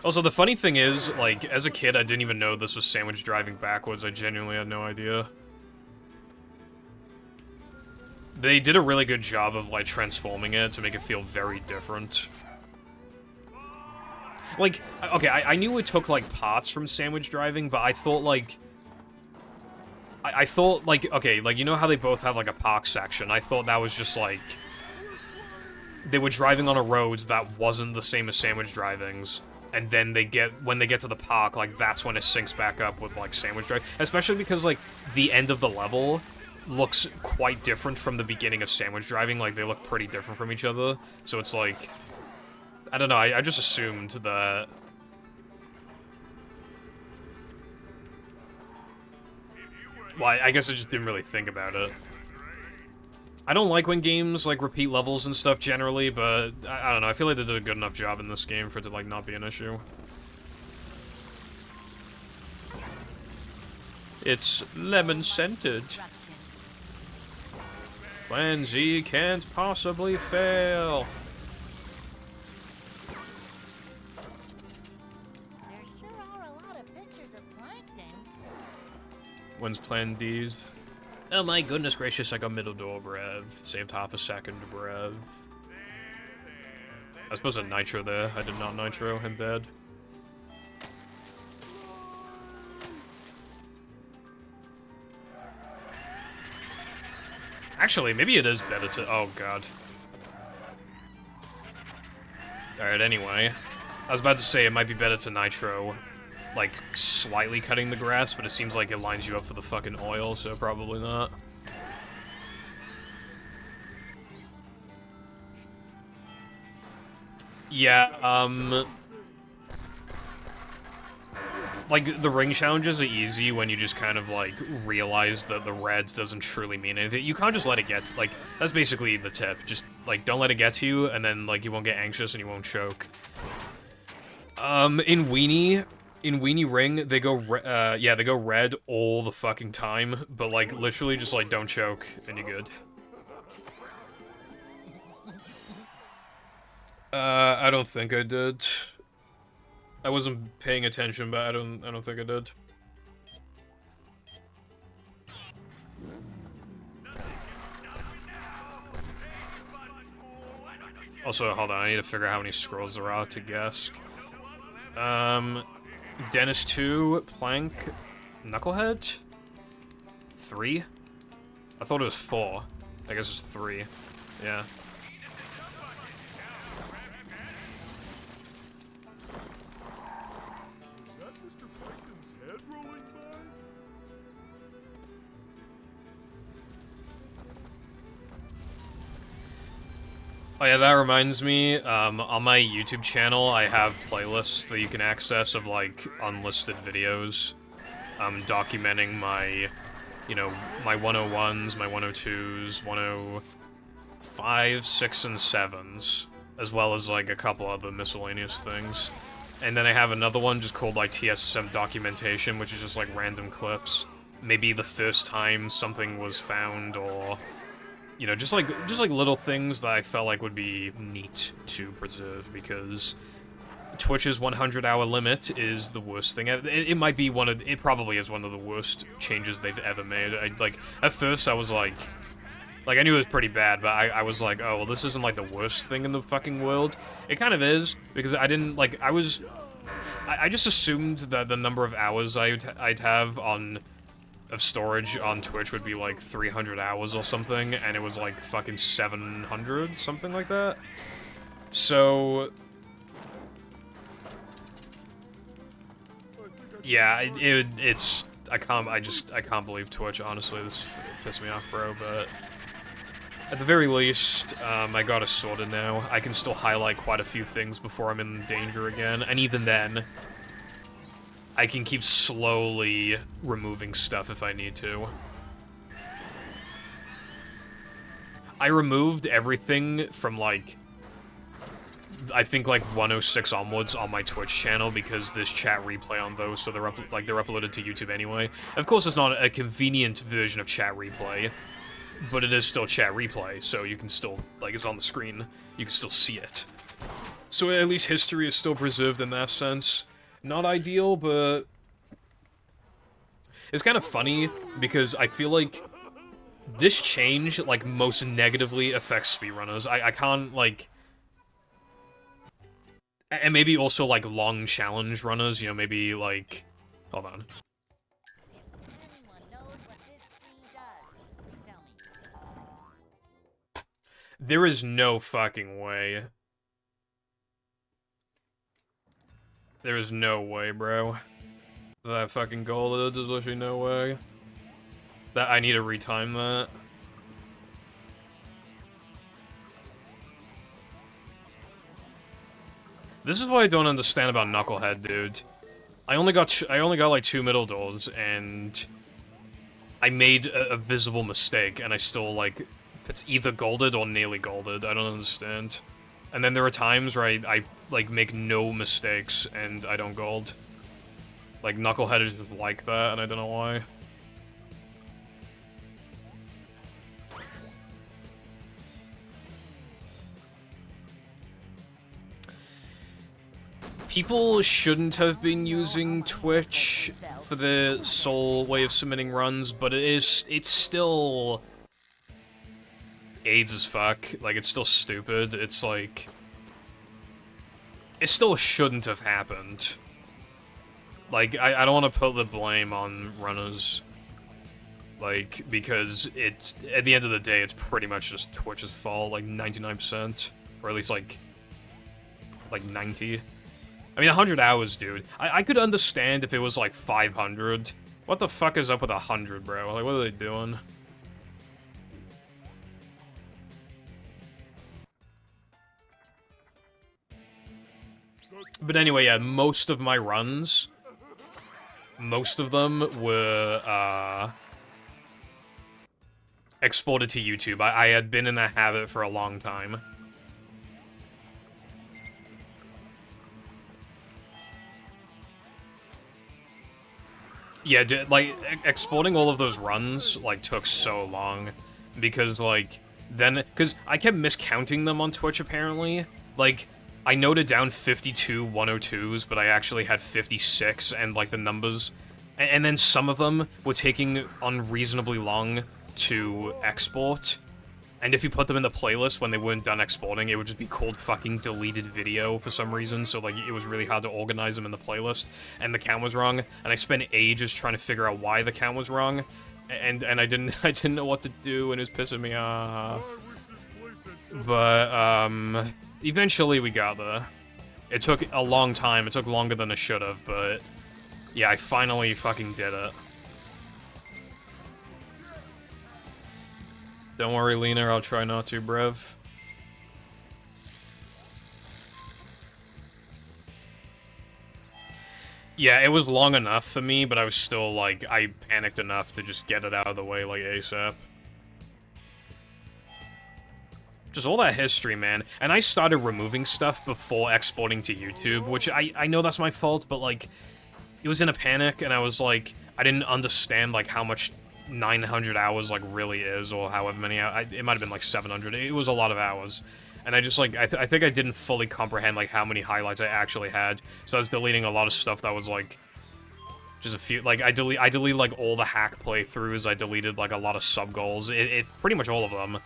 Also, the funny thing is, like, as a kid, I didn't even know this was sandwich driving backwards. I genuinely had no idea. They did a really good job of, like, transforming it to make it feel very different. Like, okay, I knew it took, like, parts from sandwich driving, but I thought, like... I thought, like, okay, like, you know how they both have, like, a park section? I thought that was just, like... They were driving on a road that wasn't the same as sandwich driving's, and then when they get to the park, like, that's when it syncs back up with, like, sandwich drive. Especially because, like, the end of the level looks quite different from the beginning of sandwich driving. Like, they look pretty different from each other. So it's, like... I don't know, I just assumed that... Well, I guess I just didn't really think about it. I don't like when games, like, repeat levels and stuff generally, but I don't know, I feel like they did a good enough job in this game for it to, like, not be an issue. It's lemon-scented. Plan Z can't possibly fail. There sure are a lot of pictures of plankton. When's Plan D's? Oh my goodness gracious, I got middle door, brev. Saved half a second, brev. I suppose I nitro there. I did not nitro, I'm bad. Actually, maybe it is better to... Oh, God. Alright, anyway. I was about to say it might be better to nitro, like, slightly cutting the grass, but it seems like it lines you up for the fucking oil, so probably not. Yeah, like, the ring challenges are easy when you just kind of, like, realize that the reds doesn't truly mean anything. You can't just let it get, like, that's basically the tip. Just, like, don't let it get to you, and then, like, you won't get anxious and you won't choke. In Weenie Ring, they go, yeah, they go red all the fucking time, but, like, literally just, like, don't choke, and you're good. I don't think I did. I wasn't paying attention, but I don't think I did. Also, hold on, I need to figure out how many scrolls there are to guess. Dennis 2, Plank, Knucklehead? 3? I thought it was 4. I guess it's 3. Yeah. Oh yeah, that reminds me, on my YouTube channel, I have playlists that you can access of, like, unlisted videos, documenting my, you know, my 101s, my 102s, 105s, 6, and 7s, as well as, like, a couple other miscellaneous things. And then I have another one just called, like, TSSM documentation, which is just, like, random clips. Maybe the first time something was found, or... you know, just like little things that I felt like would be neat to preserve, because Twitch's 100-hour limit is the worst thing. It might be it probably is one of the worst changes they've ever made. Like, at first I was like, I knew it was pretty bad, but I was like, oh, well, this isn't, like, the worst thing in the fucking world. It kind of is, because I didn't, like, I just assumed that the number of hours I'd have of storage on Twitch would be like 300 hours or something, and it was like fucking 700, something like that. So... yeah, it's... I can't believe Twitch, honestly. This pissed me off, bro, but... at the very least, I got it sorted now. I can still highlight quite a few things before I'm in danger again, and even then... I can keep slowly removing stuff if I need to. I removed everything from, like, I think, like, 106 onwards on my Twitch channel, because there's chat replay on those, so they're uploaded to YouTube anyway. Of course, it's not a convenient version of chat replay, but it is still chat replay, so you can still, like, it's on the screen, you can still see it. So at least history is still preserved in that sense. Not ideal, but... it's kind of funny, because I feel like this change, like, most negatively affects speedrunners. I can't, like... and maybe also, like, long challenge runners, you know, maybe, like... hold on. Anyone knows what this thing does? Please tell me. There is no fucking way. There is no way, bro. That fucking goal, there's literally no way. That I need to retime that. This is what I don't understand about Knucklehead, dude. I only got like 2 middle doors, and I made a visible mistake, and I still, like, it's either golded or nearly golded. I don't understand. And then there are times where I like, make no mistakes, and I don't gold. Like, Knucklehead is just like that, and I don't know why. People shouldn't have been using Twitch for the sole way of submitting runs, but it's still... AIDS as fuck. Like, it's still stupid. It's like... it still shouldn't have happened. Like, I don't want to put the blame on runners. Like, because it's... at the end of the day, it's pretty much just Twitch's fault, like, 99%. Or at least, like 90. I mean, 100 hours, dude. I could understand if it was, like, 500. What the fuck is up with 100, bro? Like, what are they doing? But anyway, yeah, most of my runs most of them were, exported to YouTube. I had been in that habit for a long time. Yeah, like, exporting all of those runs, like, took so long. Because, like, then... Because I kept miscounting them on Twitch, apparently. Like, I noted down 52 102s, but I actually had 56, and, like, the numbers... And then some of them were taking unreasonably long to export. And if you put them in the playlist when they weren't done exporting, it would just be called fucking deleted video for some reason, so like it was really hard to organize them in the playlist, and the count was wrong, and I spent ages trying to figure out why the count was wrong, and I didn't know what to do, and it was pissing me off. But eventually we got there. It took a long time, it took longer than it should have, but yeah, I finally fucking did it. Don't worry, Lena, I'll try not to, bruv. Yeah, it was long enough for me, but I was still, like, I panicked enough to just get it out of the way, like, ASAP. Just all that history, man. And I started removing stuff before exporting to YouTube, which I know that's my fault, but, like, it was in a panic, and I was, like, I didn't understand, like, how much 900 hours, like, really is, or however many hours. It might have been, like, 700. It was a lot of hours. And I just, like, I think I didn't fully comprehend, like, how many highlights I actually had. So I was deleting a lot of stuff that was, like, just a few, like, I deleted, like, all the hack playthroughs. I deleted, like, a lot of sub-goals. Pretty much all of them.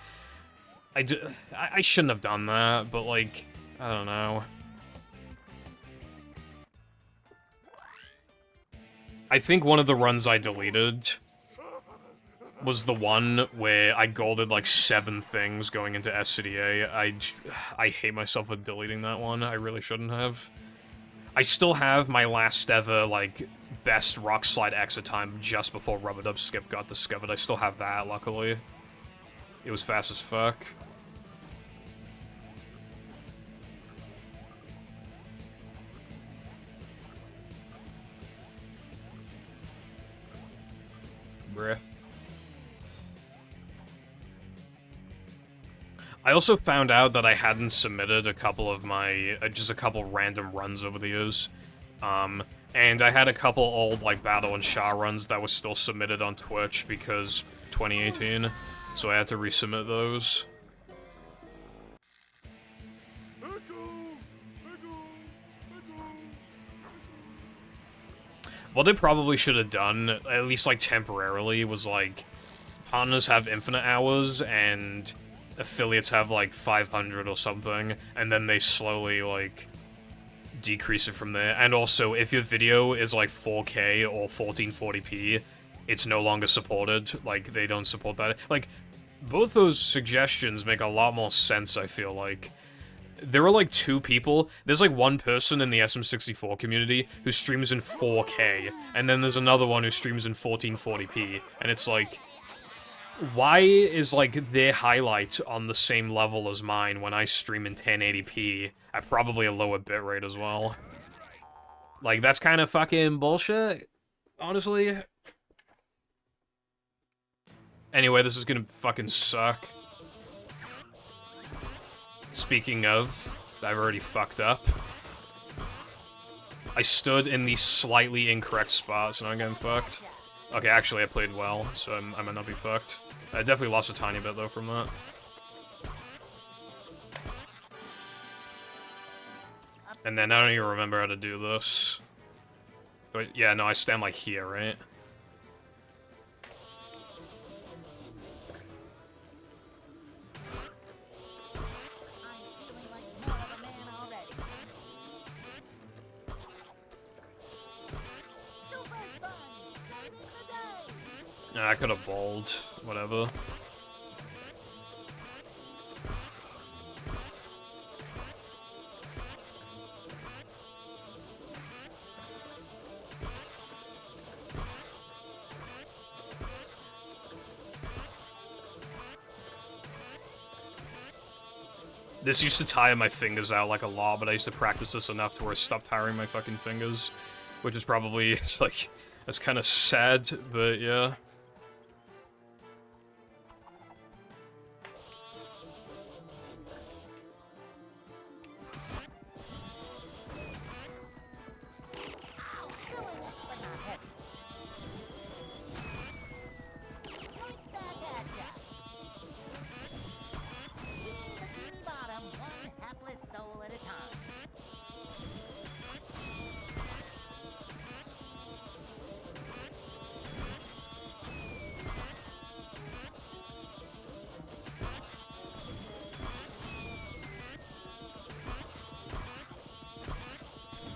I shouldn't have done that, but, like, I don't know. I think one of the runs I deleted was the one where I golded like 7 things going into SCDA. I hate myself for deleting that one. I really shouldn't have. I still have my last ever, like, best rock slide exit time just before Rubber Dub Skip got discovered. I still have that, luckily. It was fast as fuck. Bruh. I also found out that I hadn't submitted a couple of my, just a couple random runs over the years. And I had a couple old, like, Battle and Shah runs that were still submitted on Twitch because 2018, so I had to resubmit those. What they probably should have done, at least, like, temporarily, was, like, partners have infinite hours, and affiliates have, like, 500 or something, and then they slowly, like, decrease it from there. And also, if your video is, like, 4K or 1440p, it's no longer supported. Like, they don't support that. Like, both those suggestions make a lot more sense, I feel like. There are, like, 2 people. There's, like, one person in the SM64 community who streams in 4K, and then there's another one who streams in 1440p, and it's like, why is, like, their highlight on the same level as mine when I stream in 1080p at probably a lower bitrate as well? Like, that's kind of fucking bullshit, honestly. Anyway, this is gonna fucking suck. Speaking of, I've already fucked up. I stood in the slightly incorrect spot, so now I'm getting fucked. Okay, actually, I played well, so I might not be fucked. I definitely lost a tiny bit, though, from that. And then I don't even remember how to do this. But yeah, no, I stand, like, here, right? I could have bowled, whatever. This used to tire my fingers out like a lot, but I used to practice this enough to where I stopped tiring my fucking fingers, which is probably, it's like, That's kind of sad, but yeah.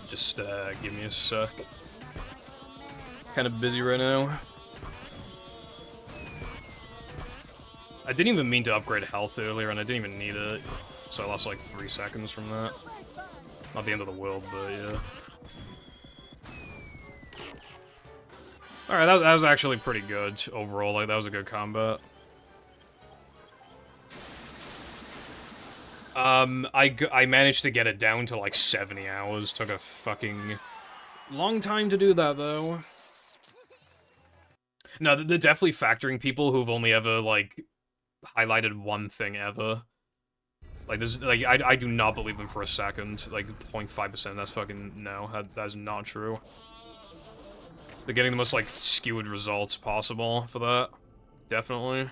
Just, give me a sec. Kind of busy right now. I didn't even mean to upgrade health earlier, and I didn't even need it. So I lost like 3 seconds from that. Not the end of the world, but yeah. Alright, that was actually pretty good overall. Like, that was a good combat. I managed to get it down to like 70 hours. Took a fucking long time to do that, though. No, they're definitely factoring people who've only ever, like, highlighted one thing ever. Like, this, like, I do not believe them for a second. Like, 0.5%, that's fucking, no, that is not true. They're getting the most, like, skewed results possible for that. Definitely.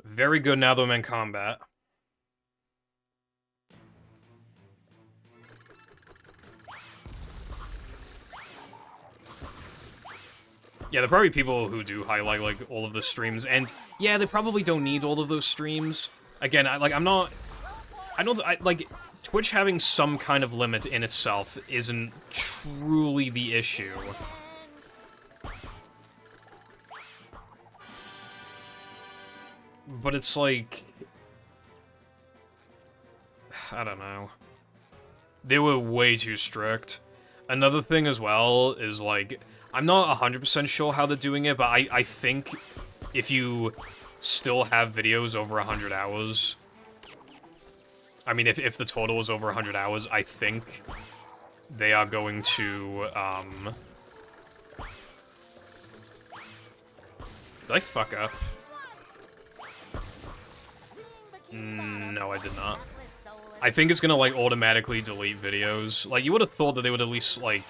Very good now that I'm in combat. Yeah, there are probably people who do highlight, like, all of the streams, and yeah, they probably don't need all of those streams. Again, I know that, like, Twitch having some kind of limit in itself isn't truly the issue. But it's like... I don't know. They were way too strict. Another thing as well is, like, I'm not 100% sure how they're doing it, but I think if you still have videos over 100 hours... I mean, if the total is over 100 hours, I think they are going to, Did I fuck up? No, I did not. I think it's gonna, like, automatically delete videos. Like, you would have thought that they would at least, like,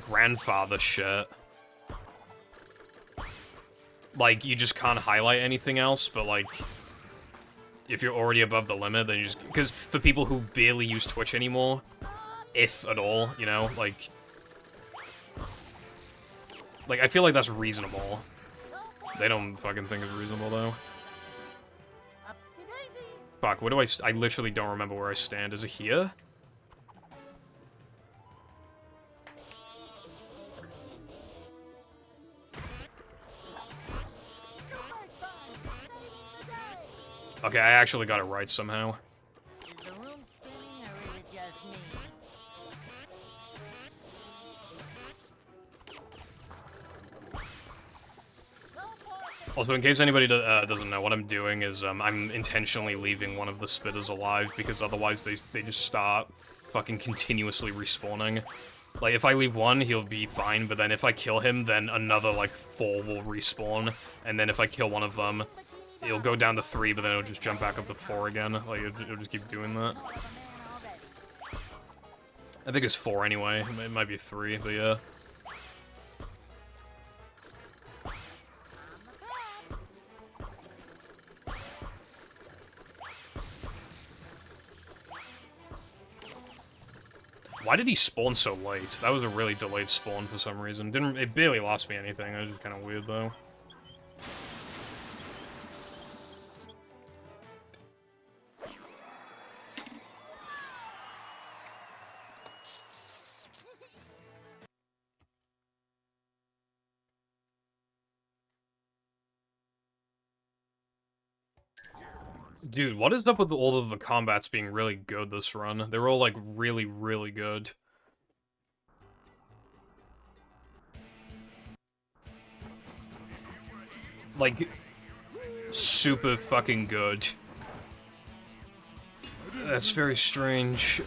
grandfather shit. Like, you just can't highlight anything else, but, like, if you're already above the limit, then you just... Because for people who barely use Twitch anymore, if at all, you know, like... Like, I feel like that's reasonable. They don't fucking think it's reasonable, though. Fuck, where do I literally don't remember where I stand. Is it here? Okay, I actually got it right somehow. Is the room spinning or is it just me? Also, in case anybody doesn't know, what I'm doing is I'm intentionally leaving one of the spitters alive, because otherwise they just start fucking continuously respawning. Like, if I leave one, he'll be fine, but then if I kill him, then another, like, 4 will respawn, and then if I kill one of them, it'll go down to 3, but then it'll just jump back up to 4 again. Like, it'll just keep doing that. I think it's 4 anyway. It might be 3, but yeah. Why did he spawn so late? That was a really delayed spawn for some reason. It barely lost me anything. That was just kind of weird, though. Dude, what is up with all of the combats being really good this run? They're all, like, really, really good. Like, super fucking good. That's very strange.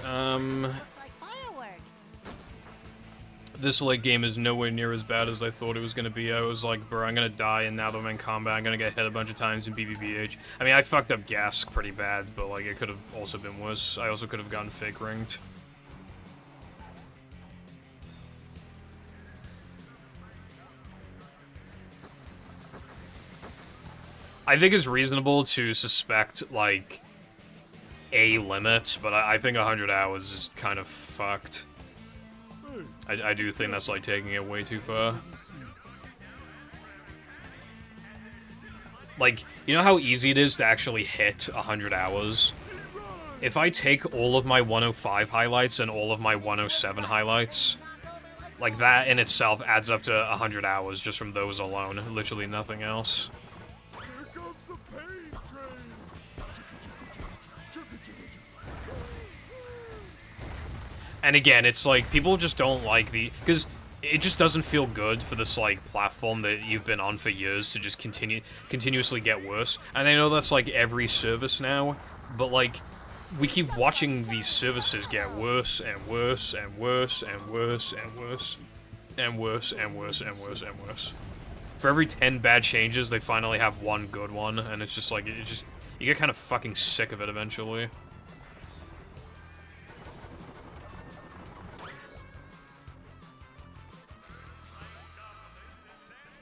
This late game is nowhere near as bad as I thought it was gonna be. I was like, bro, I'm gonna die, and now that I'm in combat, I'm gonna get hit a bunch of times in BBBH. I mean, I fucked up Gask pretty bad, but like, it could have also been worse. I also could have gotten fake ringed. I think it's reasonable to suspect, like, a limit, but I think 100 hours is kind of fucked. I do think that's, like, taking it way too far. Like, you know how easy it is to actually hit 100 hours? If I take all of my 105 highlights and all of my 107 highlights, like, that in itself adds up to 100 hours just from those alone. Literally nothing else. And again, it's like, people just don't like because it just doesn't feel good for this, like, platform that you've been on for years to just continuously get worse. And I know that's, like, every service now, but, like, we keep watching these services get worse and worse and worse and worse and worse and worse and worse and worse and worse. For every 10 bad changes, they finally have one good one, and it's just like, you get kind of fucking sick of it eventually.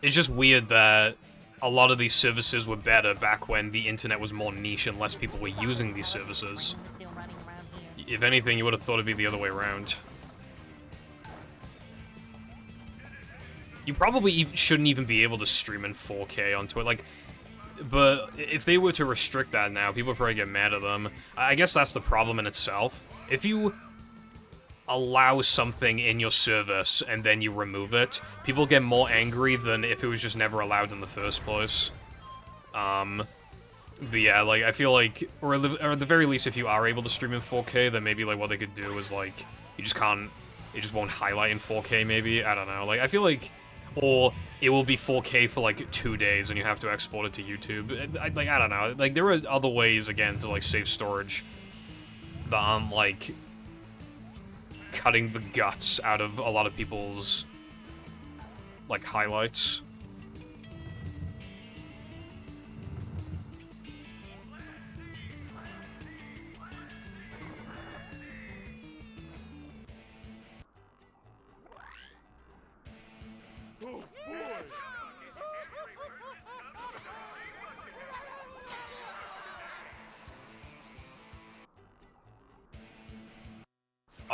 It's just weird that a lot of these services were better back when the internet was more niche and less people were using these services. Still running around here. If anything, you would have thought it'd be the other way around. You probably shouldn't even be able to stream in 4K onto it, like, but if they were to restrict that now, people would probably get mad at them. I guess that's the problem in itself. If you allow something in your service and then you remove it, people get more angry than if it was just never allowed in the first place. But yeah, like, I feel like, or at the very least, if you are able to stream in 4K, then maybe, like, what they could do is, like, you just can't, it just won't highlight in 4K, maybe? I don't know. Like, I feel like, or it will be 4K for, like, 2 days and you have to export it to YouTube. Like, I don't know. Like, there are other ways, again, to, like, save storage that aren't, like, cutting the guts out of a lot of people's, like, highlights. Oh boy!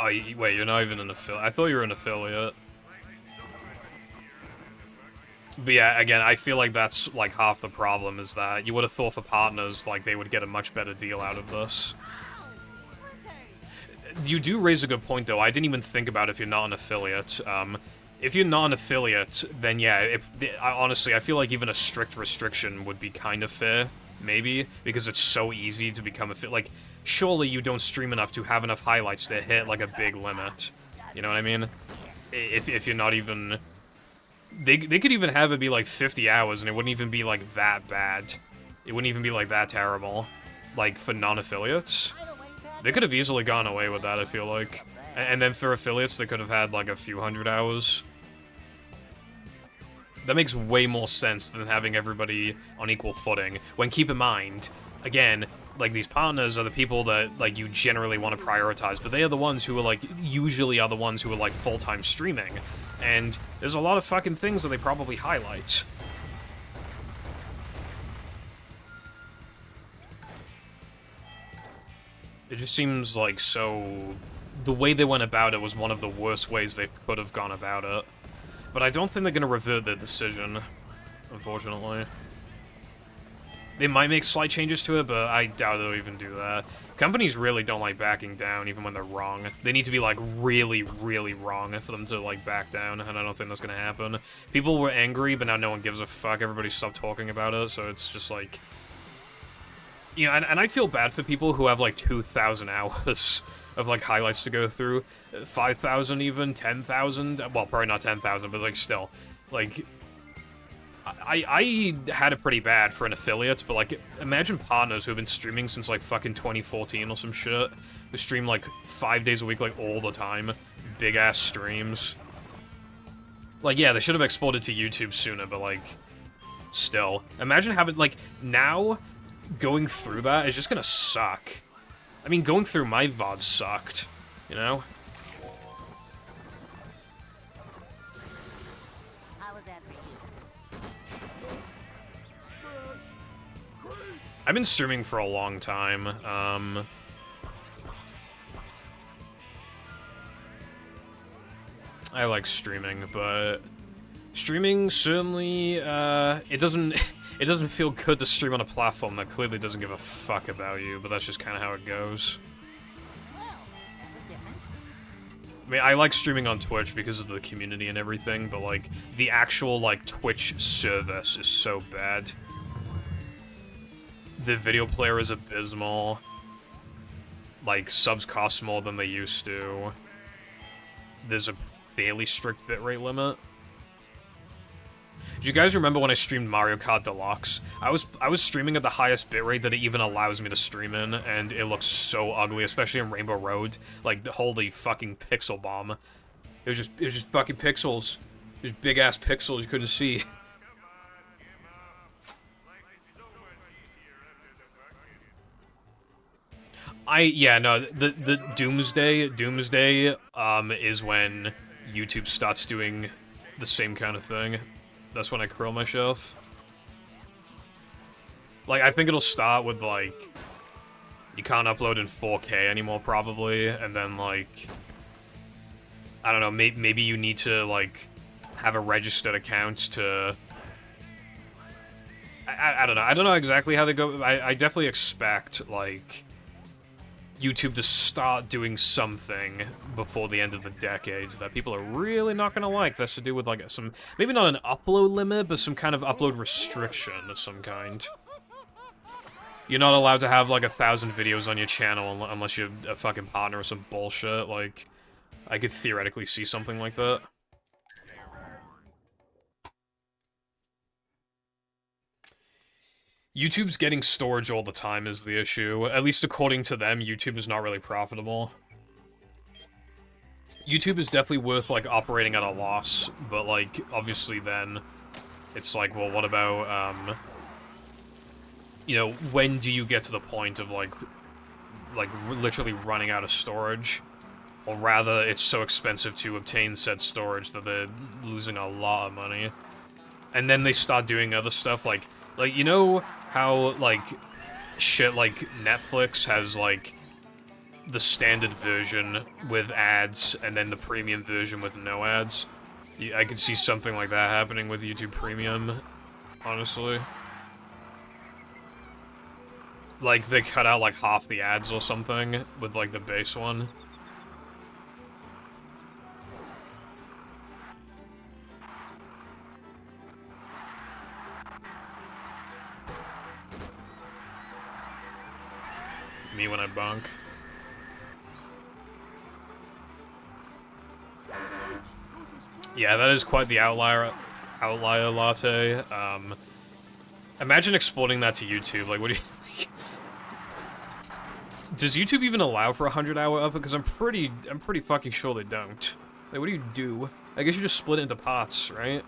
Oh, wait, you're not even an affiliate. I thought you were an affiliate. But yeah, again, I feel like that's, like, half the problem, is that you would have thought for partners, like, they would get a much better deal out of this. You do raise a good point, though. I didn't even think about if you're not an affiliate. If you're not an affiliate, then yeah, honestly, I feel like even a strict restriction would be kind of fair, maybe, because it's so easy to become like, surely you don't stream enough to have enough highlights to hit, like, a big limit. You know what I mean? If you're not even... They could even have it be, like, 50 hours, and it wouldn't even be, like, that bad. It wouldn't even be, like, that terrible. Like, for non-affiliates. They could have easily gone away with that, I feel like. And then for affiliates, they could have had, like, a few hundred hours. That makes way more sense than having everybody on equal footing. When, keep in mind, again, like, these partners are the people that, like, you generally want to prioritize, but they are the ones who are, like, usually are the ones who are, like, full-time streaming. And there's a lot of fucking things that they probably highlight. It just seems like so... The way they went about it was one of the worst ways they could have gone about it. But I don't think they're going to revert their decision, unfortunately. They might make slight changes to it, but I doubt they'll even do that. Companies really don't like backing down, even when they're wrong. They need to be, like, really, really wrong for them to, like, back down, and I don't think that's gonna happen. People were angry, but now no one gives a fuck. Everybody stopped talking about it, so it's just, like... You know, and I feel bad for people who have, like, 2,000 hours of, like, highlights to go through. 5,000 even, 10,000. Well, probably not 10,000, but, like, still. Like... I had it pretty bad for an affiliate, but, like, imagine partners who have been streaming since, like, fucking 2014 or some shit. Who stream, like, 5 days a week, like, all the time. Big-ass streams. Like, yeah, they should have exported to YouTube sooner, but, like, still. Imagine having, like, now, going through that is just gonna suck. I mean, going through my VOD sucked, you know? How was that for you? I've been streaming for a long time. I like streaming, but streaming certainly it doesn't it doesn't feel good to stream on a platform that clearly doesn't give a fuck about you, but that's just kind of how it goes. Well, that was different. I mean, I like streaming on Twitch because of the community and everything, but like the actual like Twitch service is so bad. The video player is abysmal. Like, subs cost more than they used to. There's a fairly strict bitrate limit. Do you guys remember when I streamed Mario Kart Deluxe? I was streaming at the highest bitrate that it even allows me to stream in, and it looks so ugly, especially in Rainbow Road. Like, the holy fucking pixel bomb. It was just fucking pixels. Just big ass pixels you couldn't see. The Doomsday is when YouTube starts doing the same kind of thing. That's when I curl myself. Like, I think it'll start with, like, you can't upload in 4K anymore, probably, and then, like, I don't know, maybe you need to, like, have a registered account to... I don't know. I don't know exactly how they go. I definitely expect, like, YouTube to start doing something before the end of the decade that people are really not gonna like. That's to do with, like, some... maybe not an upload limit, but some kind of upload restriction of some kind. You're not allowed to have, like, 1,000 videos on your channel unless you're a fucking partner or some bullshit. Like, I could theoretically see something like that. YouTube's getting storage all the time is the issue. At least according to them, YouTube is not really profitable. YouTube is definitely worth, like, operating at a loss, but, like, obviously then, it's like, well, what about, you know, when do you get to the point of, like, literally running out of storage? Or rather, it's so expensive to obtain said storage that they're losing a lot of money. And then they start doing other stuff, like, you know how, like, shit like Netflix has, like, the standard version with ads, and then the premium version with no ads? I could see something like that happening with YouTube Premium, honestly. Like, they cut out, like, half the ads or something with, like, the base one. Me when I bunk. Yeah, that is quite the outlier latte. Imagine exporting that to YouTube. Like, what do you think? Does YouTube even allow for 100-hour up? Because I'm pretty fucking sure they don't. Like, what do you do? I guess you just split it into parts, right?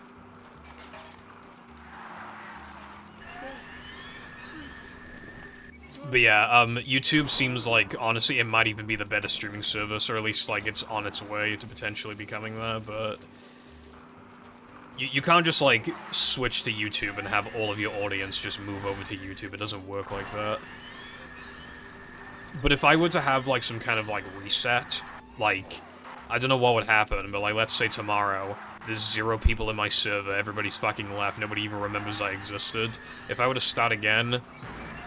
But yeah, YouTube seems like, honestly, it might even be the better streaming service, or at least, like, it's on its way to potentially becoming that, but... You can't just, like, switch to YouTube and have all of your audience just move over to YouTube. It doesn't work like that. But if I were to have, like, some kind of, like, reset, like, I don't know what would happen, but, like, let's say tomorrow, there's 0 people in my server, everybody's fucking left, nobody even remembers I existed. If I were to start again,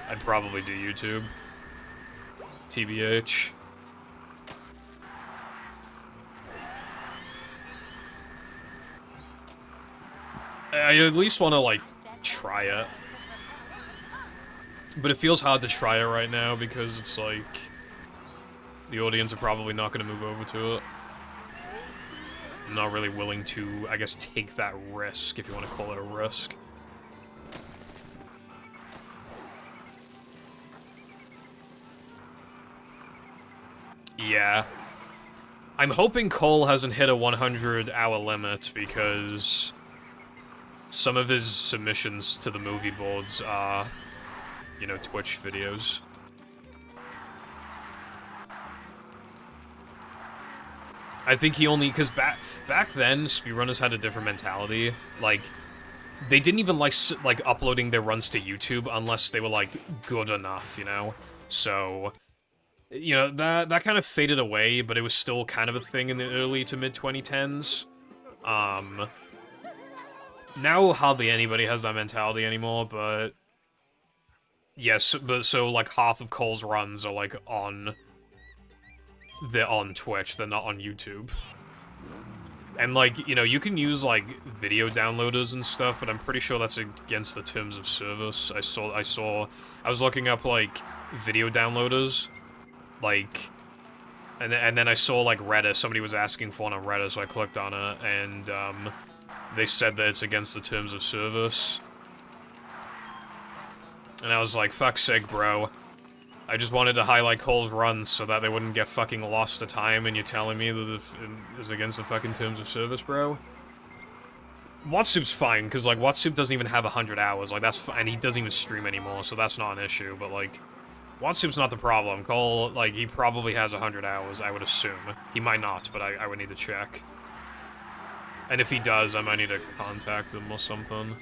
I'd probably do YouTube. TBH. I at least want to, like, try it. But it feels hard to try it right now because it's, like, the audience are probably not going to move over to it. I'm not really willing to, I guess, take that risk, if you want to call it a risk. Yeah. I'm hoping Cole hasn't hit a 100-hour limit, because some of his submissions to the movie boards are, you know, Twitch videos. I think he only, because back then, speedrunners had a different mentality. Like, they didn't even like uploading their runs to YouTube unless they were, like, good enough, you know? So, you know, that kind of faded away, but it was still kind of a thing in the early to mid-2010s. Now hardly anybody has that mentality anymore, but... Yes, but so, like, half of Cole's runs are, like, they're on Twitch, they're not on YouTube. And, like, you know, you can use, like, video downloaders and stuff, but I'm pretty sure that's against the terms of service. I was looking up, like, video downloaders, like, and then I saw, like, Reddit, somebody was asking for one on Reddit, so I clicked on it, and, they said that it's against the terms of service. And I was like, fuck's sake, bro. I just wanted to highlight Cole's runs so that they wouldn't get fucking lost to time, and you're telling me that it is against the fucking terms of service, bro? Watsoup's fine, because, like, Watsoup doesn't even have 100 hours, like, that's and he doesn't even stream anymore, so that's not an issue, but, like, Watsoup's not the problem. Cole, like, he probably has 100 hours, I would assume. He might not, but I would need to check. And if he does, I might need to contact him or something.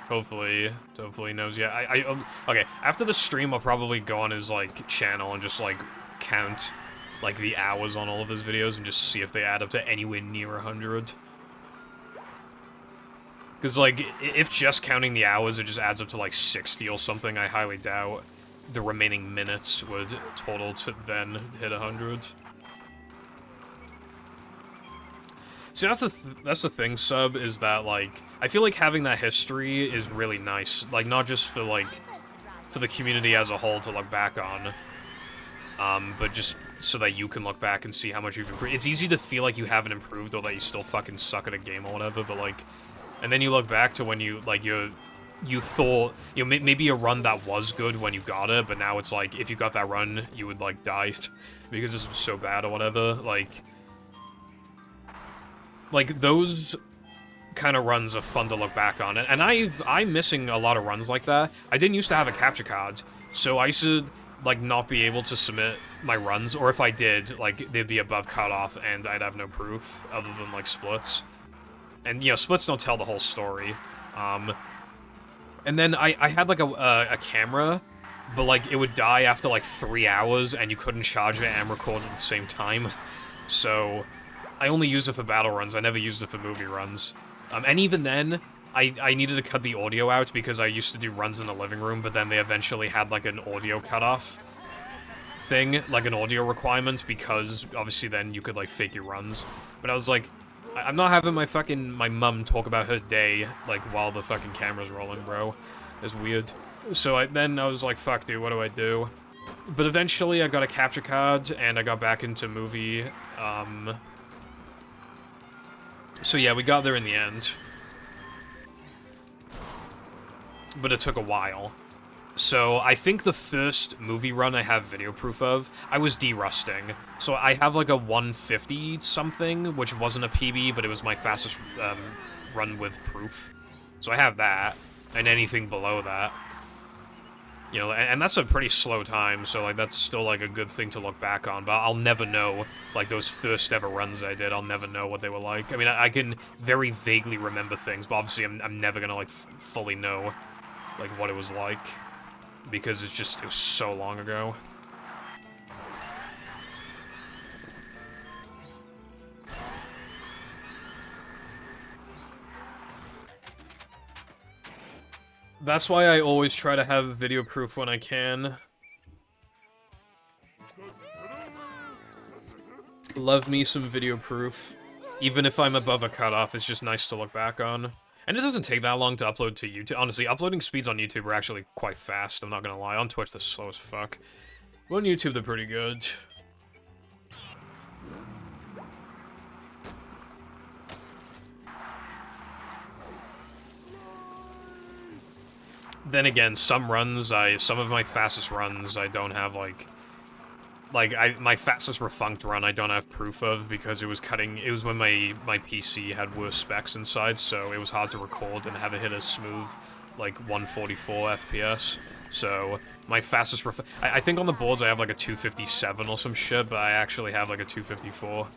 Hopefully he knows. Yeah, okay, after the stream, I'll probably go on his, like, channel and just, like, count, like, the hours on all of his videos and just see if they add up to anywhere near 100. Because, like, if just counting the hours, it just adds up to, like, 60 or something, I highly doubt the remaining minutes would total to then hit 100. See, that's the thing, Sub, is that, like, I feel like having that history is really nice. Like, not just for, like, for the community as a whole to look back on, but just so that you can look back and see how much you've improved. It's easy to feel like you haven't improved or that you still fucking suck at a game or whatever, but, like, and then you look back to when you, like, you thought, you know, maybe a run that was good when you got it, but now it's like, if you got that run, you would, like, die because this was so bad or whatever, like, those kind of runs are fun to look back on, and I'm missing a lot of runs like that. I didn't used to have a capture card, so I used to, like, not be able to submit my runs, or if I did, like, they'd be above cutoff, and I'd have no proof, other than, like, splits. And, you know, splits don't tell the whole story. And then I had, like, a camera, but, like, it would die after, like, 3 hours, and you couldn't charge it and record at the same time. So I only used it for battle runs, I never used it for movie runs. And even then, I needed to cut the audio out because I used to do runs in the living room, but then they eventually had, like, an audio cutoff thing, like an audio requirement, because obviously then you could, like, fake your runs. But I was like, I'm not having my mum talk about her day, like, while the fucking camera's rolling, bro. It's weird. So then I was like, fuck, dude, what do I do? But eventually I got a capture card, and I got back into movie, so yeah, we got there in the end. But it took a while. So I think the first movie run I have video proof of, I was derusting. So I have like a 150 something, which wasn't a PB, but it was my fastest run with proof. So I have that, and anything below that. You know, and that's a pretty slow time, so, like, that's still, like, a good thing to look back on, but I'll never know, like, those first ever runs I did, I'll never know what they were like. I mean, I can very vaguely remember things, but obviously I'm never gonna, like, fully know, like, what it was like, because it was so long ago. That's why I always try to have video proof when I can. Love me some video proof. Even if I'm above a cutoff, it's just nice to look back on. And it doesn't take that long to upload to YouTube. Honestly, uploading speeds on YouTube are actually quite fast, I'm not gonna lie. On Twitch, they're slow as fuck. But on YouTube, they're pretty good. then again, some of my fastest runs, I don't have, like, my fastest refunked run I don't have proof of because it was when my PC had worse specs inside, so it was hard to record and have it hit a smooth, like, 144 FPS. So, my fastest I think on the boards I have, like, a 257 or some shit, but I actually have, like, a 254.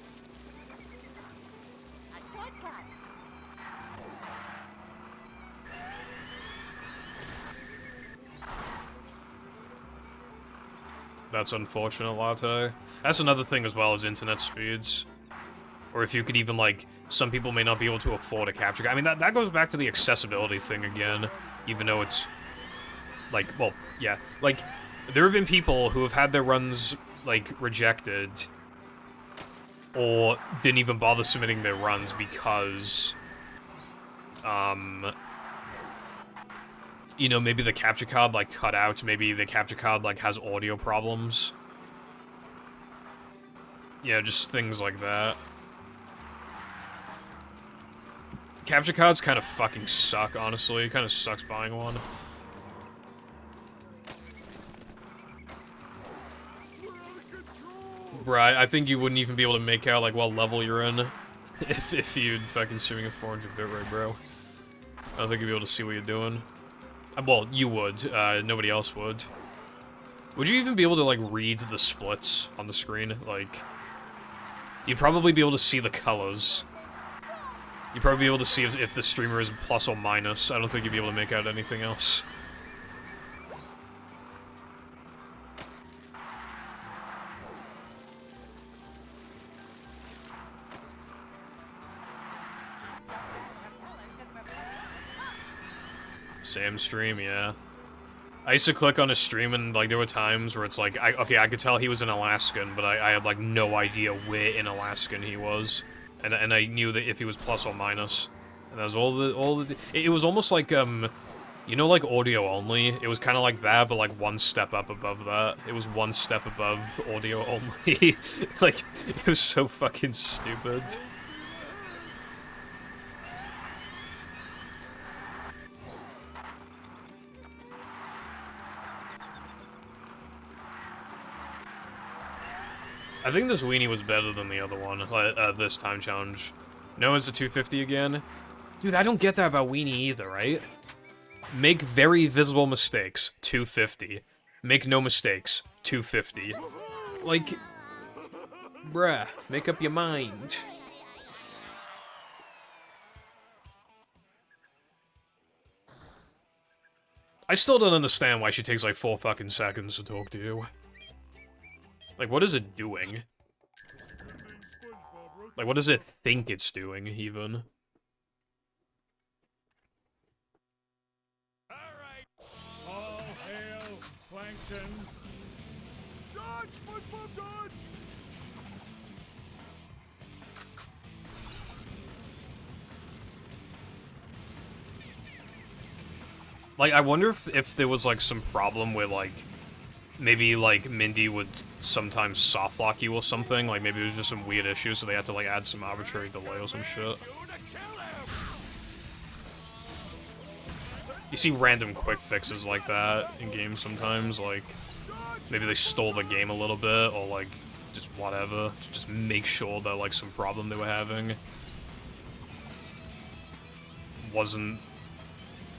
That's unfortunate, Latte. That's another thing as well as internet speeds. Or if you could even, like, some people may not be able to afford a capture card. I mean, that goes back to the accessibility thing again, even though it's, like, well, yeah. Like, there have been people who have had their runs, like, rejected, or didn't even bother submitting their runs because, you know, maybe the capture card, like, cut out, maybe the capture card, like, has audio problems. Yeah, just things like that. Capture cards kind of fucking suck, honestly. It kind of sucks buying one. Bruh, I think you wouldn't even be able to make out, like, what level you're in if you'd fucking streaming a 400 bitrate, bro. I don't think you'd be able to see what you're doing. Well, you would. Nobody else would. Would you even be able to, like, read the splits on the screen? Like, you'd probably be able to see the colors. You'd probably be able to see if the streamer is plus or minus. I don't think you'd be able to make out anything else. Sam stream, yeah. I used to click on his stream and, like, there were times where it's like, okay, I could tell he was an Alaskan, but I had, like, no idea where in Alaskan he was. And I knew that if he was plus or minus. And that was it was almost like, you know, like, audio only? It was kind of like that, but, like, one step up above that. It was one step above audio only. Like, it was so fucking stupid. I think this weenie was better than the other one, this time challenge. No, it's a 250 again? Dude, I don't get that about weenie either, right? Make very visible mistakes, 250. Make no mistakes, 250. Like, bruh, make up your mind. I still don't understand why she takes like 4 fucking seconds to talk to you. Like, what is it doing? Like, what does it think it's doing, even? Alright. All hail, Plankton. Dodge, SpongeBob, dodge! Like, I wonder if there was, like, some problem with, like, maybe, like, Mindy would sometimes softlock you or something. Like, maybe it was just some weird issue, so they had to, like, add some arbitrary delay or some shit. You see random quick fixes like that in games sometimes, like, maybe they stole the game a little bit, or, like, just whatever, to just make sure that, like, some problem they were having wasn't,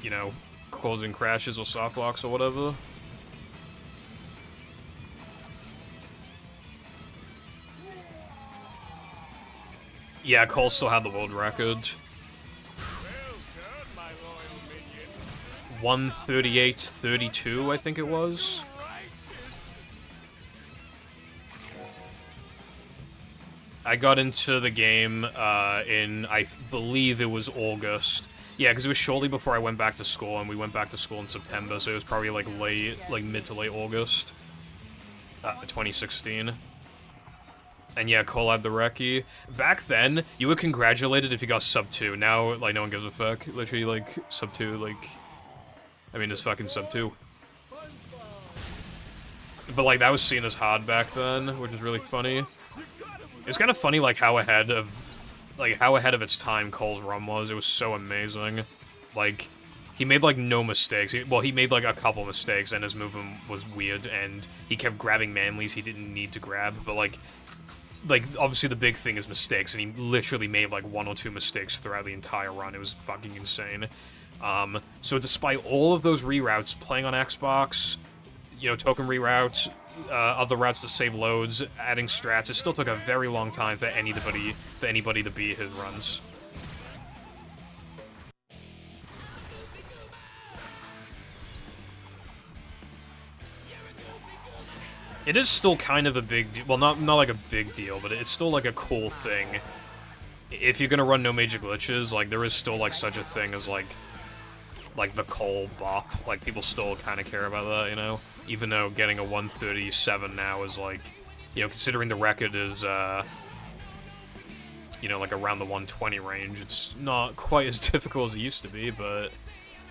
you know, causing crashes or softlocks or whatever. Yeah, Cole still had the world record. Well done, my loyal minion. 138.32, I think it was. I got into the game in, I believe it was August. Yeah, because it was shortly before I went back to school, and we went back to school in September, so it was probably like mid to late August. 2016. And yeah, Cole had the recce. Back then, you were congratulated if you got sub 2. Now, like, no one gives a fuck. Literally, like, sub 2, like... I mean, it's fucking sub 2. But, like, that was seen as hard back then, which is really funny. It's kind of funny, like, how ahead of its time Cole's run was. It was so amazing. Like, he made, like, no mistakes. Well, he made, like, a couple mistakes, and his movement was weird, and he kept grabbing manlies he didn't need to grab, but, like, obviously the big thing is mistakes, and he literally made, like, 1 or 2 mistakes throughout the entire run. It was fucking insane. So despite all of those reroutes, playing on Xbox, you know, token reroutes, other routes to save loads, adding strats, it still took a very long time for anybody to beat his runs. It is still kind of a big deal. Well, not like a big deal, but it's still like a cool thing. If you're gonna run no major glitches, like there is still like such a thing as like the Cole bop. Like people still kind of care about that, you know. Even though getting a 137 now is like, you know, considering the record is you know, like around the 120 range, it's not quite as difficult as it used to be, but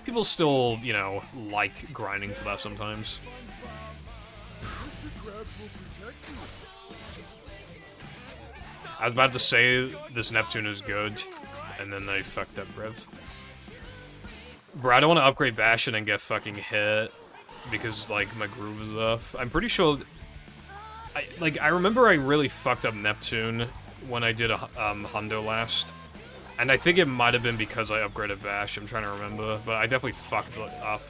people still, you know, like grinding for that sometimes. I was about to say this Neptune is good, and then they fucked up Brev. Bro, I don't want to upgrade Bastion and get fucking hit, because, like, my groove is off. I'm pretty sure... I remember I really fucked up Neptune when I did a Hundo last. And I think it might have been because I upgraded Bash, I'm trying to remember, but I definitely fucked it up.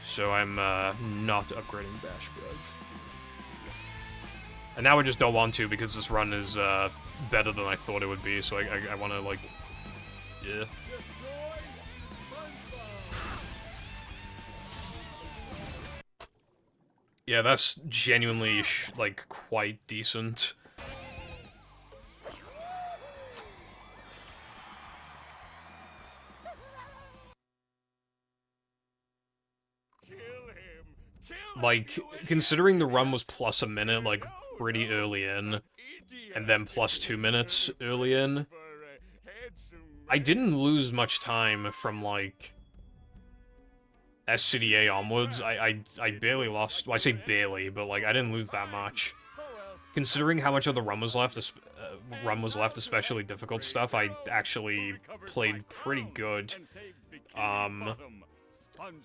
So I'm not upgrading Bash Brev. And now I just don't want to because this run is better than I thought it would be, so I want to, like, yeah. Yeah, that's genuinely, like, quite decent. Like, considering the run was plus a minute, like, pretty early in, and then plus 2 minutes early in, I didn't lose much time from, like, SCDA onwards. I barely lost, well, I say barely, but, like, I didn't lose that much. Considering how much of the run was left, especially difficult stuff, I actually played pretty good.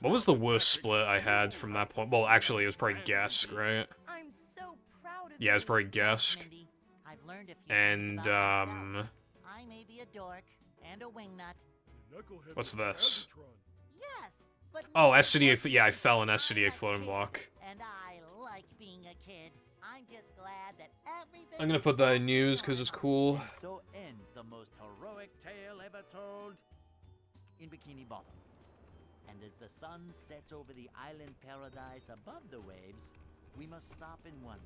What was the worst split I had from that point? Well, actually, it was probably Gesk, right? I'm so proud of Yeah, it was probably you, Gesk. Mindy. I've learned a few And, things about myself. I may be a dork and a wingnut. what's this? Yes, but Oh, now SCDA, yeah, I I'm fell in a SCDA floating kid, block. And I like being a kid. I'm just glad that everything I'm gonna put that in news because it's cool. And so ends the most heroic tale ever told in Bikini Bottom. And as the sun sets over the island paradise above the waves, we must stop and wonder,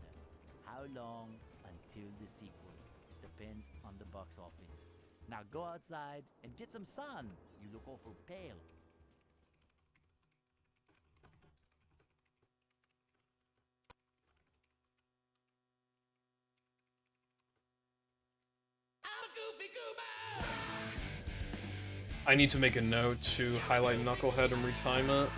how long until the sequel? Depends on the box office. Now go outside and get some sun. You look awful pale. I need to make a note to highlight Knucklehead and retime it.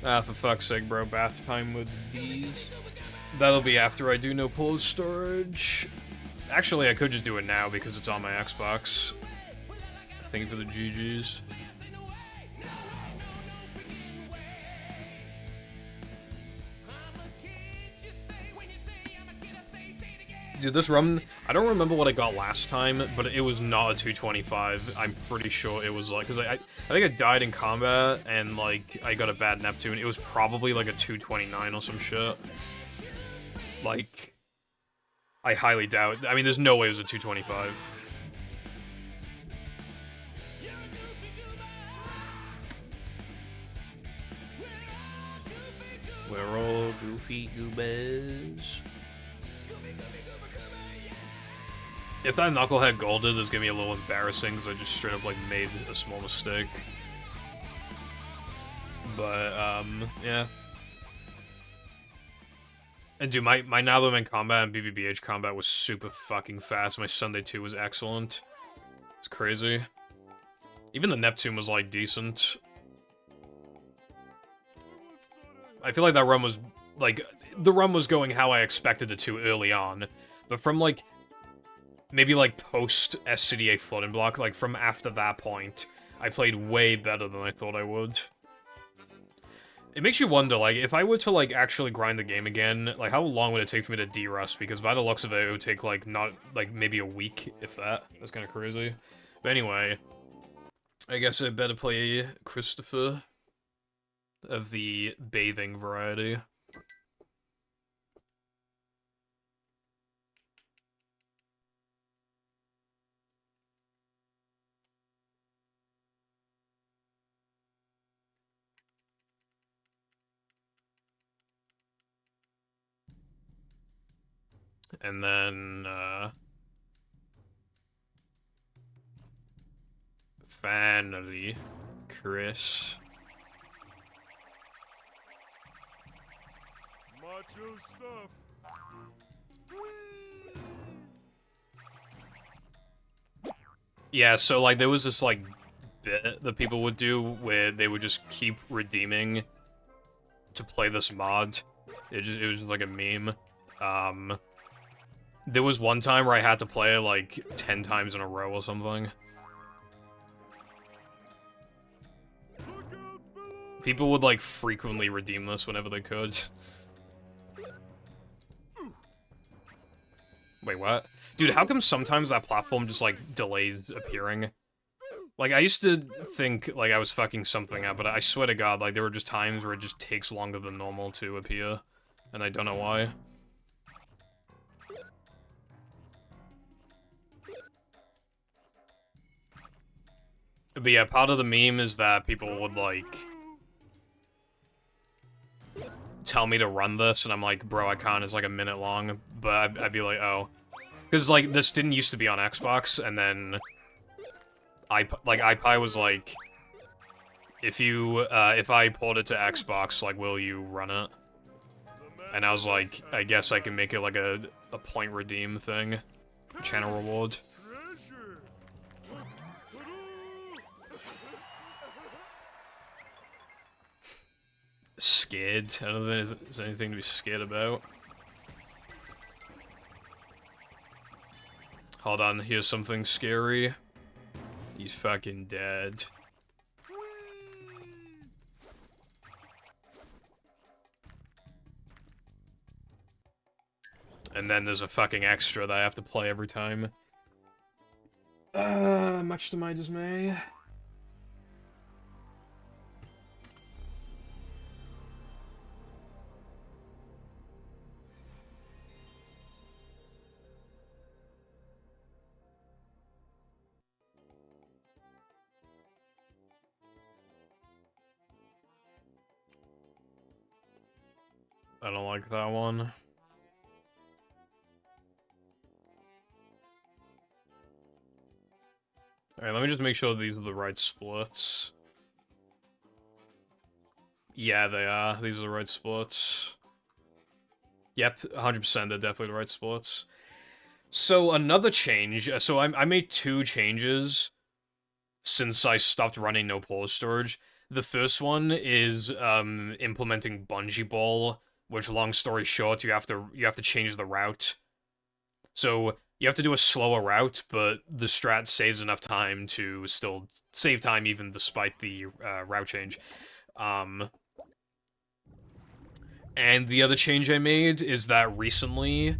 Ah, for fuck's sake, bro. Bath time with these. That'll be after I do no pulse storage. Actually, I could just do it now because it's on my Xbox. Thank you for the GGs. Dude, this run, I don't remember what I got last time, but it was not a 225. I'm pretty sure it was like, because I think I died in combat, and like, I got a bad Neptune. It was probably like a 229 or some shit. Like, I highly doubt, I mean, there's no way it was a 225. We're all goofy goobers. If that Knucklehead golded, it's gonna be a little embarrassing because I just straight up like made a small mistake. But yeah. And dude, my now that I'm in combat and BBBH combat was super fucking fast. My Sunday 2 was excellent. It's crazy. Even the Neptune was like decent. I feel like that run was like the run was going how I expected it to early on, but from like maybe like post SCDA floating block, like from after that point, I played way better than I thought I would. It makes you wonder, like, if I were to, like, actually grind the game again, like, how long would it take for me to de-rust? Because by the looks of it, it would take, like, not, like, maybe a week, if that. That's kind of crazy. But anyway, I guess I better play Christopher of the bathing variety. And then, finally, Chris. Macho stuff. Yeah, so, like, there was this, like, bit that people would do where they would just keep redeeming to play this mod. It was just like a meme. There was one time where I had to play it, like, 10 times in a row or something. People would, like, frequently redeem this whenever they could. Wait, what? Dude, how come sometimes that platform just, like, delays appearing? Like, I used to think, like, I was fucking something up, but I swear to God, like, there were just times where it just takes longer than normal to appear. And I don't know why. But yeah, part of the meme is that people would, like, tell me to run this, and I'm like, bro, I can't, it's like a minute long. But I'd be like, oh. Because, like, this didn't used to be on Xbox, and then iPie was like, if I port it to Xbox, like, will you run it? And I was like, I guess I can make it like a point redeem thing. Channel reward. Scared? I don't think there's anything to be scared about. Hold on, here's something scary. He's fucking dead. And then there's a fucking extra that I have to play every time. Much to my dismay. I don't like that one. Alright, let me just make sure these are the right splits. Yeah, they are. These are the right splits. Yep, 100% they're definitely the right splits. So, another change. So, I made 2 changes since I stopped running no pause storage. The first one is implementing Bungee Ball, which, long story short, you have to change the route. So, you have to do a slower route, but the strat saves enough time to still save time even despite the route change. And the other change I made is that recently,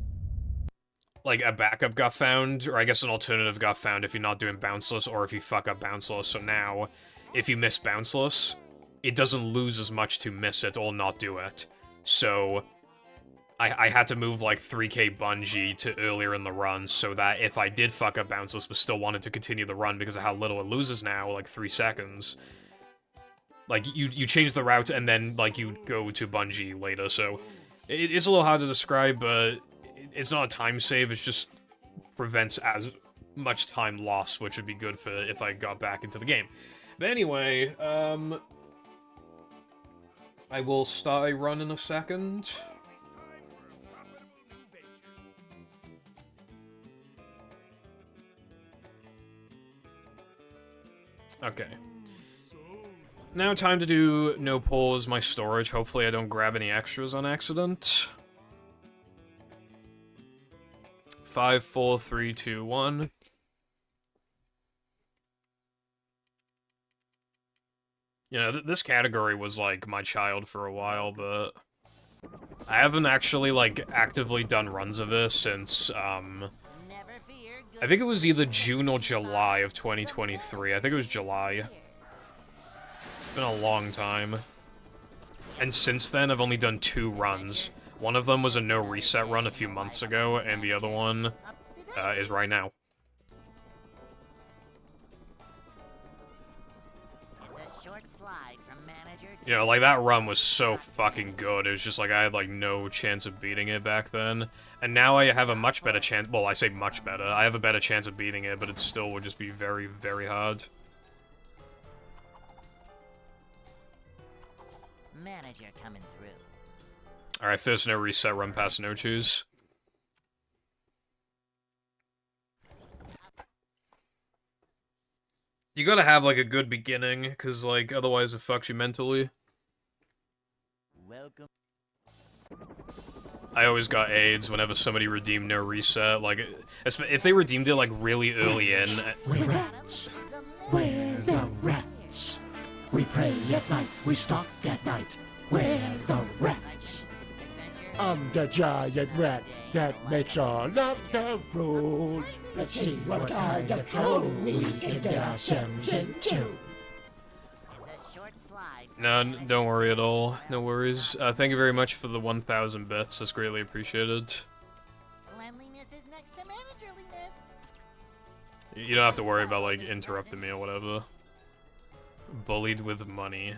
like, a backup got found, or I guess an alternative got found if you're not doing bounceless or if you fuck up bounceless. So now, if you miss bounceless, it doesn't lose as much to miss it or not do it. So I had to move, like, 3k bungee to earlier in the run so that if I did fuck up bounceless but still wanted to continue the run because of how little it loses now, like 3 seconds, like, you change the route and then, like, you go to bungee later, so it's a little hard to describe, but it's not a time save, it just prevents as much time lost, which would be good for if I got back into the game. But anyway, I will start a run in a second. Okay. Now time to do no pause my storage. Hopefully I don't grab any extras on accident. 5, 4, 3, 2, 1. You know, this category was, like, my child for a while, but I haven't actually, like, actively done runs of this since, Never fear, I think it was either June or July of 2023. I think it was July. It's been a long time. And since then, I've only done 2 runs. One of them was a no reset run a few months ago, and the other one is right now. It's a short slide from manager to You know, like, that run was so fucking good. It was just like, I had, like, no chance of beating it back then. And now I have a much better chance. Well, I say much better. I have a better chance of beating it, but it still would just be very, very hard. manager coming through. Alright, first no reset run past no choose. You gotta have, like, a good beginning, because, like, otherwise it fucks you mentally. Welcome. I always got AIDS whenever somebody redeemed no reset. Like, if they redeemed it, like, really early in. We're rats. We're the rats. We pray at night. We stalk at night. We're the rats. I'm the giant rat that makes all of the rules. Let's see what kind of trouble we can get ourselves into. It's a short slide. No, don't worry at all. No worries. Thank you very much for the 1,000 bits. That's greatly appreciated. Cleanliness is next to managerliness. You don't have to worry about, like, interrupting me or whatever. Bullied with money.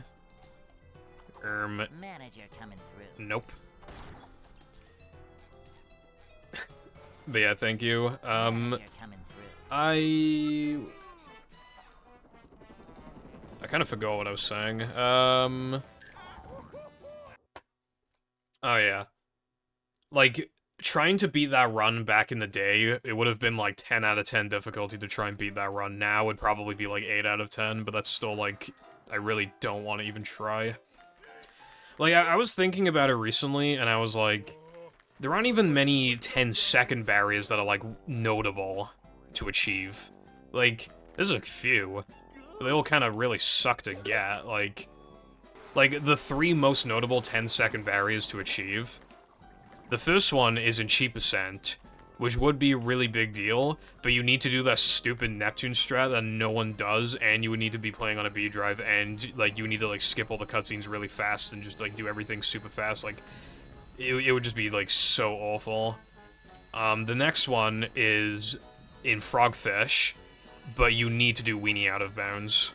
Manager coming through. Nope. But yeah, thank you. Manager coming through. I kind of forgot what I was saying. Oh yeah. Like, trying to beat that run back in the day, it would have been like 10 out of 10 difficulty to try and beat that run. Now would probably be like 8 out of 10, but that's still like, I really don't want to even try. Like, I was thinking about it recently, and I was like, there aren't even many 10-second barriers that are, like, notable to achieve. Like, there's a few. But they all kind of really suck to get. Like, the 3 most notable 10-second barriers to achieve. The first one is in cheap ascent, which would be a really big deal, but you need to do that stupid Neptune strat that no one does, and you would need to be playing on a B drive, and, like, you need to, like, skip all the cutscenes really fast and just, like, do everything super fast. Like, it would just be, like, so awful. The next one is in Frogfish, but you need to do Weenie out of bounds.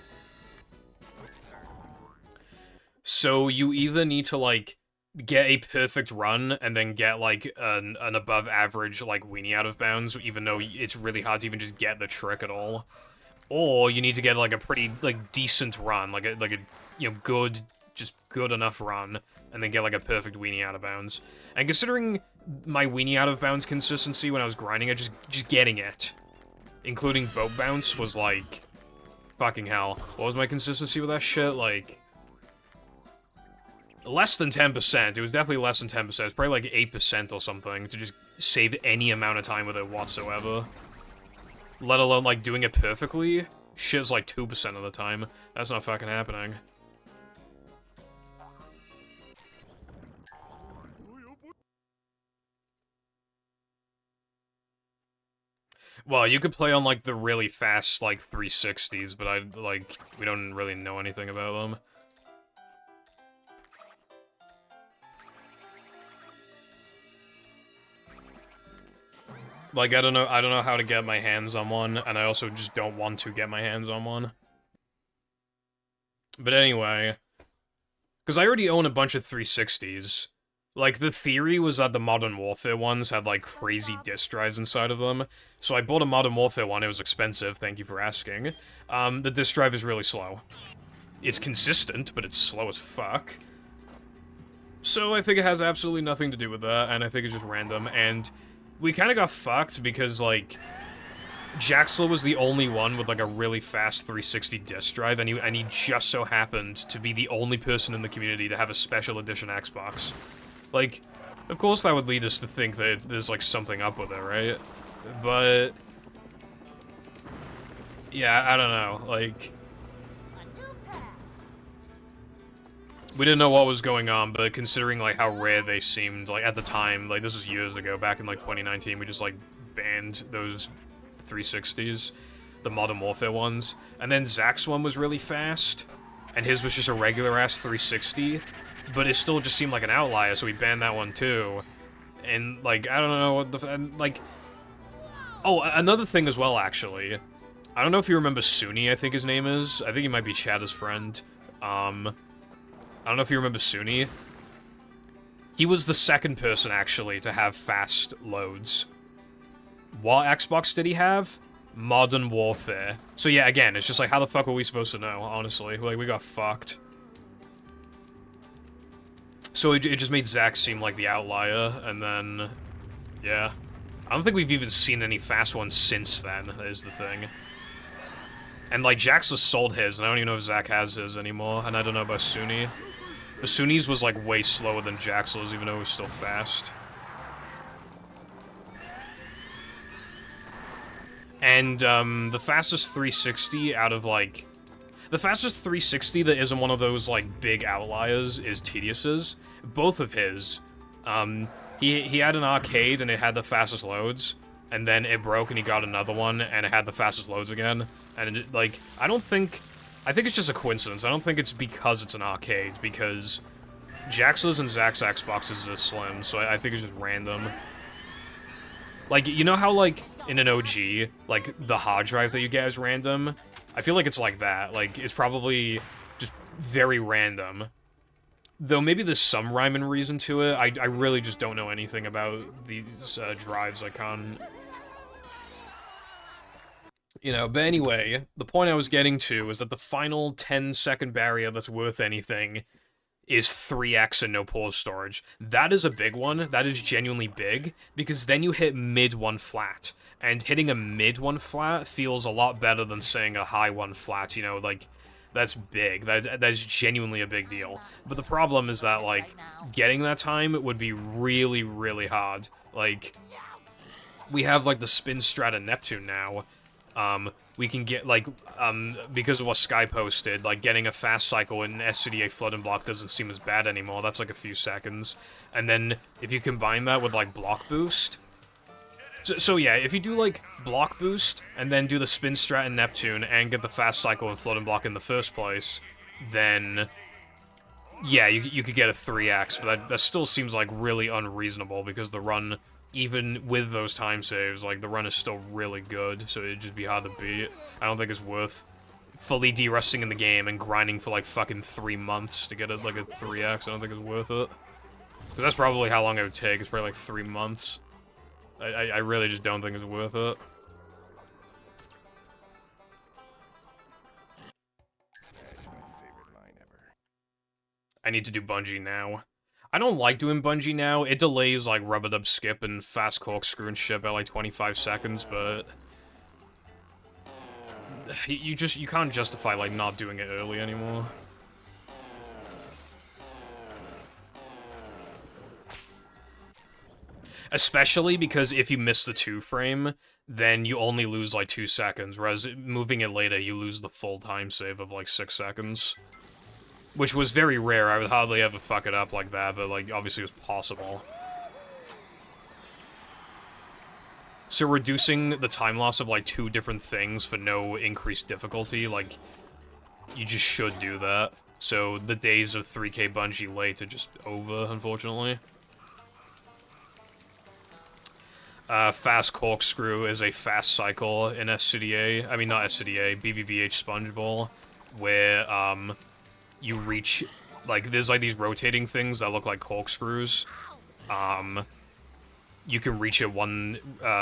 So you either need to, like, get a perfect run and then get, like, an above average, like, Weenie out of bounds, even though it's really hard to even just get the trick at all. Or you need to get, like, a pretty, like, decent run, like a you know, good, just good enough run, and then get, like, a perfect Weenie out of bounds. And considering my Weenie out of bounds consistency when I was grinding it, just getting it, including boat bounce, was, like, fucking hell. What was my consistency with that shit? Like, less than 10%. It was definitely less than 10%. It's probably like 8% or something to just save any amount of time with it whatsoever. Let alone, like, doing it perfectly. Shit's like 2% of the time. That's not fucking happening. Well, you could play on, like, the really fast, like, 360s, but we don't really know anything about them. Like, I don't know how to get my hands on one, and I also just don't want to get my hands on one. But anyway, because I already own a bunch of 360s. Like, the theory was that the Modern Warfare ones had, like, crazy disk drives inside of them. So I bought a Modern Warfare one, it was expensive, thank you for asking. The disk drive is really slow. It's consistent, but it's slow as fuck. So I think it has absolutely nothing to do with that, and I think it's just random, and we kind of got fucked because, like, Jaxla was the only one with, like, a really fast 360 disk drive, and he just so happened to be the only person in the community to have a special edition Xbox. Like, of course that would lead us to think that there's, like, something up with it, right? But yeah, I don't know. Like, A new path. we didn't know what was going on, but considering like how rare they seemed, like at the time, like this was years ago, back in like 2019, we just like banned those 360s, the Modern Warfare ones, and then Zach's one was really fast, and his was just a regular ass 360, but it still just seemed like an outlier, so we banned that one too. And like I don't know what the and, like. Oh, another thing as well, actually. I don't know if you remember Suni, I think his name is. I think he might be Chada's friend. I don't know if you remember Suni. He was the second person, actually, to have fast loads. What Xbox did he have? Modern Warfare. So yeah, again, it's just like, how the fuck were we supposed to know, honestly? Like, we got fucked. So it just made Zach seem like the outlier, and then... yeah. I don't think we've even seen any fast ones since then, is the thing. And, like, Jax has sold his, and I don't even know if Zach has his anymore, and I don't know about Suni. But Suni's was, like, way slower than Jax's, even though it was still fast. And, the fastest 360 out of, like... The fastest 360 that isn't one of those, like, big outliers is Tedious's. Both of his, He had an arcade and it had the fastest loads, and then it broke and he got another one and it had the fastest loads again. And it, like, I think it's just a coincidence. I don't think it's because it's an arcade, because Jax's and Zach's Xboxes are slim, so I think it's just random. Like, you know how, like, in an OG, like, the hard drive that you get is random? I feel like it's like that. Like, it's probably just very random. Though maybe there's some rhyme and reason to it. I really just don't know anything about these drives. I can't... You know, but anyway, the point I was getting to is that the final 10-second barrier that's worth anything is 3x and no pause storage. That is a big one. That is genuinely big, because then you hit mid one flat. And hitting a mid one flat feels a lot better than saying a high one flat, you know, like... That's big. That's genuinely a big deal. But the problem is that, like, getting that time would be really, really hard. Like, we have, like, the spin strat and Neptune now. We can get, like, because of what Sky posted, like, getting a fast cycle in SCDA flood and block doesn't seem as bad anymore. That's, like, a few seconds. And then, if you combine that with, like, block boost... So yeah, if you do, like, block boost, and then do the spin strat in Neptune, and get the fast cycle and float and block in the first place, then... yeah, you could get a 3x, but that still seems, like, really unreasonable, because the run, even with those time saves, like, the run is still really good, so it'd just be hard to beat. I don't think it's worth fully de-rusting in the game and grinding for, like, fucking 3 months to get, like, a 3x. I don't think it's worth it. Because that's probably how long it would take. It's probably, like, 3 months. I really just don't think it's worth it. That's my favorite line ever. I need to do Bungie now. I don't like doing Bungie now. It delays, like, rubber dub skip and fast corkscrew and shit by, like, 25 seconds, but... you can't justify, like, not doing it early anymore. Especially because if you miss the 2-frame, then you only lose, like, 2 seconds, whereas moving it later, you lose the full time save of, like, 6 seconds. Which was very rare. I would hardly ever fuck it up like that, but, like, obviously it was possible. So reducing the time loss of, like, 2 different things for no increased difficulty, like, you just should do that. So the days of 3K Bungie late are just over, unfortunately. Fast Corkscrew is a fast cycle in SCDA. I mean, not SCDA, BBBH Sponge Bowl, where, you reach, like, there's, like, these rotating things that look like corkscrews. You can reach it one,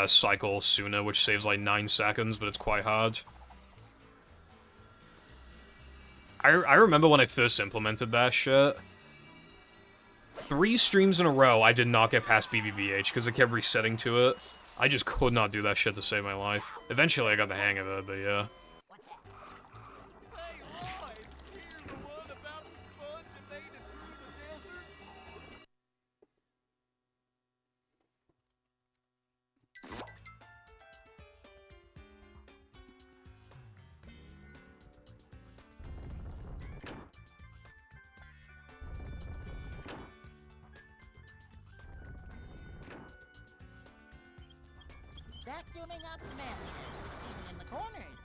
cycle sooner, which saves, like, 9 seconds, but it's quite hard. I remember when I first implemented that shit. 3 streams in a row, I did not get past BBBH, because it kept resetting to it. I just could not do that shit to save my life. Eventually, I got the hang of it, but yeah. Hey, Roy! Here's the one about the sponge that made it through the desert. vacuuming up manliness, even in the corners.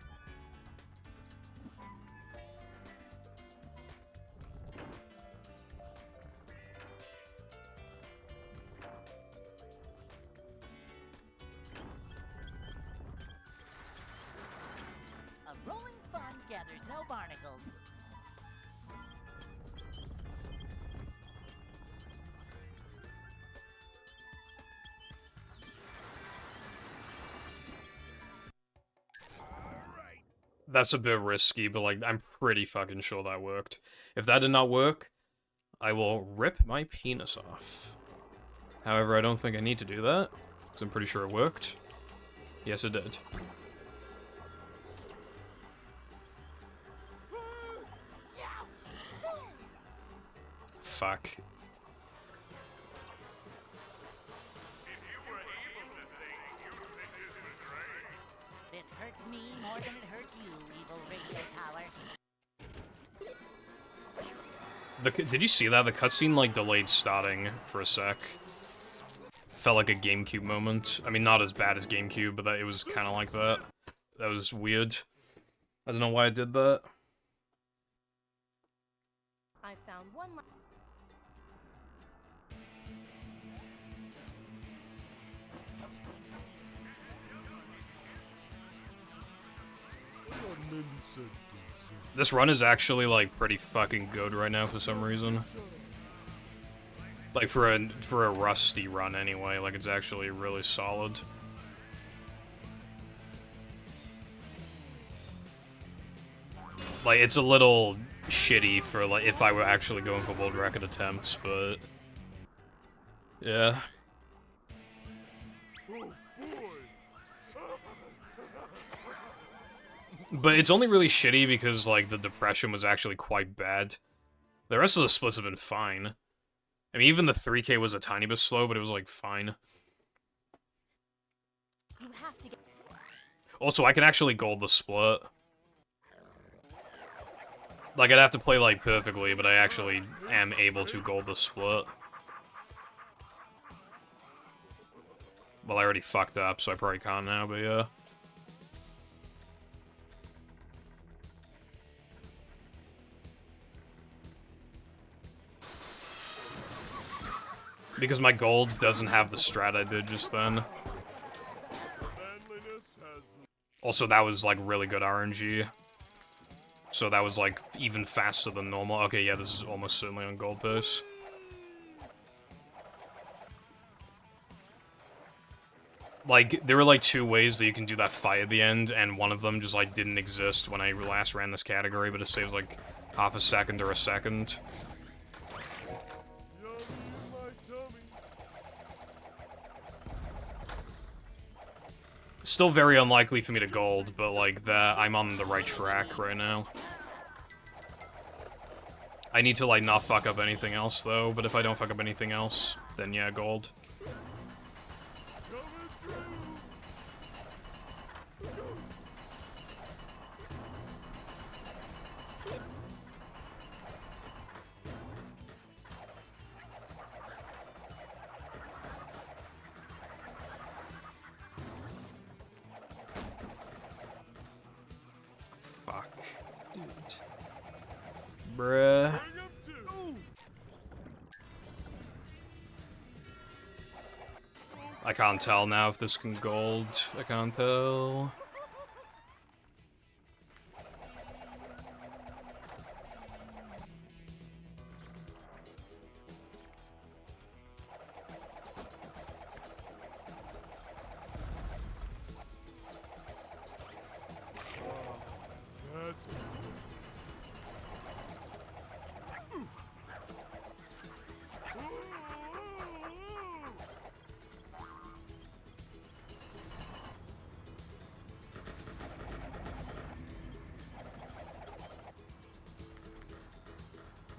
A rolling sponge gathers no barnacles. That's a bit risky, but like, I'm pretty fucking sure that worked. If that did not work, I will rip my penis off. However, I don't think I need to do that, because I'm pretty sure it worked. Yes, it did. Fuck. This hurts me more than it hurts you, evil radio tower. Did you see that? The cutscene, like, delayed starting for a sec. Felt like a GameCube moment. I mean, not as bad as GameCube, but it was kind of like that. That was weird. I don't know why I did that. I found one. This run is actually, like, pretty fucking good right now for some reason. Like, for a rusty run anyway, like, it's actually really solid. Like, it's a little shitty for, like, if I were actually going for world record attempts, but... yeah. But it's only really shitty because, like, the depression was actually quite bad. The rest of the splits have been fine. I mean, even the 3K was a tiny bit slow, but it was, like, fine. You have to get. Also, I can actually gold the split. Like, I'd have to play, like, perfectly, but I actually am able to gold the split. Well, I already fucked up, so I probably can't now, but yeah. Because my gold doesn't have the strat I did just then. Also, that was, like, really good RNG. So that was, like, even faster than normal. Okay, yeah, this is almost certainly on gold pace. Like, there were, like, 2 ways that you can do that fight at the end, and one of them just, like, didn't exist when I last ran this category, but it saves, like, half a second or a second. Still very unlikely for me to gold, but, like, I'm on the right track right now. I need to, like, not fuck up anything else, though, but if I don't fuck up anything else, then yeah, gold. Fuck. Dude. Bruh. I can't tell now if this can gold. I can't tell.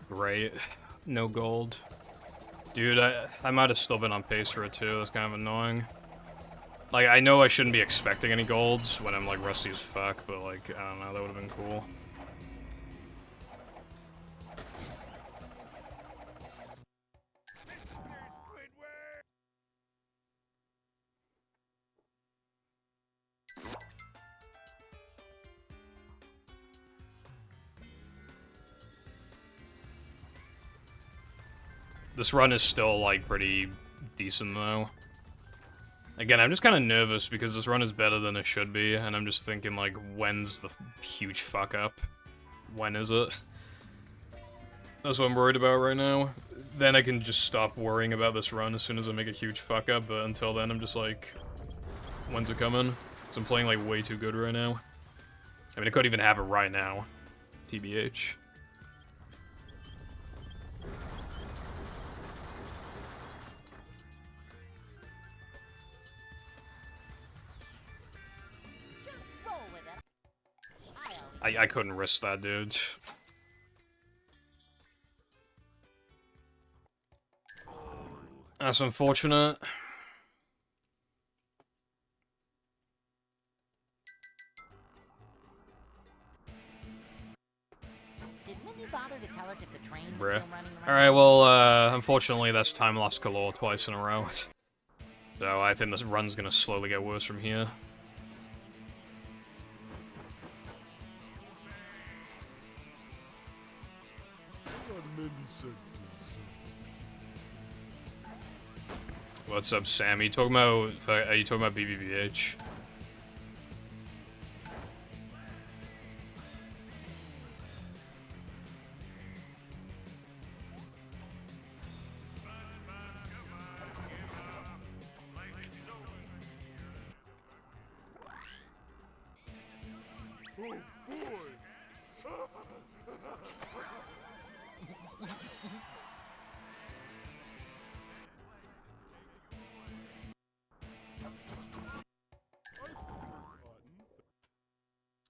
Great. No gold. Dude, I might have still been on pace for it too. That's kind of annoying. Like, I know I shouldn't be expecting any golds when I'm, like, rusty as fuck, but, like, I don't know, that would have been cool. This run is still, like, pretty decent, though. Again, I'm just kind of nervous because this run is better than it should be, and I'm just thinking, like, when's the huge fuck-up? When is it? That's what I'm worried about right now. Then I can just stop worrying about this run as soon as I make a huge fuck-up, but until then, I'm just like, when's it coming? Because I'm playing, like, way too good right now. I mean, it could even happen right now. TBH. Just roll with it. I couldn't risk that, dude. That's unfortunate. Did Minnie bother to tell us if the train was Bruh. still running around? Alright, well, unfortunately, that's time lost galore twice in a row. So I think this run's gonna slowly get worse from here. What's up, Sam? Are you talking about BBBH?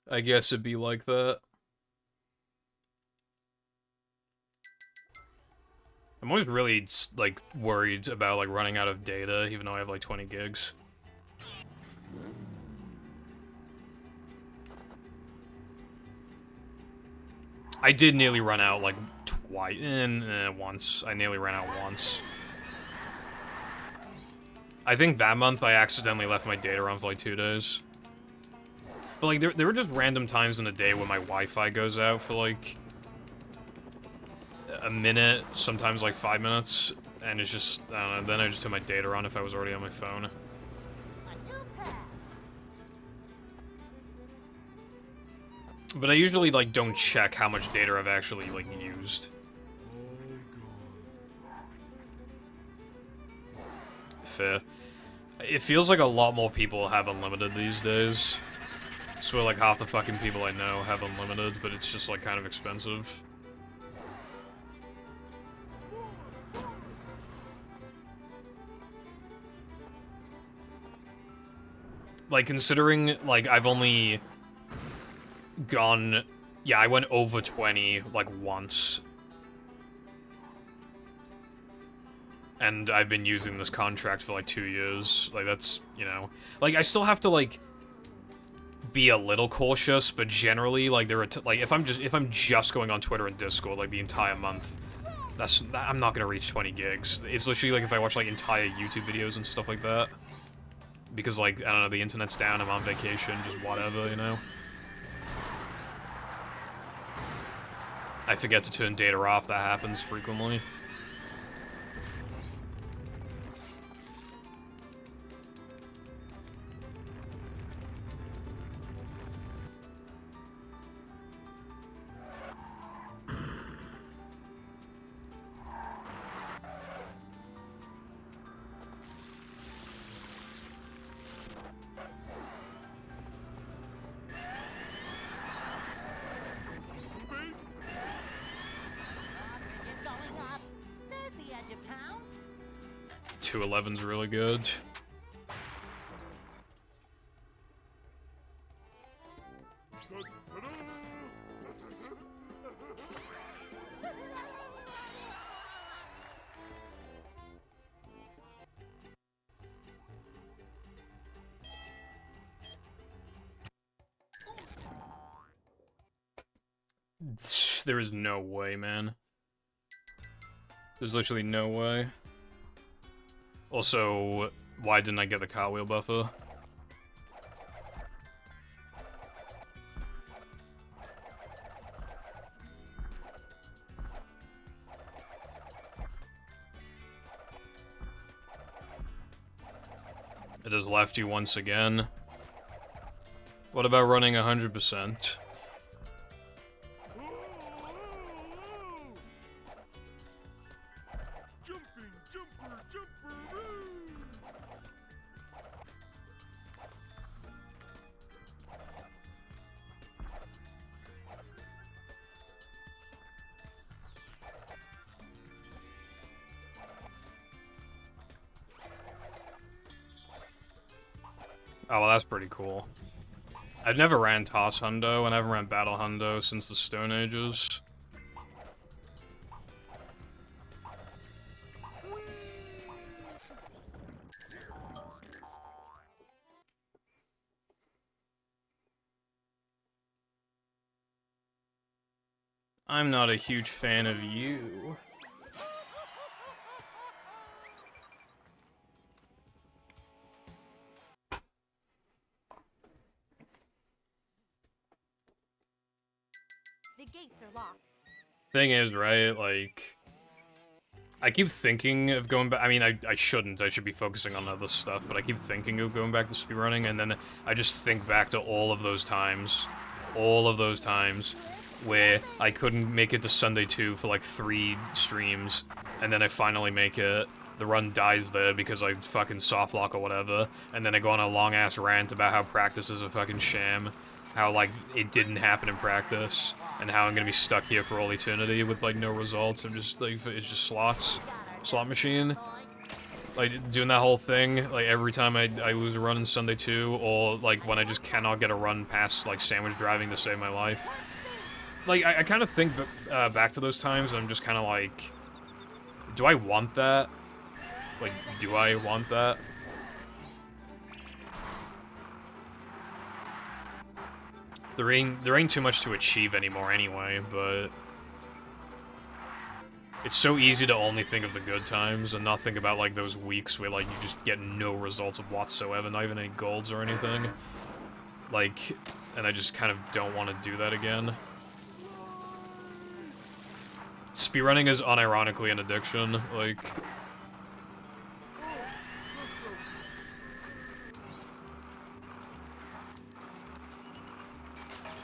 I guess it'd be like that. I'm always really, like, worried about, like, running out of data, even though I have, like, 20 gigs. I did nearly run out, like, twice, once. I nearly ran out once. I think that month I accidentally left my data on for, like, 2 days. But, like, there were just random times in the day when my Wi-Fi goes out for, like, a minute, sometimes, like, 5 minutes, and it's just, I don't know, then I just turn my data on if I was already on my phone. A new path. But I usually, like, don't check how much data I've actually, like, used. Fair. It feels like a lot more people have unlimited these days. I swear, like, half the fucking people I know have unlimited, but it's just, like, kind of expensive. Like, considering, like, I've only gone... Yeah, I went over 20, like, once. And I've been using this contract for, like, 2 years. Like, that's, you know... Like, I still have to, like... be a little cautious, but generally, like, there are like, if I'm just going on Twitter and Discord, like, the entire month, I'm not gonna reach 20 gigs. It's literally, like, if I watch, like, entire YouTube videos and stuff like that. Because, like, I don't know, the internet's down, I'm on vacation, just whatever, you know? I forget to turn data off, that happens frequently. Bridges going up. There's the edge of town. 211's really good. There is no way, man. There's literally no way. Also, why didn't I get the cartwheel buffer? It has left you once again. What about running 100%? Jumping, jumper, jumper, Oh, well, that's pretty cool. I've never ran Toss Hundo, and I haven't ran Battle Hundo since the Stone Ages. I'm not a huge fan of you. The gates are locked. Thing is, right, like... I keep thinking of going back. I mean, I shouldn't. I should be focusing on other stuff, but I keep thinking of going back to speedrunning, and then I just think back to all of those times. All of those times where I couldn't make it to Sunday 2 for like 3 streams, and then I finally make it. The run dies there because I fucking softlock or whatever, and then I go on a long-ass rant about how practice is a fucking sham, how, like, it didn't happen in practice, and how I'm gonna be stuck here for all eternity with, like, no results. I'm just, like, it's just slots. Slot machine. Like, doing that whole thing, like, every time I lose a run in Sunday 2, or, like, when I just cannot get a run past, like, sandwich driving to save my life. Like, I kind of think back to those times, and I'm just kind of like, do I want that? Like, do I want that? There ain't too much to achieve anymore anyway, but... It's so easy to only think of the good times, and not think about, like, those weeks where, like, you just get no results whatsoever, not even any golds or anything. Like, and I just kind of don't want to do that again. Speedrunning is unironically an addiction, like...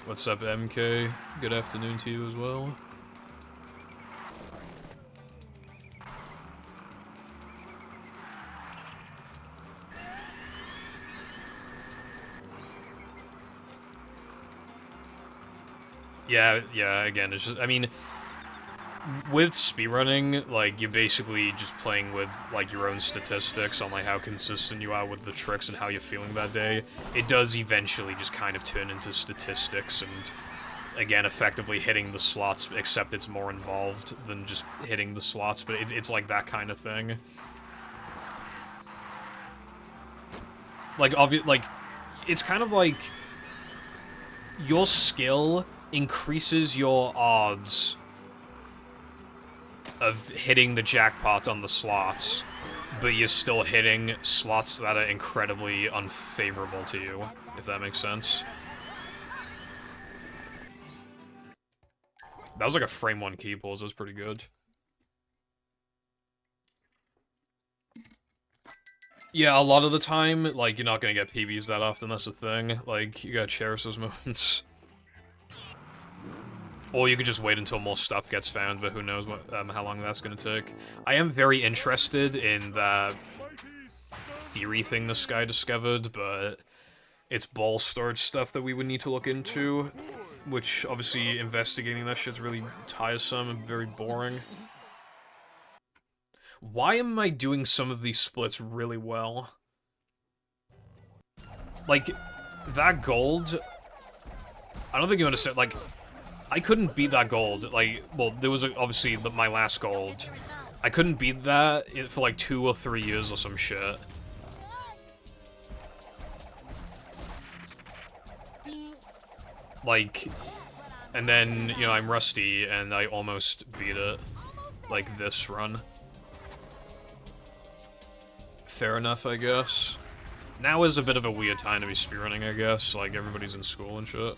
What's up, MK? Good afternoon to you as well. Yeah, again, it's just, I mean, with speedrunning, like, you're basically just playing with, like, your own statistics on, like, how consistent you are with the tricks and how you're feeling that day. It does eventually just kind of turn into statistics and, again, effectively hitting the slots, except it's more involved than just hitting the slots, but it's like that kind of thing. Like, it's kind of like your skill increases your odds of hitting the jackpot on the slots, but you're still hitting slots that are incredibly unfavorable to you, if that makes sense. That was like a frame 1 key pulls, that was pretty good. Yeah, a lot of the time, like, you're not gonna get PBs that often, that's the thing. Like, you gotta cherish those moments. Or you could just wait until more stuff gets found, but who knows what, how long that's gonna take. I am very interested in that theory thing this guy discovered, but it's ball storage stuff that we would need to look into, which, obviously, investigating that shit's really tiresome and very boring. Why am I doing some of these splits really well? Like, that gold... I don't think you understand, like... I couldn't beat that gold, like, well, there was, obviously, my last gold. I couldn't beat that for, like, 2 or 3 years or some shit. Like, and then, you know, I'm rusty, and I almost beat it. Like, this run. Fair enough, I guess. Now is a bit of a weird time to be speedrunning, I guess. Like, everybody's in school and shit.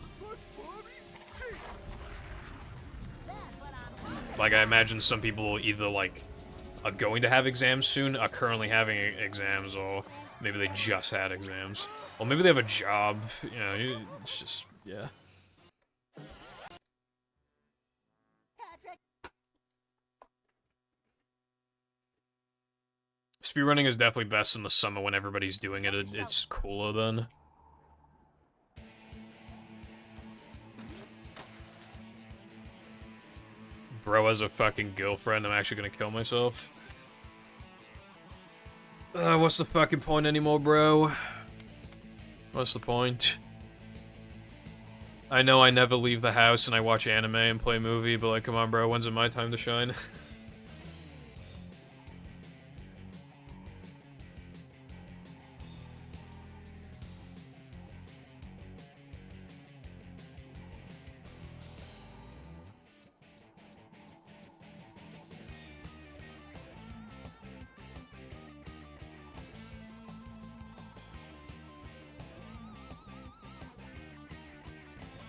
Like, I imagine some people either, like, are going to have exams soon, are currently having exams, or Maybe they just had exams. Or maybe they have a job, you know, it's just, yeah. Patrick, Speedrunning is definitely best in the summer when everybody's doing it. It's cooler then. Bro has a fucking girlfriend, I'm actually gonna kill myself. What's the fucking point anymore, bro? What's the point? I know I never leave the house and I watch anime and play movie, but like, come on, bro, when's it my time to shine?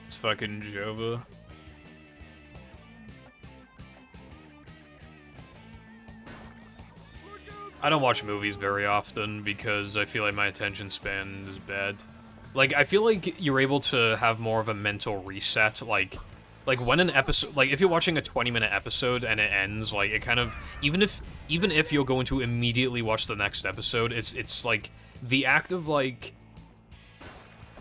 It's fucking Jova. I don't watch movies very often because I feel like my attention span is bad. Like, I feel like you're able to have more of a mental reset, like when an episode, like, if you're watching a 20-minute episode and it ends, like, it kind of, even if you're going to immediately watch the next episode, it's like, the act of, like,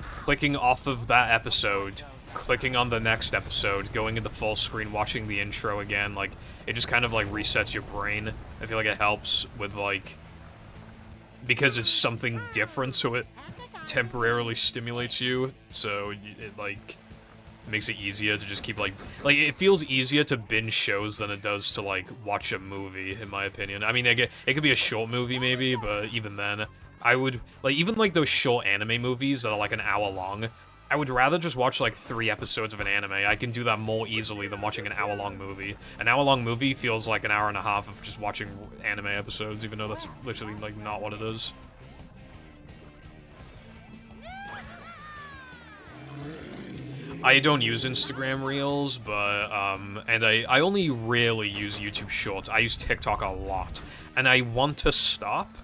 clicking off of that episode, clicking on the next episode, going into full screen, watching the intro again, like, it just kind of, like, resets your brain. I feel like it helps with, like, because it's something different, so it temporarily stimulates you, so it, like, makes it easier to just keep, like, it feels easier to binge shows than it does to, like, watch a movie, in my opinion. I mean, it could be a short movie, maybe, but even then, I would, like, even, like, those short anime movies that are, like, an hour long, I would rather just watch, like, 3 episodes of an anime. I can do that more easily than watching an hour-long movie. An hour-long movie feels like an hour and a half of just watching anime episodes, even though that's literally, like, not what it is. I don't use Instagram Reels, but, and I only rarely use YouTube Shorts. I use TikTok a lot, and I want to stop.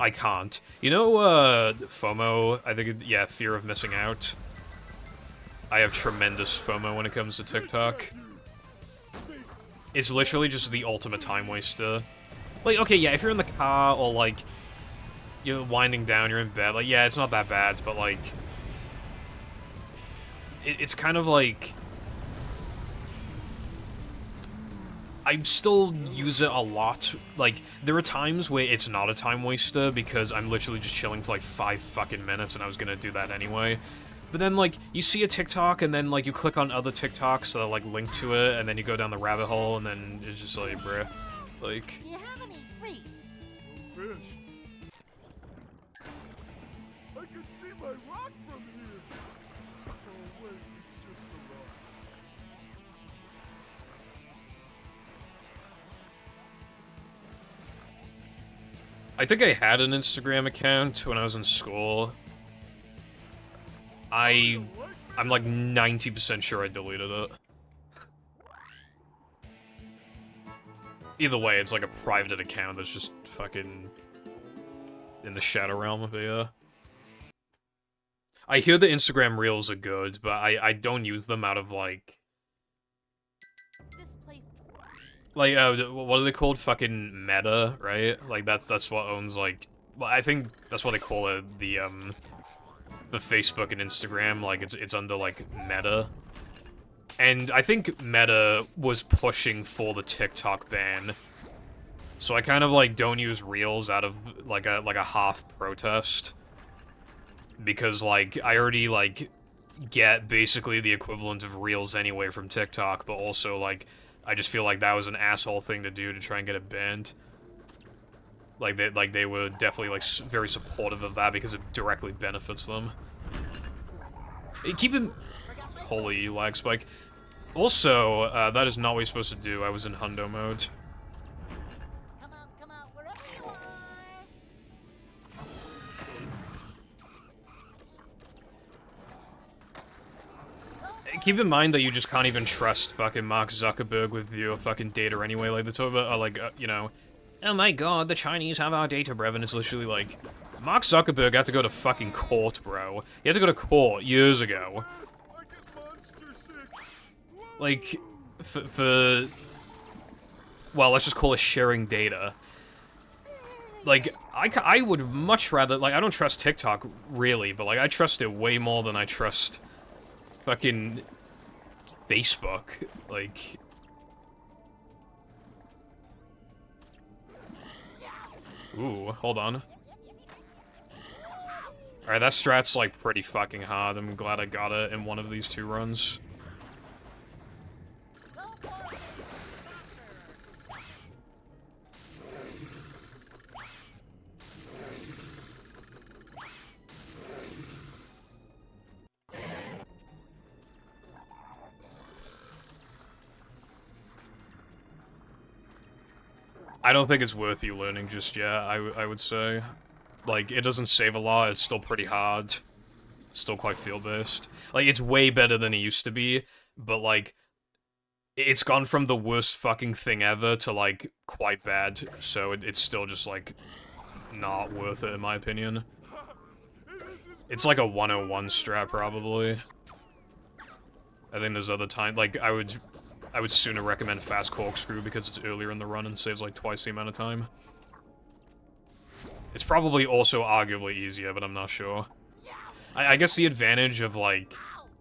I can't. You know, FOMO, I think, yeah, fear of missing out. I have tremendous FOMO when it comes to TikTok. It's literally just the ultimate time waster. Like, okay, yeah, if you're in the car, or, like, you're winding down, you're in bed, like, yeah, it's not that bad, but, like, it's kind of like, I still use it a lot. Like, there are times where it's not a time waster because I'm literally just chilling for like 5 fucking minutes and I was gonna do that anyway. But then, like, you see a TikTok and then, like, you click on other TikToks that are, like, linked to it and then you go down the rabbit hole and then it's just like, bruh. Like, do you have any treats? Fish. I can see my rock from here. Oh wait, it's just a rock. I think I had an Instagram account when I was in school. I'm like 90% sure I deleted it. Either way, it's like a private account that's just fucking in the shadow realm, but yeah. I hear the Instagram Reels are good, but I don't use them out of, like... This place. Like, what are they called? Fucking Meta, right? Like, that's what owns, like... Well, I think that's what they call it, the Facebook and Instagram, like, it's under, like, Meta. And I think Meta was pushing for the TikTok ban. So I kind of, like, don't use Reels out of, like a half protest. Because, like, I already, like, get basically the equivalent of Reels anyway from TikTok, but also, like, I just feel like that was an asshole thing to do to try and get it banned. Like, they were definitely, like, very supportive of that because it directly benefits them. Keep in... Holy lag spike. Also, that is not what you're supposed to do. I was in hundo mode. Come out, wherever you are. Keep in mind that you just can't even trust fucking Mark Zuckerberg with your fucking data anyway. Like, the talk about, like, you know, oh my god, the Chinese have our data, bruv, and it's literally like, Mark Zuckerberg had to go to fucking court, bro. He had to go to court years ago. I get monster sick. Like, for... Well, let's just call it sharing data. Like, I would much rather... Like, I don't trust TikTok, really, but, like, I trust it way more than I trust fucking Facebook. Like... Ooh, hold on. Alright, that strat's, like, pretty fucking hard. I'm glad I got it in one of these 2 runs. I don't think it's worth you learning just yet, I would say. Like, it doesn't save a lot, it's still pretty hard. Still quite feel-based. Like, it's way better than it used to be, but, like, it's gone from the worst fucking thing ever to, like, quite bad, so it's still just, like, not worth it, in my opinion. It's like a 101 strat, probably. I think there's other time, like, I would sooner recommend Fast Corkscrew because it's earlier in the run and saves like twice the amount of time. It's probably also arguably easier, but I'm not sure. I guess the advantage of like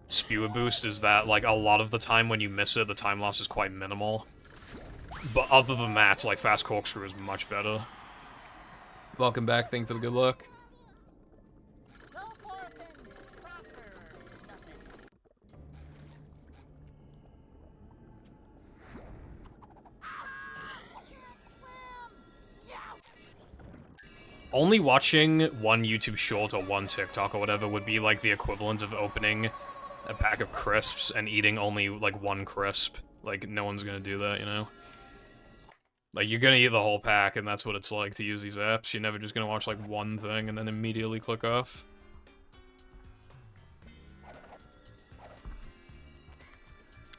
Spewer Boost is that like a lot of the time when you miss it, the time loss is quite minimal. But other than that, like Fast Corkscrew is much better. Welcome back, thank you for the good luck. Only watching one YouTube short or one TikTok or whatever would be like the equivalent of opening a pack of crisps and eating only like one crisp. Like, no one's gonna do that, you know? Like, you're gonna eat the whole pack, and that's what it's like to use these apps. You're never just gonna watch like one thing and then immediately click off.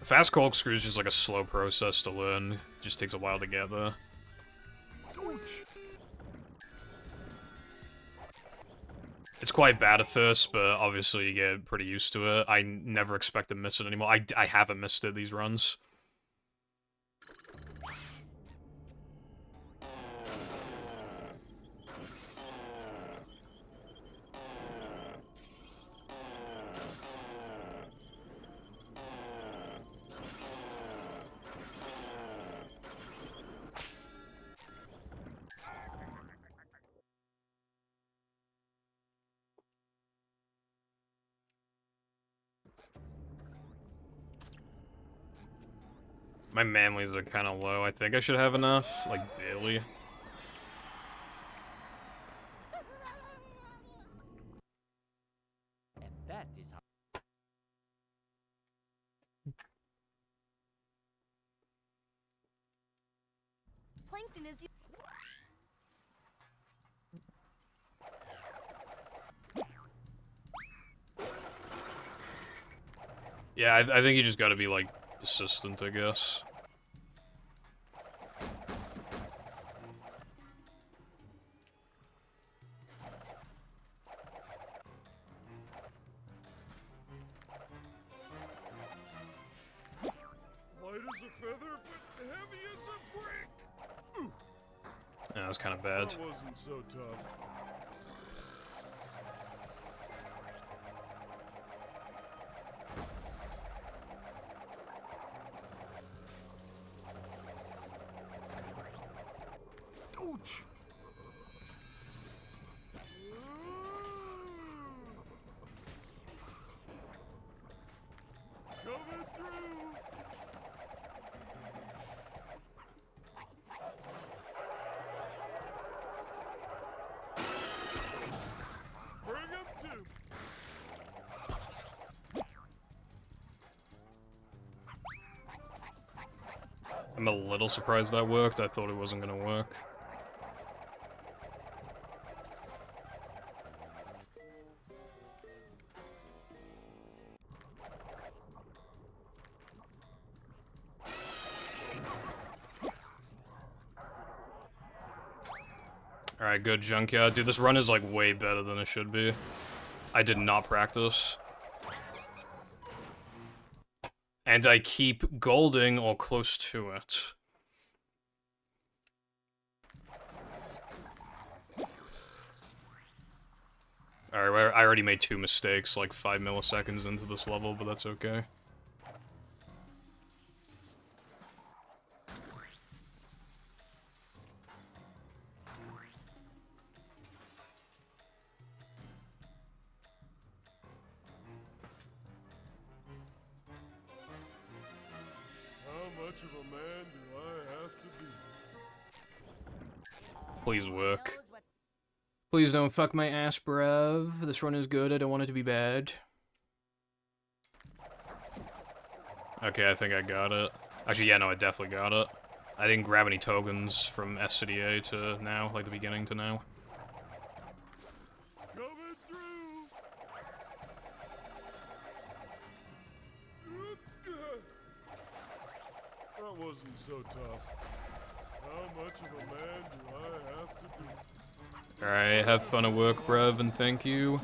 Fast Corkscrew is just like a slow process to learn. It just takes a while to get there. It's quite bad at first, but obviously you get pretty used to it. I never expect to miss it anymore. I haven't missed it these runs. My manlies are kind of low. I think I should have enough, like barely. And that is how. Plankton is. Yeah, I think you just gotta be, like, assistant, I guess. Light as a feather, but heavy as a brick. Yeah, that's kind of bad. That wasn't so tough. Ouch! Coming through! Bring him to! I'm a little surprised that worked. I thought it wasn't gonna work. Alright, good, Junkyard. Dude, this run is, like, way better than it should be. I did not practice. And I keep golding or close to it. Alright, I already made 2 mistakes, like 5 milliseconds into this level, but that's okay. How much of a man do I have to be? Please work. Knows what Please don't fuck my ass, bruv. This run is good, I don't want it to be bad. Okay, I think I got it. Actually, yeah, no, I definitely got it. I didn't grab any tokens from SCDA to now, like the beginning to now. Coming through! That wasn't so tough. How much of a man do I have to be? Alright, have fun at work, bruv, and thank you.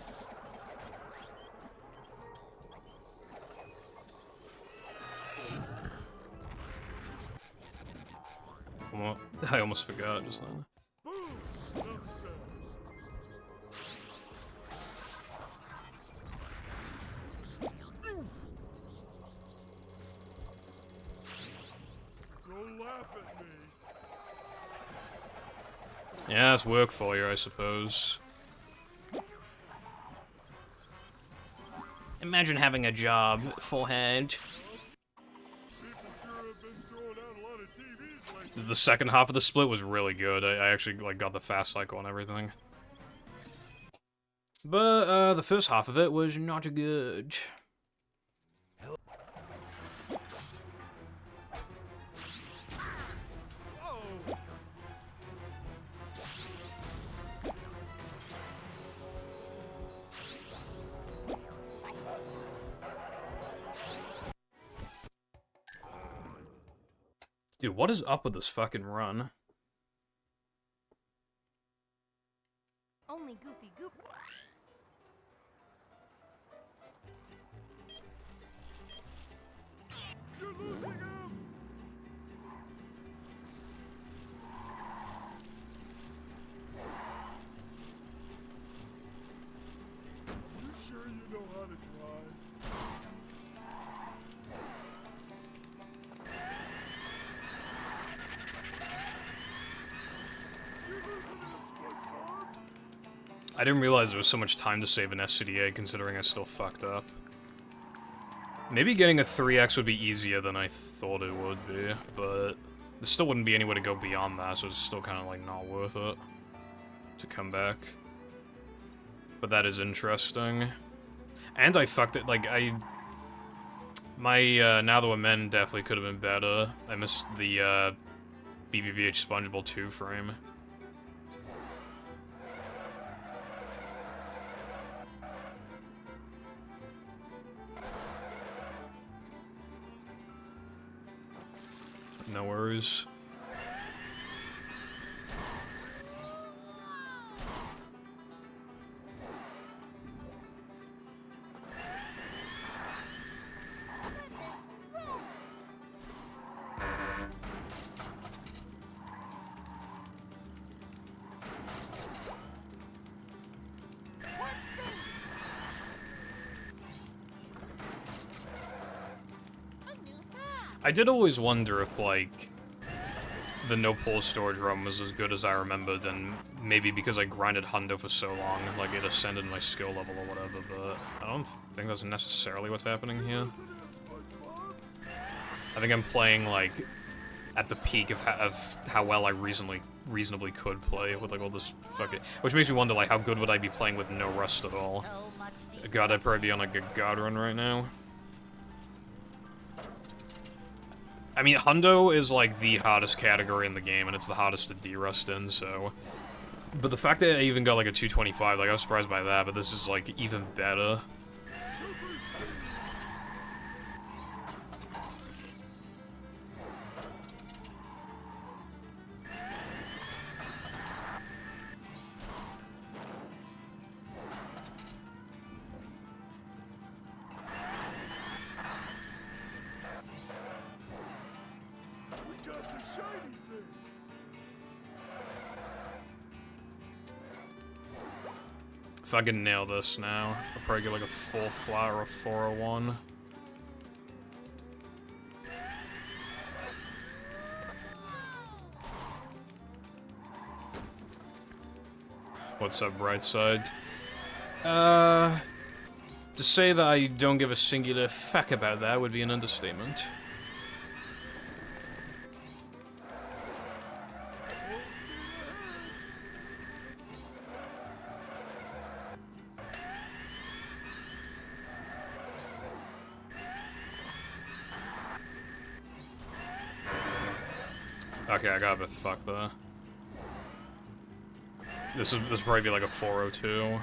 I almost forgot just then. Boom! Enough said. Don't laugh at me. Yeah, it's work for you, I suppose. Imagine having a job, full hand. People sure have been throwing out a lot of TVs lately. The second half of the split was really good. I actually, like, got the fast cycle and everything. But, the first half of it was not good. Oh! Dude, what is up with this fucking run? only Goofy Goop. You're losing him! You sure you know how to drive? You're losing him, SpongeBob! I didn't realize there was so much time to save an SCDA, considering I still fucked up. Maybe getting a 3x would be easier than I thought it would be, but there still wouldn't be any way to go beyond that, so it's still kind of, like, not worth it to come back. But that is interesting. And I fucked it, like, my, Now That We're Men definitely could have been better. I missed the, BBBH SpongeBob 2 frame. No worries. I did always wonder if, like, the no-pull storage run was as good as I remembered, and maybe because I grinded Hundo for so long, like, it ascended my skill level or whatever, but I don't think that's necessarily what's happening here. I think I'm playing, like, at the peak of how well I reasonably could play with, like, all this fucking... Which makes me wonder, like, how good would I be playing with no rust at all? So much to God, I'd probably be on, like, a god run right now. I mean, Hundo is, like, the hardest category in the game, and it's the hardest to derust in, so... But the fact that I even got, like, a 225, like, I was surprised by that, but this is, like, even better. shiny thing. If I can nail this now, I'll probably get like a full flat or a 401. What's up, Brightside? To say that I don't give a singular feck about that would be an understatement. Okay, I got a bit fucked there. This would probably be like a 402.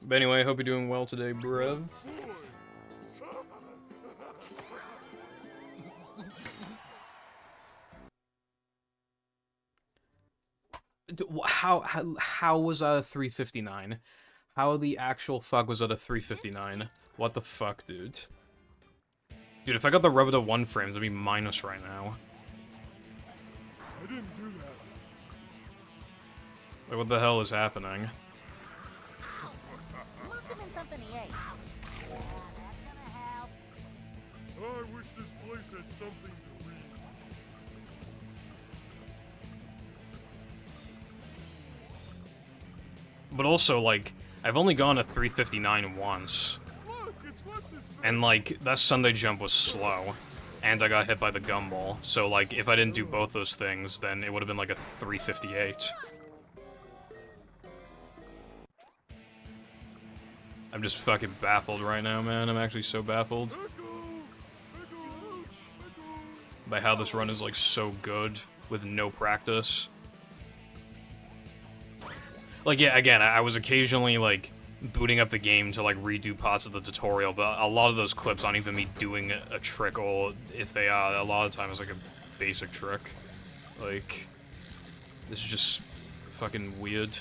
But anyway, I hope you're doing well today, bruv. How was that a 359? How the actual fuck was that a 359? What the fuck, dude? Dude, if I got the rubber to 1 frames, it'd be minus right now. I didn't do that. Like, what the hell is happening? Must have been something he ate. Yeah, that's gonna help. I wish this place had something to read. But also, like, I've only gone a 359 once. Look, it's what's his face. And, like, that Sunday jump was slow. And I got hit by the gumball. So, like, if I didn't do both those things, then it would have been like a 358. I'm just fucking baffled right now, man. I'm actually so baffled by how this run is, like, so good with no practice. Like, yeah, again, I was occasionally, like, booting up the game to, like, redo parts of the tutorial, but a lot of those clips aren't even me doing a trick, or if they are, a lot of the time it's, like, a basic trick. Like, this is just fucking weird.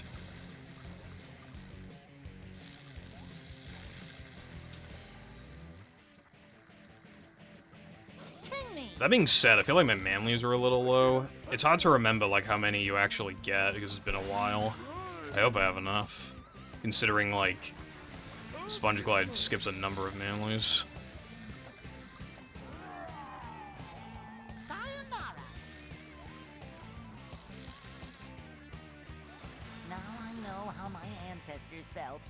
That being said, I feel like my manlies are a little low. It's hard to remember, like, how many you actually get, because it's been a while. I hope I have enough, considering, like, Sponge Glide skips a number of manlies. Sayonara. Now I know how my ancestors felt.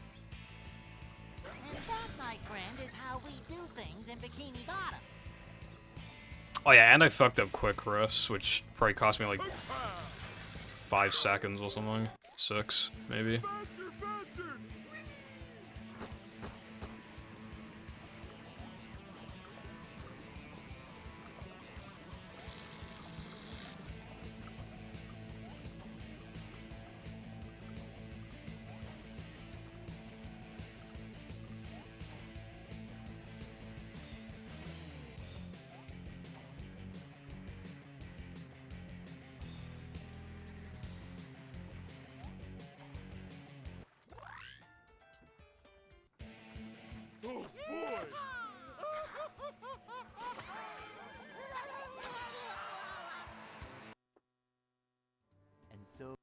And that, my friend, is how we do things in Bikini Bottom. Oh yeah, and I fucked up Quick Rest, which probably cost me, like, 5 seconds or something. 6, maybe. Faster, faster! Oh boy! And so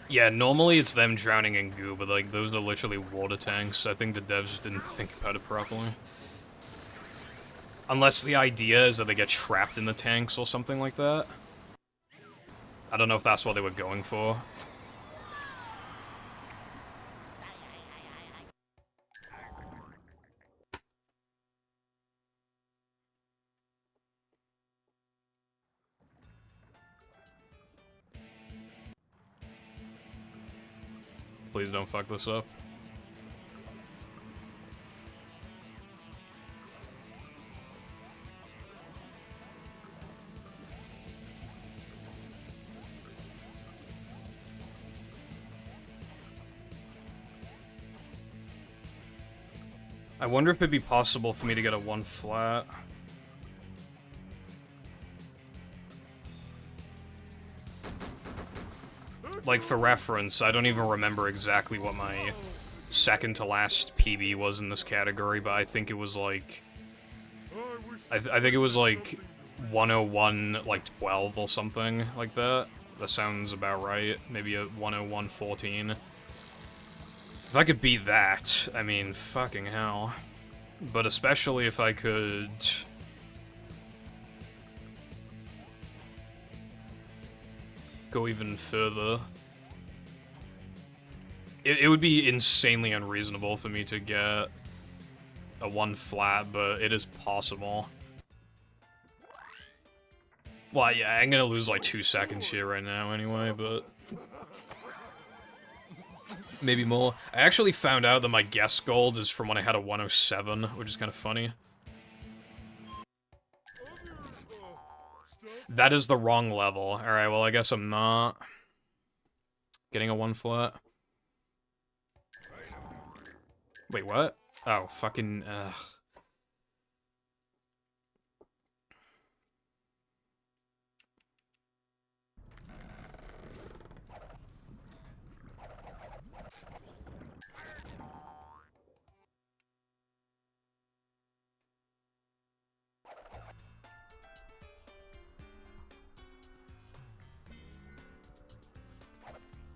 Yeah, normally it's them drowning in goo, but, like, those are literally water tanks. I think the devs just didn't think about it properly. Unless the idea is that they get trapped in the tanks or something like that. I don't know if that's what they were going for. Please don't fuck this up. I wonder if it'd be possible for me to get a 1 flat. like, for reference, I don't even remember exactly what my second to last PB was in this category, but I think it was, like... I think it was, like, 101, like, 12 or something like that. That sounds about right. Maybe a 101, 14. If I could beat that, I mean, fucking hell. But especially if I could... go even further. It would be insanely unreasonable for me to get a 1 flat, but it is possible. Well, yeah, I'm gonna lose like 2 seconds here right now anyway, but... maybe more. I actually found out that my guess gold is from when I had a 107, which is kind of funny. That is the wrong level. Alright, well, I guess I'm not getting a 1 flat. Wait, what? Oh, fucking, ugh.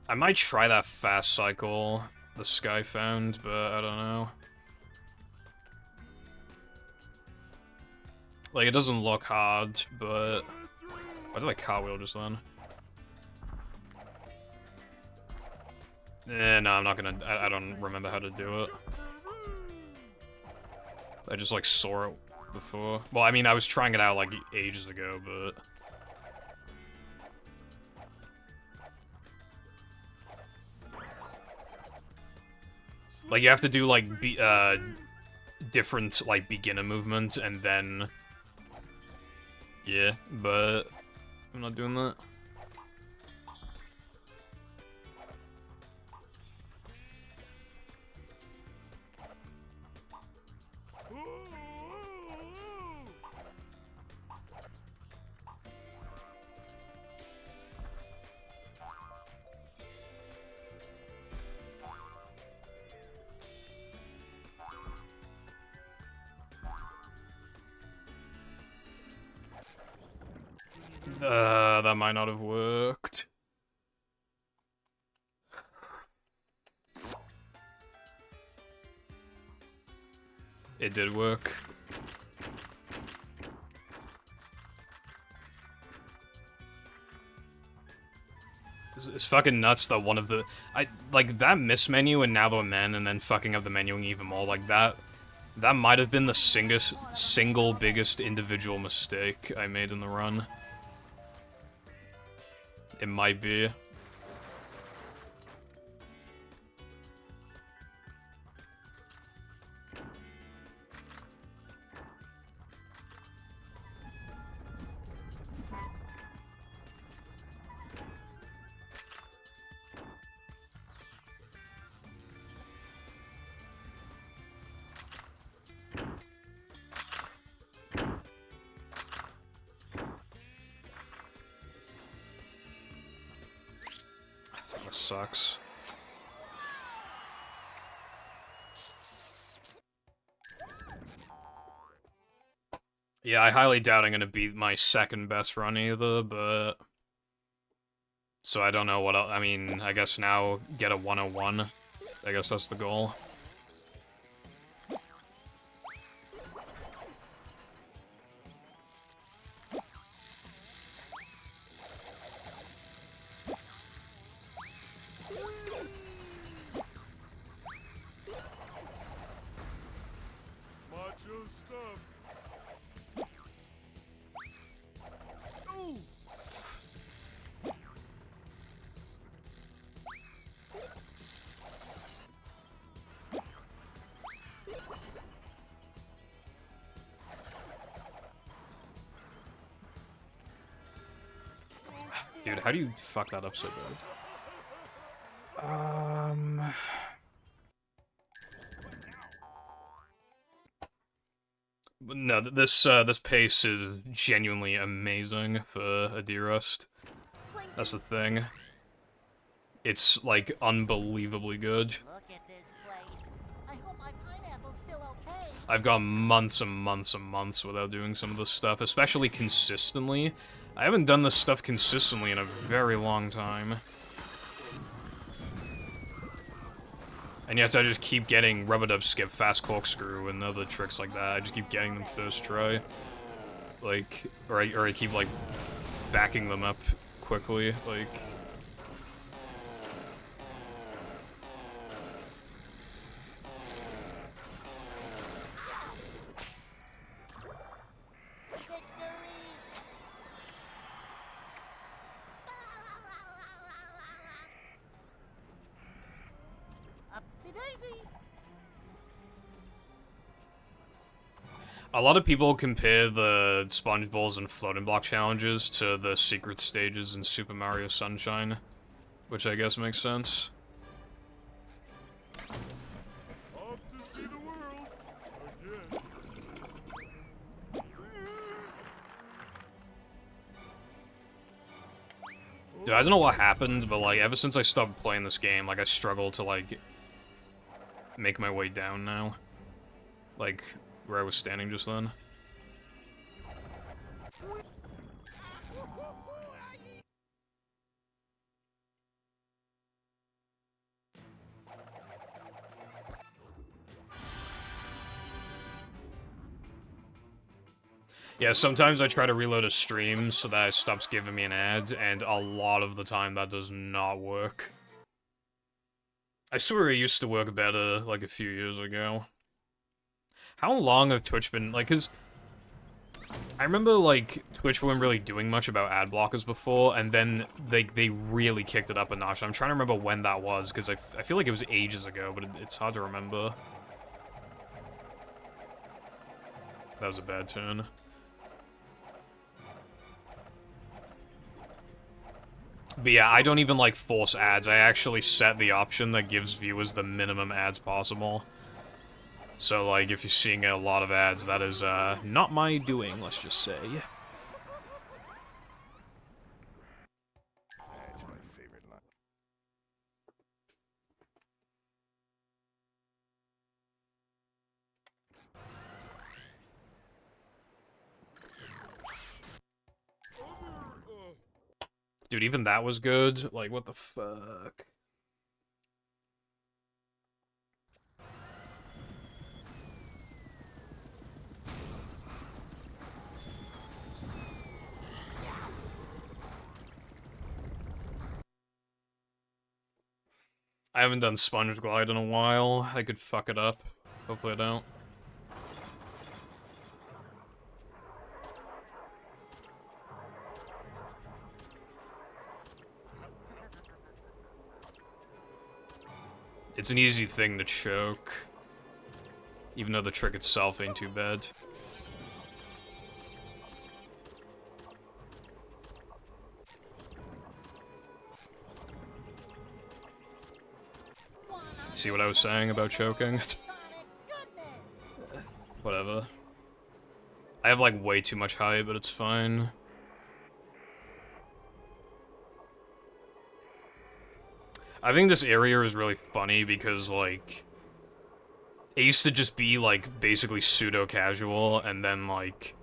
I might try that fast cycle the Sky found, but I don't know. Like, it doesn't look hard, but... why did I cartwheel just then? No, I'm not gonna... I don't remember how to do it. I just, like, saw it before. Well, I mean, I was trying it out, like, ages ago, but... like, you have to do, like, different, like, beginner movement, and then... yeah, but... I'm not doing that. That might not have worked. It did work. It's fucking nuts that one of the... like, that miss menu and now the men, and then fucking up the menuing even more, like, that might have been the single biggest individual mistake I made in the run. It might be. That sucks. Yeah, I highly doubt I'm gonna beat my second best run either, but... so I don't know what else. I mean, I guess now get a 101. I guess that's the goal. Macho stuff. Dude, how do you fuck that up so bad? No, this pace is genuinely amazing for a D-Rust. That's the thing. It's, like, unbelievably good. Look at this place. I hope my pineapple's still okay. I've gone months and months and months without doing some of this stuff, especially consistently. I haven't done this stuff consistently in a very long time. And yet I just keep getting rubber-dub skip, fast corkscrew, and other tricks like that. I just keep getting them first try. Like, or I keep, like, backing them up quickly, like... Upsy daisy. A lot of people compare the sponge balls and floating block challenges to the secret stages in Super Mario Sunshine, which I guess makes sense. Off to see the world again. Dude, I don't know what happened, but, like, ever since I stopped playing this game, like, I struggle to, like, make my way down now. Like, where I was standing just then. Yeah, sometimes I try to reload a stream so that it stops giving me an ad, and a lot of the time that does not work. I swear it used to work better, like, a few years ago. How long have Twitch been, like, cause... I remember, like, Twitch weren't really doing much about ad blockers before, and then they really kicked it up a notch. I'm trying to remember when that was, because I feel like it was ages ago, but it's hard to remember. That was a bad turn. But yeah, I don't even, like, force ads. I actually set the option that gives viewers the minimum ads possible. So, like, if you're seeing a lot of ads, that is, not my doing, let's just say. That's my favorite line. Dude, even that was good. Like, what the fuck? I haven't done Sponge Glide in a while. I could fuck it up. Hopefully I don't. It's an easy thing to choke. Even though the trick itself ain't too bad. See what I was saying about choking? Whatever. I have, like, way too much height, but it's fine. I think this area is really funny because, like, it used to just be, like, basically pseudo-casual, and then, like...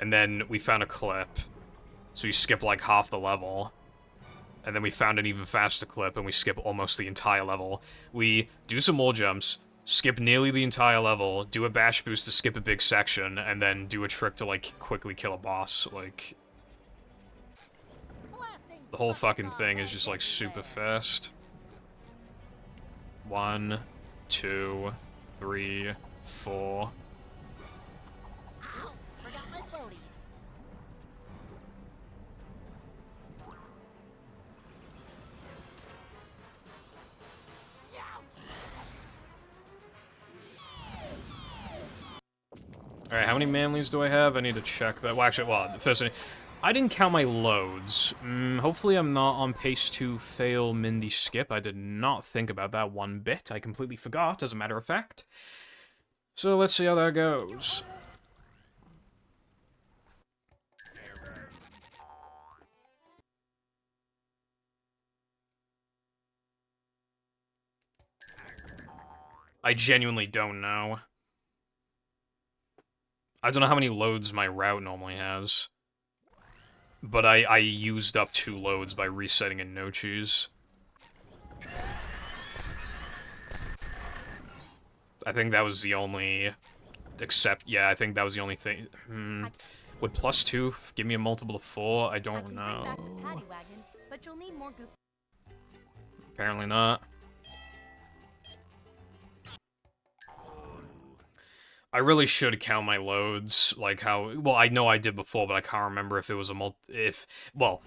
And then we found a clip, so we skip, like, half the level. And then we found an even faster clip, and we skip almost the entire level. We do some more jumps, skip nearly the entire level, do a bash boost to skip a big section, and then do a trick to, like, quickly kill a boss, like... The whole fucking thing is just, like, super fast. 1, 2, 3, 4. Ouch, forgot my floaties. Alright, how many manlies do I have? I need to check that. Well, actually, well, first, I didn't count my loads. Hopefully I'm not on pace to fail Mindy Skip. I did not think about that one bit. I completely forgot, as a matter of fact. So let's see how that goes. I genuinely don't know. I don't know how many loads my route normally has. But I used up 2 loads by resetting in no choose. I think that was the only... yeah, I think that was the only thing. Would +2 give me a multiple of 4? I don't know. But you'll need more goop. Apparently not. I really should count my loads, like how... Well, I know I did before, but I can't remember if it was a well,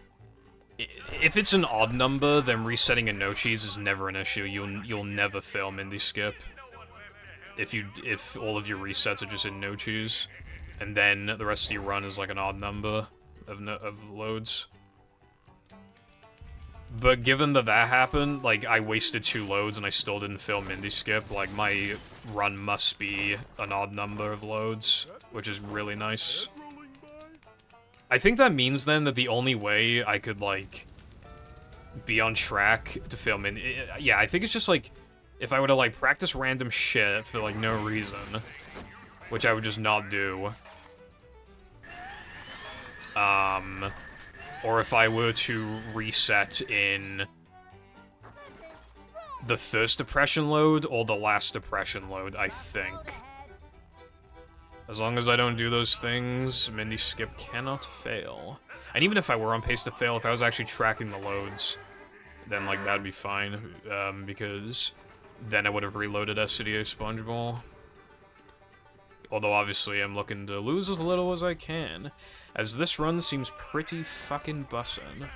if it's an odd number, then resetting a no cheese is never an issue. You'll never fail Mindy Skip. If all of your resets are just in no choose, and then the rest of your run is like an odd number of loads. But given that happened, like, I wasted 2 loads and I still didn't fail Mindy Skip, like, my run must be an odd number of loads, which is really nice. I think that means, then, that the only way I could, like, be on track to fail Mindy... Yeah, I think it's just, like, if I were to, like, practice random shit for, like, no reason, which I would just not do, or if I were to reset in the first depression load or the last depression load, I think. As long as I don't do those things, Mindy Skip cannot fail. And even if I were on pace to fail, if I was actually tracking the loads, then, like, that'd be fine, because then I would have reloaded SCDA Sponge Ball. Although, obviously, I'm looking to lose as little as I can, as this run seems pretty fucking bussin'.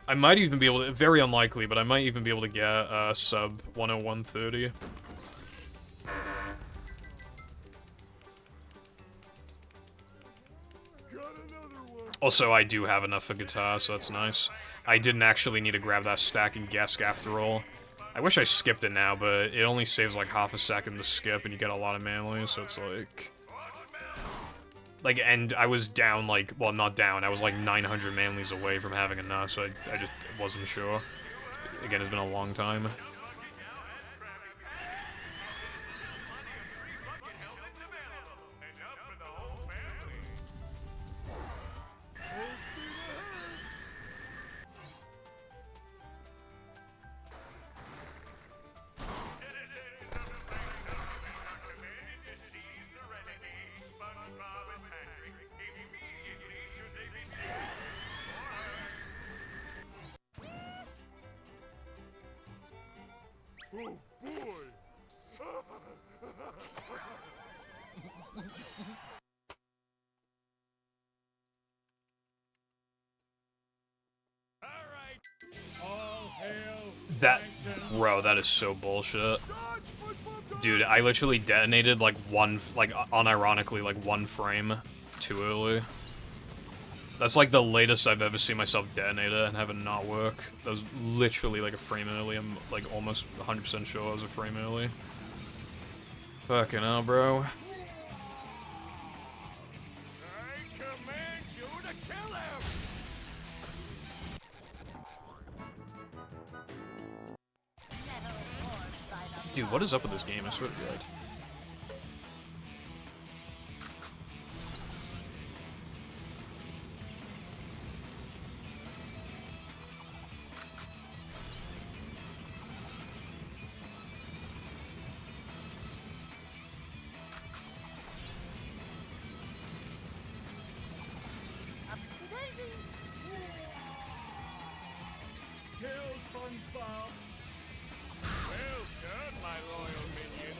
I might even be able to, very unlikely, but I might even be able to get a sub 10130. Also, I do have enough for guitar, so that's nice. I didn't actually need to grab that stack and Gesk after all. I wish I skipped it now, but it only saves like half a second to skip, and you get a lot of manly, so it's like... and I was down, like, well, not down, I was like 900 manlies away from having enough, so I just wasn't sure. Again, it's been a long time. Oh boy! Bro, that is so bullshit. Dude, I literally detonated like unironically, like 1 frame too early. That's like the latest I've ever seen myself detonate it and have it not work. That was literally like a frame early. I'm like almost 100% sure I was a frame early. Fucking hell, bro. I command you to kill him! Dude, what is up with this game? I swear to God. Kill SpongeBob! Well done, my loyal minion.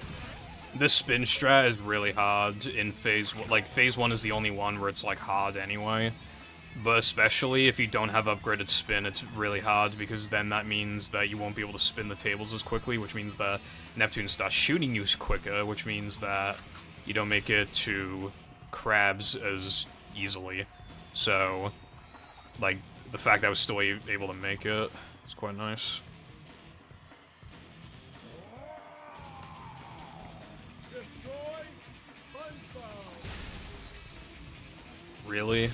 This spin strat is really hard in phase 1. Like, phase 1 is the only one where it's, like, hard anyway. But especially if you don't have upgraded spin, it's really hard, because then that means that you won't be able to spin the tables as quickly, which means that Neptune starts shooting you quicker, which means that you don't make it to crabs as easily. So, like, the fact that I was still able to make it is quite nice. Destroy SpongeBob! Really?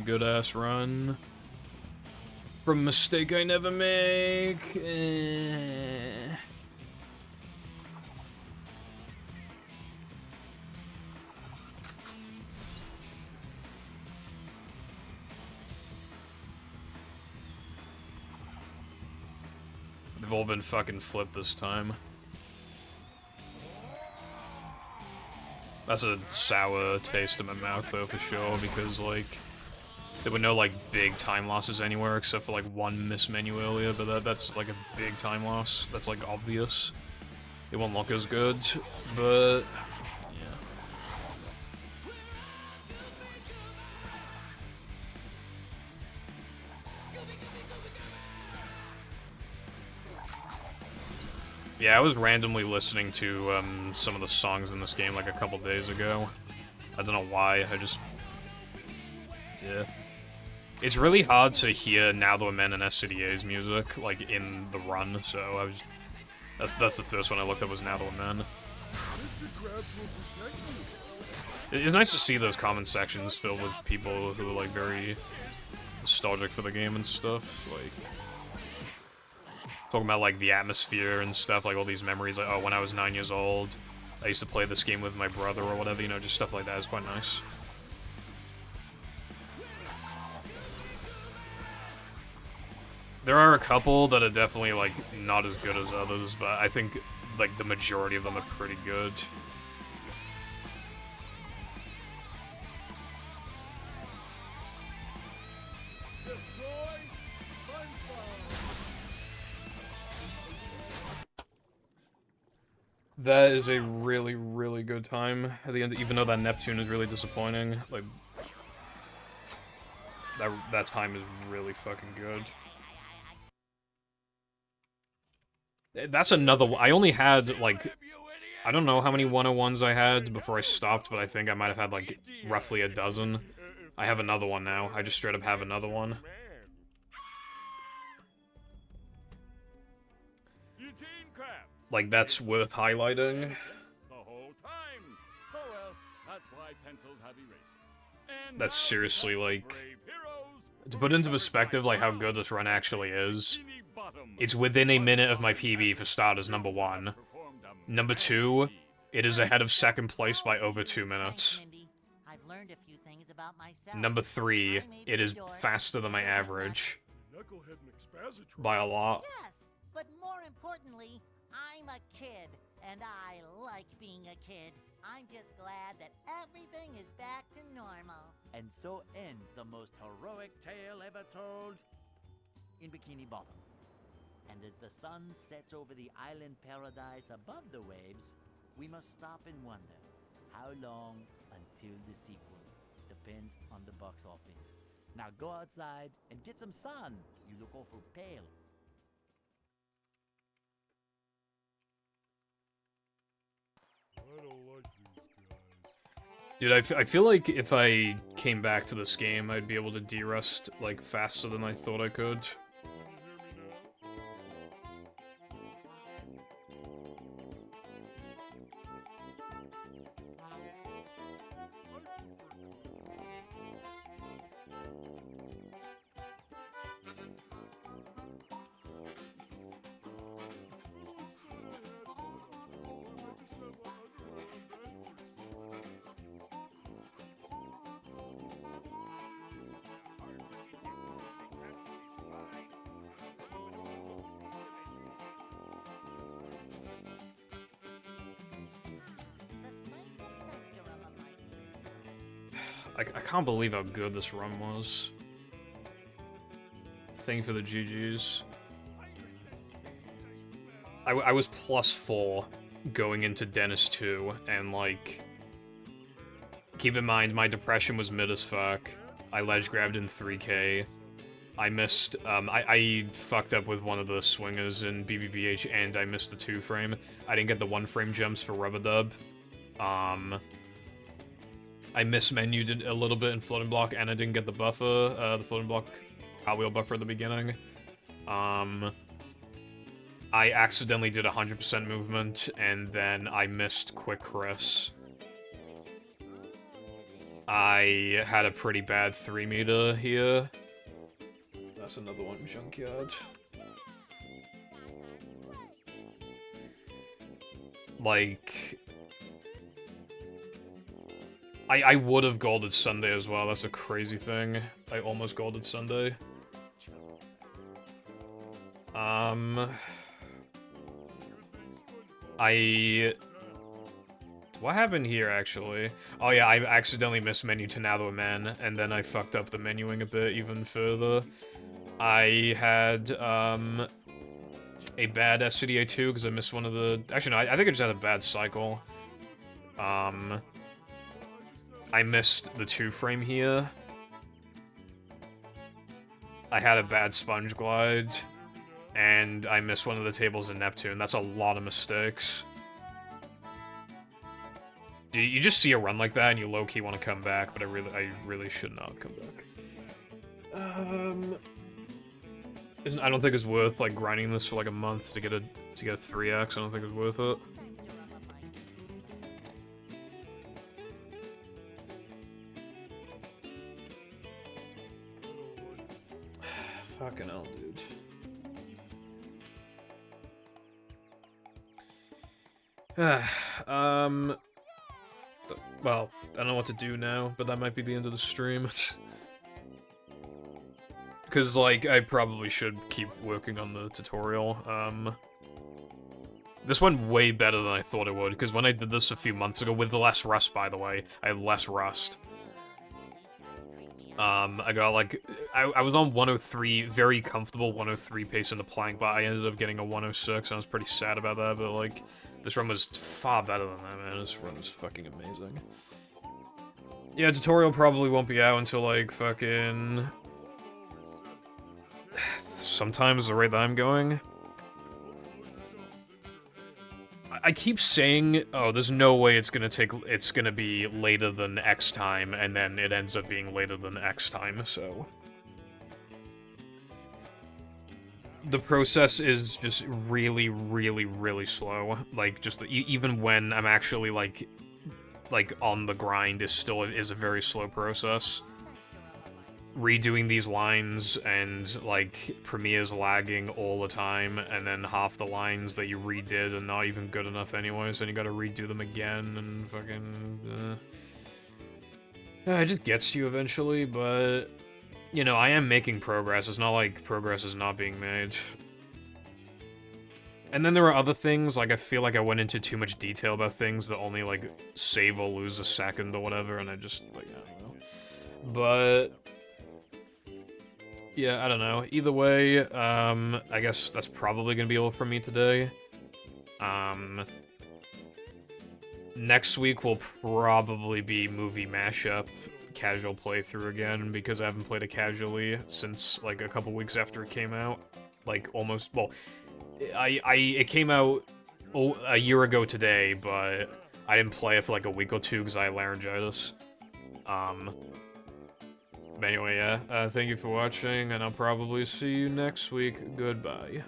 good ass run. From a mistake I never make. They've all been fucking flipped this time. That's a sour taste in my mouth, though, for sure, because, like, there were no, like, big time losses anywhere except for, like, one miss menu earlier, but that's, like, a big time loss. That's, like, obvious. It won't look as good, but... yeah. Yeah, I was randomly listening to some of the songs in this game like a couple days ago. I don't know why, I just... yeah. It's really hard to hear Now That We're Men and SCDA's music, like, in the run, so I was... That's the first one I looked at was Now That We're Men. It's nice to see those comment sections filled with people who are, like, very nostalgic for the game and stuff, like... talking about, like, the atmosphere and stuff, like, all these memories, like, oh, when I was 9 years old, I used to play this game with my brother or whatever, you know, just stuff like that is quite nice. There are a couple that are definitely, like, not as good as others, but I think, like, the majority of them are pretty good. That is a really, really good time at the end, even though that Neptune is really disappointing. Like, that time is really fucking good. That's another one. I only had, like, I don't know how many 101s I had before I stopped, but I think I might have had, like, roughly a dozen. I have another one now. I just straight up have another one. Like, that's worth highlighting. That's seriously, like... to put into perspective, like, how good this run actually is, it's within a minute of my PB for starters, number 1. Number 2, it is ahead of second place by over 2 minutes. Number 3, it is faster than my average. By a lot. Yes, but more importantly, I'm a kid, and I like being a kid. I'm just glad that everything is back to normal. And so ends the most heroic tale ever told in Bikini Bottom. And as the sun sets over the island paradise above the waves, we must stop and wonder, how long until the sequel? Depends on the box office. Now go outside and get some sun. You look awful pale. I don't like these guys. Dude, I feel like if I came back to this game, I'd be able to de-rust, like, faster than I thought I could. I can't believe how good this run was. Thank you for the GGs. I was +4 going into Dennis 2, and, like... keep in mind, my depression was mid as fuck. I ledge grabbed in 3K. I missed, I fucked up with one of the swingers in BBBH, and I missed the 2-frame. I didn't get the 1-frame jumps for Rubber Dub. I mismenued a little bit in floating block, and I didn't get the buffer, the floating block Hot Wheel buffer at the beginning. I accidentally did 100% movement, and then I missed Quick Chris. I had a pretty bad 3-meter here. That's another one, junkyard. Like... I would have golded Sunday as well, that's a crazy thing. I almost golded Sunday. What happened here, actually? Oh yeah, I accidentally mismenued to Now Man, and then I fucked up the menuing a bit even further. I had, a bad SCDA 2 because I missed one of the... Actually, no, I think I just had a bad cycle. I missed the 2-frame here. I had a bad sponge glide. And I missed one of the tables in Neptune. That's a lot of mistakes. You just see a run like that and you low-key want to come back, but I really should not come back. I don't think it's worth like grinding this for like a month to get a 3x. I don't think it's worth it. Fucking hell, dude. Well, I don't know what to do now, but that might be the end of the stream. Because, like, I probably should keep working on the tutorial. This went way better than I thought it would, because when I did this a few months ago, with less rust, by the way, I had less rust. I got, like, I was on 103, very comfortable 103 pace in the plank, but I ended up getting a 106, and I was pretty sad about that, but, like, this run was far better than that, man. This run was fucking amazing. Yeah, tutorial probably won't be out until, like, fucking... sometimes the rate that I'm going. I keep saying, oh, there's no way it's gonna be later than X time, and then it ends up being later than X time, so... The process is just really, really, really slow. Like, just even when I'm actually, like on the grind is a very slow process. Redoing these lines and, like, Premiere's lagging all the time, and then half the lines that you redid are not even good enough anyways, and you gotta redo them again, and fucking... it just gets to you eventually, but... You know, I am making progress. It's not like progress is not being made. And then there are other things, like I feel like I went into too much detail about things that only, like, save or lose a second or whatever, and I just, like, I don't know. But... yeah, I don't know. Either way, I guess that's probably gonna be all for me today. Next week will probably be movie mashup. Casual playthrough again, because I haven't played it casually since, like, a couple weeks after it came out. Like, almost, well, it came out a year ago today, but I didn't play it for, like, a week or two because I had laryngitis. But anyway, yeah, thank you for watching, and I'll probably see you next week. Goodbye.